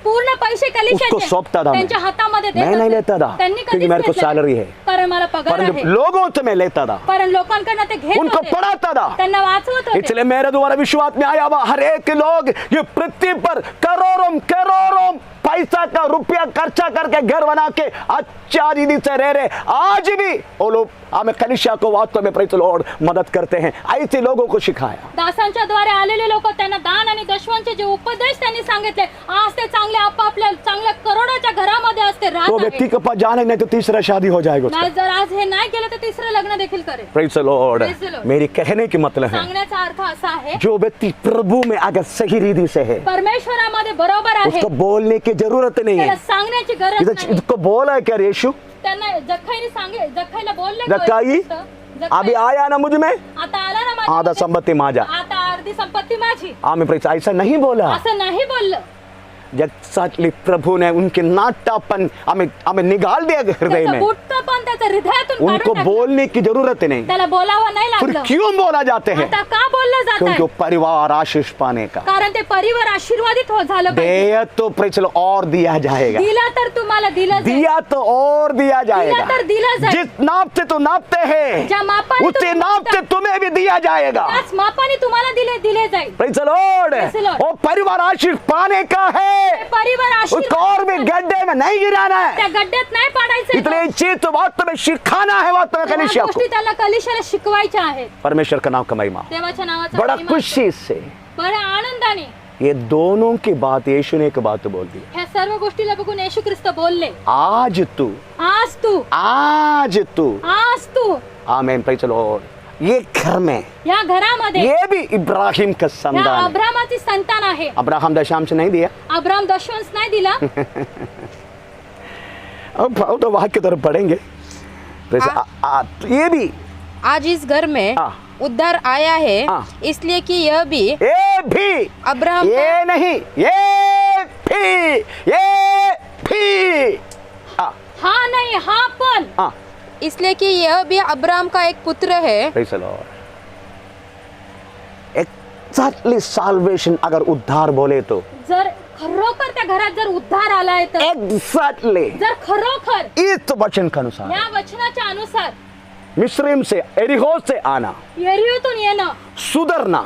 पूर्ण पैसे उसको कलिशाचे सौंपता था मैं। त्यांच्या हातामध्ये देत मैं नहीं होते. लेता था, त्यांनी क्योंकि कधीच मेरे को घेतलं सैलरी नाही. है। कारण मला पगार परंतु आहे. लोगों से मैं लेता था, कारण लोकांकडनं ते घेत उनको होते. पढ़ाता था। त्यांना वाचवत होते. इसलिए मेरे द्वारा विश्वास में आया हुआ हर एक लोग ये पृथ्वी पर करोड़ों करोड़ों पैसा का रुपया खर्चा करके घर बना के अच्छा रीति से रह रहे, आज भी वो लोग हमें कलिशा को वास्तव में प्रेज़ द लॉर्ड मदद करते हैं। ऐसे लोगों को सिखाया। दासांच्या द्वारे आलेले लोक त्यांना दान आणि दशवांचे जे उपदेश त्यांनी सांगितले, आज ते चांगले आपापल्या चांगल्या करोडाच्या घरामध्ये असते तो राहत व्यक्ति आहे. के पास जाने नहीं तो तीसरा शादी हो जाएगा उसका। नाही, जर आज हे नाही केलं तर तिसरं लग्न देखील करेल. Praise the Lord. Praise the Lord. मेरी कहने की मतलब है सांगण्याचा अर्थ असा आहे, जो व्यक्ती प्रभु में अगर सही रीति से है परमेश्वरामध्ये बरोबर आहे, उसको बोलने की जरूरत नहीं त्याला है। सांगण्याची गरज नाही. इसको बोला है क्या यीशु? त्यांना जखाईला बोलले जक्काई? अभी आया ना मुझ में आता आला ना माझ्या आधा मध्ये? संपत्ति माजा। आता अर्धी संपत्ती माझी, आमें प्रेस ऐसा नहीं बोला। असं नाही बोललं. जब सचली प्रभु ने उनके नाटापन हमें हमें निकाल दिया हृदय त्याचं में, बुटकं पण त्याच्या हृदयातून उनको काढून टाकलं. बोलने की जरूरत नहीं। त्याला बोलावं नाही फिर लागलं. क्यों बोला जाते हैं? आता का बोललं जात क्योंकि आहे? वो परिवार आशीष पाने का कारण ते परिवार आशीर्वादित झालं पाहिजे. दिया तो प्रेस और दिया जाएगा, दिला तर तुम्हाला दिलं जाईल. दिया तो और दिया जाएगा। तर दिला जाईल. जिस नाप से तो नापते हैं ज्या मापाने उसी तुम्ही नाप से मापता, तुम्हें भी दिया जाएगा। त्याच मापाने तुम्हाला दिले जाईल. Press the Lord. Praise the Lord. वो परिवार आशीष पाने का है, ते परिवार उसको आशीर्वाद और भी गड्ढे में नहीं गिराना है। त्या गड्ड्यात नाही पाडायचं. इतने चीज तो वास्तव में सिखाना है, वास्तव में कलीसिया को। गोष्टी त्याला कलिशाला शिकवायच्या आहेत. परमेश्वर का नाम का महिमा। देवाच्या नावाचा बड़ा महिमा. खुशी से बड्या आनंदाने ये दोनों की बात यीशु ने एक बात बोल दी, ह्या सर्व गोष्टीला बघून येशू ख्रिस्त बोलले, आज तू आज तू आमेन प्रेज द लॉर्ड। ये घर में या घरामध्ये ये भी इब्राहिम का या संतान है। अब्रामाची संतान आहे. अब्राहम दशांश नहीं दिया। अब्राम दशवंश नाही दिला. अब तो वहां की तरफ पढ़ेंगे। ये भी आज इस घर में हाँ। उद्धार आया है, हाँ। इसलिए कि यह भी ये भी अब्राहम ये नहीं, ये भी हा नाही हा पण हाँ इसलिए कि यह भी अब्राहम का एक पुत्र है। Praise the lord. Exactly salvation अगर उद्धार बोले तो जर खरोखर त्या घरात जर उद्धार आलाय तर एग्जैक्टली जर खरोखर इस वचन के अनुसार या वचनाच्या अनुसार मिस्रिम से एरिहो से आना, यरीहोतून येणं, सुधारणं,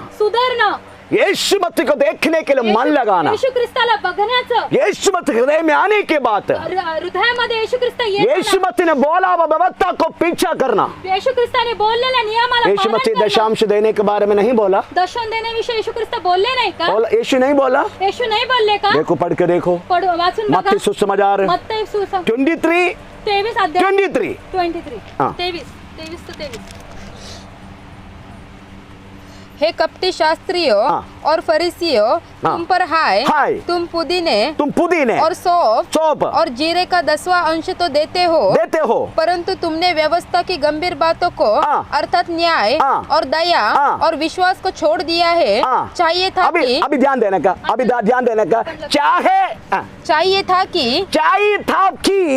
यीशु मसीह को देखने के लिए मन लगाना, येशू ख्रिस्ताला बघण्याचं, यीशु मसीह हृदय में आने के बाद हृदयामध्ये येशू ख्रिस्त यीशु मसीह ने बोला वो व्यवस्था को पीछा करना। येशू ख्रिस्ताने बोललेल्या नियमाला यीशु पालन मसीह करणं. दशांश देने के बारे में नहीं बोला। दशम देण्याविषयी येशू ख्रिस्त बोलले नाही का? यीशु नहीं बोला। येशू नाही बोलले का? देखो पढ़ के देखो, वाचून बघा. मत्ती सुसमाचार मत्ती सुसमाचार 23 23 अध्याय 23 हाँ। 23 हे कपटी शास्त्रियों हाँ। और फरीसियों, तुम पर हाय, तुम पुदीने और सौंफ और जीरे का 10वां अंश तो देते हो, परंतु तुमने व्यवस्था की गंभीर बातों को हाँ। अर्थात न्याय हाँ। और दया हाँ। और विश्वास को छोड़ दिया है। हाँ। चाहिए था अभी ध्यान देने का, ध्यान देने का चाहिए था कि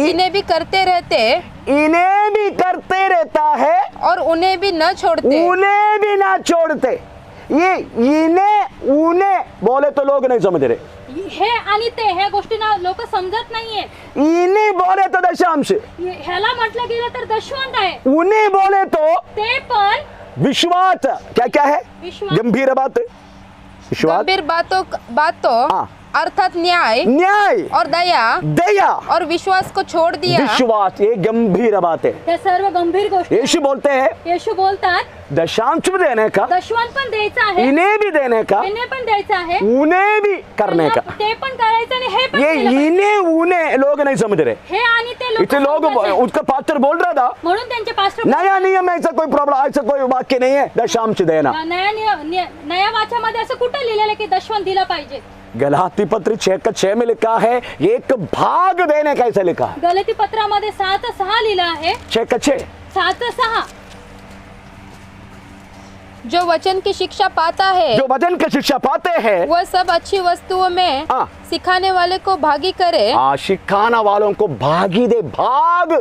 इन्हें भी करते रहता है और उन्हें भी न छोड़ते। ये इन्हें उन्हें बोले तो लोग नहीं समझ रहे। हे आणि ते ह्या गोष्टींना लोक समजत नाहीये. इन्हें बोले तो दशांश, ह्याला म्हटलं गेलं तर दशवंत आहे. उन्हें बोले तो ते पण विश्वास। क्या क्या है? विश्वास. गंभीर बात, विश्वास गंभीर बातों हाँ। अर्थात न्याय न्याय और दया और विश्वास को छोड़ दिया। विश्वास, ये गंभीर बात है। त्या सर्व गंभीर गोष्टी यीशु बोलते हैं येशू बोलतात दशांश भी देने का, दशवान पण द्यायचं आहे, इन्हें भी देने का, इन्हें पण द्यायचं आहे, उन्हें भी करने का। ते पण करायचं आणि हे पण ये केलं पाहिजे. इन्हें उन्हें लोग नहीं समझ रहे। हे आणि ते इतने लोग, समजत नाही. उसका पास्टर बोल रहा था म्हणून त्यांचे पास्टर नया नियम ऐसा कोई प्रॉब्लम, ऐसा कोई वाक्य नहीं है दशांश देना। नया वाच्यामध्ये असं कुठे लिहिलेलं आहे की दशवान दिला पाहिजे? गलाती पत्र 6:6 में लिखा है एक भाग देने का, ऐसा लिखा है गलती पत्रामध्ये 6:6 लिहिलं आहे, 6:6। 6:6. जो वचन की शिक्षा पाता है जो वचन की शिक्षा पाते हैं वह सब अच्छी वस्तुओं में हाँ। सिखाने वाले को भागी करे। सिखाना वालों को भागी दे, भाग।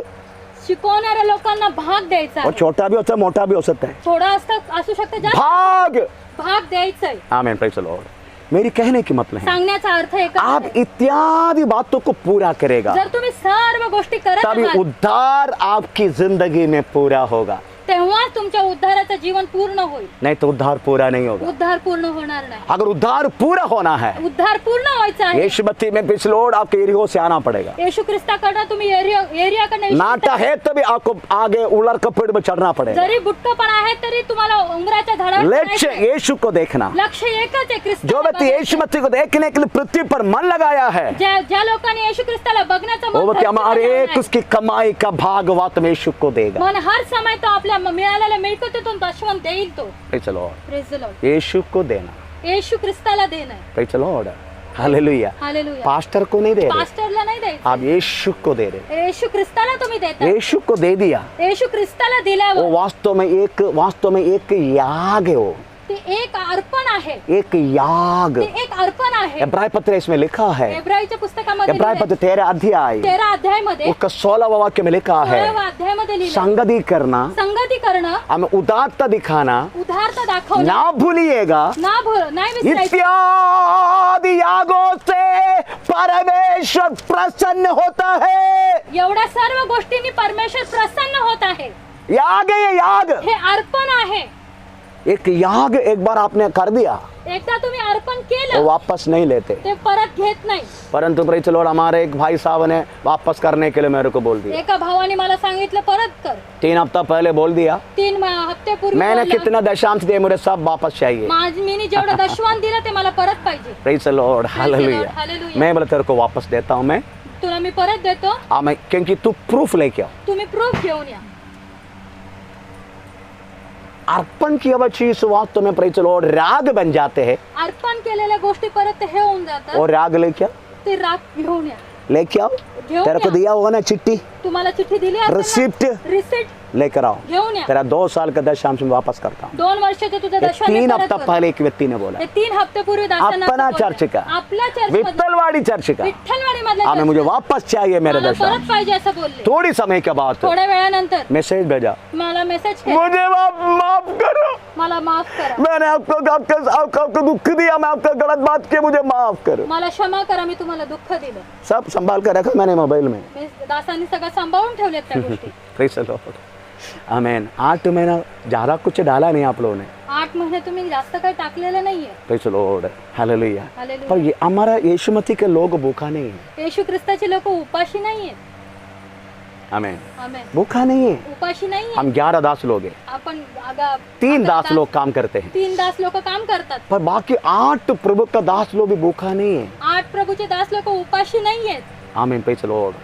शिकवणाऱ्या लोकांना भाग द्यायचा और आहे. छोटा भी होता है, मोटा भी हो सकता है, थोडा असू शकतं, जास्त भाग। भाग द्यायचंय. आमीन, प्रेज़ द लॉर्ड। मेरी कहने की मतलब है सांगण्याचा अर्थ एकच आप आहे. इत्यादि बातों को पूरा करेगा जर तुम्ही सर्व गोष्टी करत तभी आहात उद्धार आपकी जिंदगी में पूरा होगा, तेव्हाच तुमच्या उद्धाराचं जीवन पूर्ण होईल. नहीं तो उद्धार पूरा नहीं होगा। उद्धार पूर्ण होणार नाही. अगर उद्धार पूरा होना है, उद्धार पूर्ण व्हायचा आहे, यीशु मसीह में प्रेज़ द लॉर्ड आपके एरियो से आना पड़ेगा। येशू ख्रिस्ताकडनं तुम्ही एरियाकडनं नाटा है तभी आपको आगे उलर का पेड़ में चढ़ना पड़ेगा। जरी बुटकपण आहे तरी तुम्हाला उंबराच्या झाडावर लक्ष्य चढायचं. यीशु को देखना। लक्ष एकच आहे, ख्रिस्त. जो व्यक्ति यीशु मसीह को देखने के लिए पृथ्वी पर मन लगाया है, ज्या लोकांनी येशू ख्रिस्ताला बघण्याचं वो मन व्यक्ति धरतीवर हमारे लावलंय, एक उसकी कमाई का भाग वात में यीशु को देगा। मन हर समय तो आपल्या मिळालेल्या मिळकतीतून दशवंत देईल तो. Praise the Lord. Praise the Lord. यीशु को देना। येशू ख्रिस्ताला देणं. Praise the Lord, hallelujah. Hallelujah. Pastor को नहीं दे रहे, पास्टरला नाही द्यायचं, आप यीशु को दे रहे। येशू ख्रिस्ताला तुम्ही देता. यीशु को दे दिया, येशू ख्रिस्ताला वो दिल्यावर वास्तव में एक याग है। वो ते एक अर्पण आहे, एक याग। ते एक अर्पण आहे. इब्रानी पत्र इसमें लिखा है, इब्रायच्या पुस्तकामध्ये इब्रानी पत्र 13 अध्याय 13 अध्यायमध्ये उसका 16वां वाक्य में लिखा है 16व्या अध्यायामध्ये लिहिलं, संगति करना, संगती करणं, हमें उदारता दिखाना उदारता दाखवणं, ना भूलिएगा। नाही विसरायचं. इत्यादि यागों से परमेश्वर प्रसन्न होता है। एवढ्या सर्व गोष्टींनी परमेश्वर प्रसन्न होत आहे. याग है, ये याग। हे अर्पण आहे. एक याग एक बार आपने कर दिया, एकदा तुम्ही अर्पण वो केलं वापस नहीं लेते। ते परत घेत नाही. परंतु प्रेज़ द लॉर्ड हमारे एक भाई साहब ने वापस करने के लिए मेरे को बोल दिया। एका भावाने मला सांगितलं परत कर. 3 हफ्ता पहले बोल दिया, 3 हप्त्यापूर्वी मैंने बोललं, कितना दशांश दिए मुझे सब वापस चाहिए। मी जेवढं दशवान दिलं ते मला परत पाहिजे. Praise the Lord, hallelujah. Hallelujah. मैं बोला तेरे को वापस देता हूँ मैं, तुला मी परत देतो, मैं क्योंकि तू प्रूफ लेके आओ। तुम्ही प्रूफ घेऊन या. अर्पण किया हुआ चीज वास्तव में प्रेज़ द लॉर्ड राग बन जाते हैं। अर्पण केलेल्या गोष्टी परत हे होऊन जातात. और राग लेके आओ, ते राग घेऊन या. लेके आओ। घेऊन तेरे को या. दिया होगा ना चिट्ठी, तुम्हाला चिठ्ठी दिली असेल ना? रिसिप्ट रिसिप्ट लेकर आओ। घेऊन या. तेरा 2 साल का दशांश में वापस करता हूँ। 2 वर्षाचे तुझं ये दशवान 3 परत हफ्ता कर. पहले एक व्यक्ति ने बोला, ते 3 हप्त्यापूर्वी दासांना अपना बोलले. चर्च का, आपल्या चर्च विठ्ठलवाड़ी चर्च का, विठ्ठलवाडी मधल्या हमें मुझे चर्चला वापस चाहिए मेरा मला दशांश। परत पाहिजे असं बोलले. थोड़ी समय के बाद थोड्या वेळानंतर मैसेज भेजा, मला मेसेज केला, मुझे माफ करो, मला माफ करा, मैंने आपको दुख दिया, मैं आपका गलत बात की, मुझे माफ करो। मला क्षमा करा, मी तुम्हाला दुःख दिलं. सब संभाल कर रखा मैंने मोबाइल में। मी दासांनी सगळं सांभाळून ठेवलेत त्या गोष्टी. प्रेज़ द लॉर्ड, आमीन। 8 महीना ज्यादा कुछ डाला नहीं आप लोगों ने, 8 महिने तुम्ही जास्त काही टाकलेलं नाहीये. Praise the Lord, hallelujah. Hallelujah. पर ये हमारा यीशु मसीह के लोग भूखा नहीं है, येशू ख्रिस्ताची लोक उपाशी नाहीये. आमीन, आमेन. भूखा नहीं है। उपाशी नाहीये. हम 11 दास लोग हैं, आपण 3 दास लोग काम करते हैं, 3 दास लोक काम करतात. पर बाकी 8 प्रभु का दास लोग भी भूखा नहीं है। 8 प्रभूचे दास लोक उपाशी नाहीयेत. आमीन, प्रेज़ द लॉर्ड।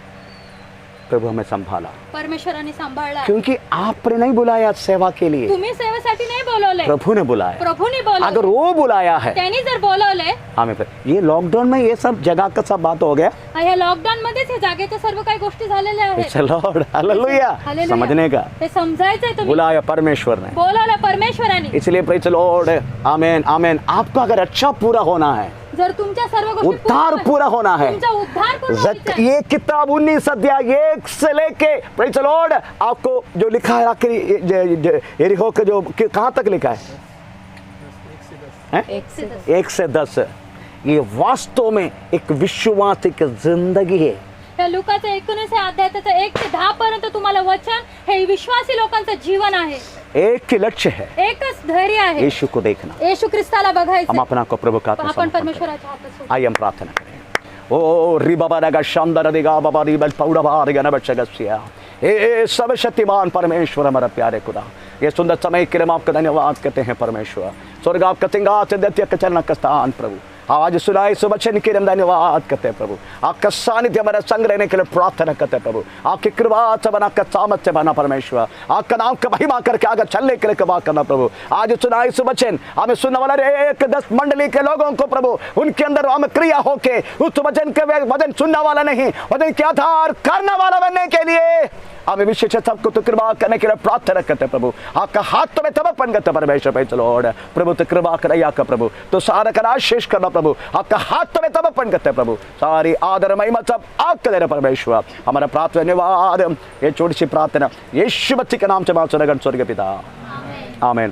प्रभु हमें संभाला, परमेश्वराने सांभाळला. क्योंकि आपने नहीं बुलाया सेवा के लिए, तुम्ही सेवेसाठी नाही बोलवले, प्रभु ने बुलाया। प्रभूने अगर बोलवले. वो बुलाया है, त्यांनी जर बोलवले, हमें ये लॉकडाउन में ये सब जगह का सब बात हो गया। ह्या लॉकडाऊन मध्येच हे जागेच्या सर्व काही गोष्टी झालेल्या आहेत. Praise the Lord, hallelujah. Hallelujah. समझने का हे समजायचंय तुम्ही. बुलाया परमेश्वर ने, बोलवलं परमेश्वराने. इसलिए प्रेज़ द लॉर्ड, आमीन, आमीन। आपका अगर अच्छा पूरा होना है, जर तुमच्या सर्व गोष्टी उद्धार पूरा होना है, तुमचा उद्धार पूर्ण व्हायचा आहे. ये किताब 19 अध्याय 1 से लेके प्रेज़ द लॉर्ड आपको जो लिखा है आखिरी यरीहो का जो कहाँ तक लिखा है, 1 से 10, ये वास्तव में एक विश्वासी की जिंदगी है। त्या लुकाचं 19 अध्यायाचं 1 ते 10 पर्यंत तुम्हाला वचन हे विश्वासी लोकांचं जीवन आहे. एक ही लक्ष्य है, एकच धैर्य आहे, यीशु को देखना. येशू ख्रिस्ताला हम बघायचं. अपना को प्रभु का आपण परमेश्वराच्या हातात सोडू. आइए हम प्रार्थना करें. ओ रिबाबा रगा शानदार देगा बाबा रिबल पौड़ा बार गना बचगसिया. हे सर्वशक्तिमान परमेश्वर हमारा प्यारे खुदा, ये सुंदर समय के लिए हम आपका धन्यवाद करते हैं परमेश्वर. स्वर्ग आपका सिंहासन दैत्य का चलना का स्थान प्रभु, आज सुनाए इस वचन के लिए हम धन्यवाद करते हैं प्रभु. आपका सानिध्य हमारे संग रहने के लिए प्रार्थना करते हैं प्रभु. आपकी कृपा से बना, आपका सामर्थ्य बना परमेश्वर. आपका नाम का महिमा करके आगे चलने के लिए कृपा करना प्रभु. आज सुनाए इस वचन हमें सुनने वाले 1-10 मंडली के लोगों को प्रभु, उनके अंदर हम क्रिया होके उस वचन के वचन सुनने वाला नहीं, वचन के आधार करने वाला बनने के लिए हमें विशेष सबको तो कृपा करने के लिए प्रार्थना करते प्रभु. आपका हाथ में समर्पण करते परमेश्वर. पे चलो प्रभु तो कृपा कर का प्रभु, तो सारा का आशीष करना प्रभु. आपका हाथ में समर्पण करते प्रभु. सारी आदर महिमा सब आपका देना परमेश्वर. हमारा प्रार्थना धन्यवाद, ये छोटी सी प्रार्थना यीशु मसीह के नाम से मांगते हैं स्वर्गीय पिता, आमीन.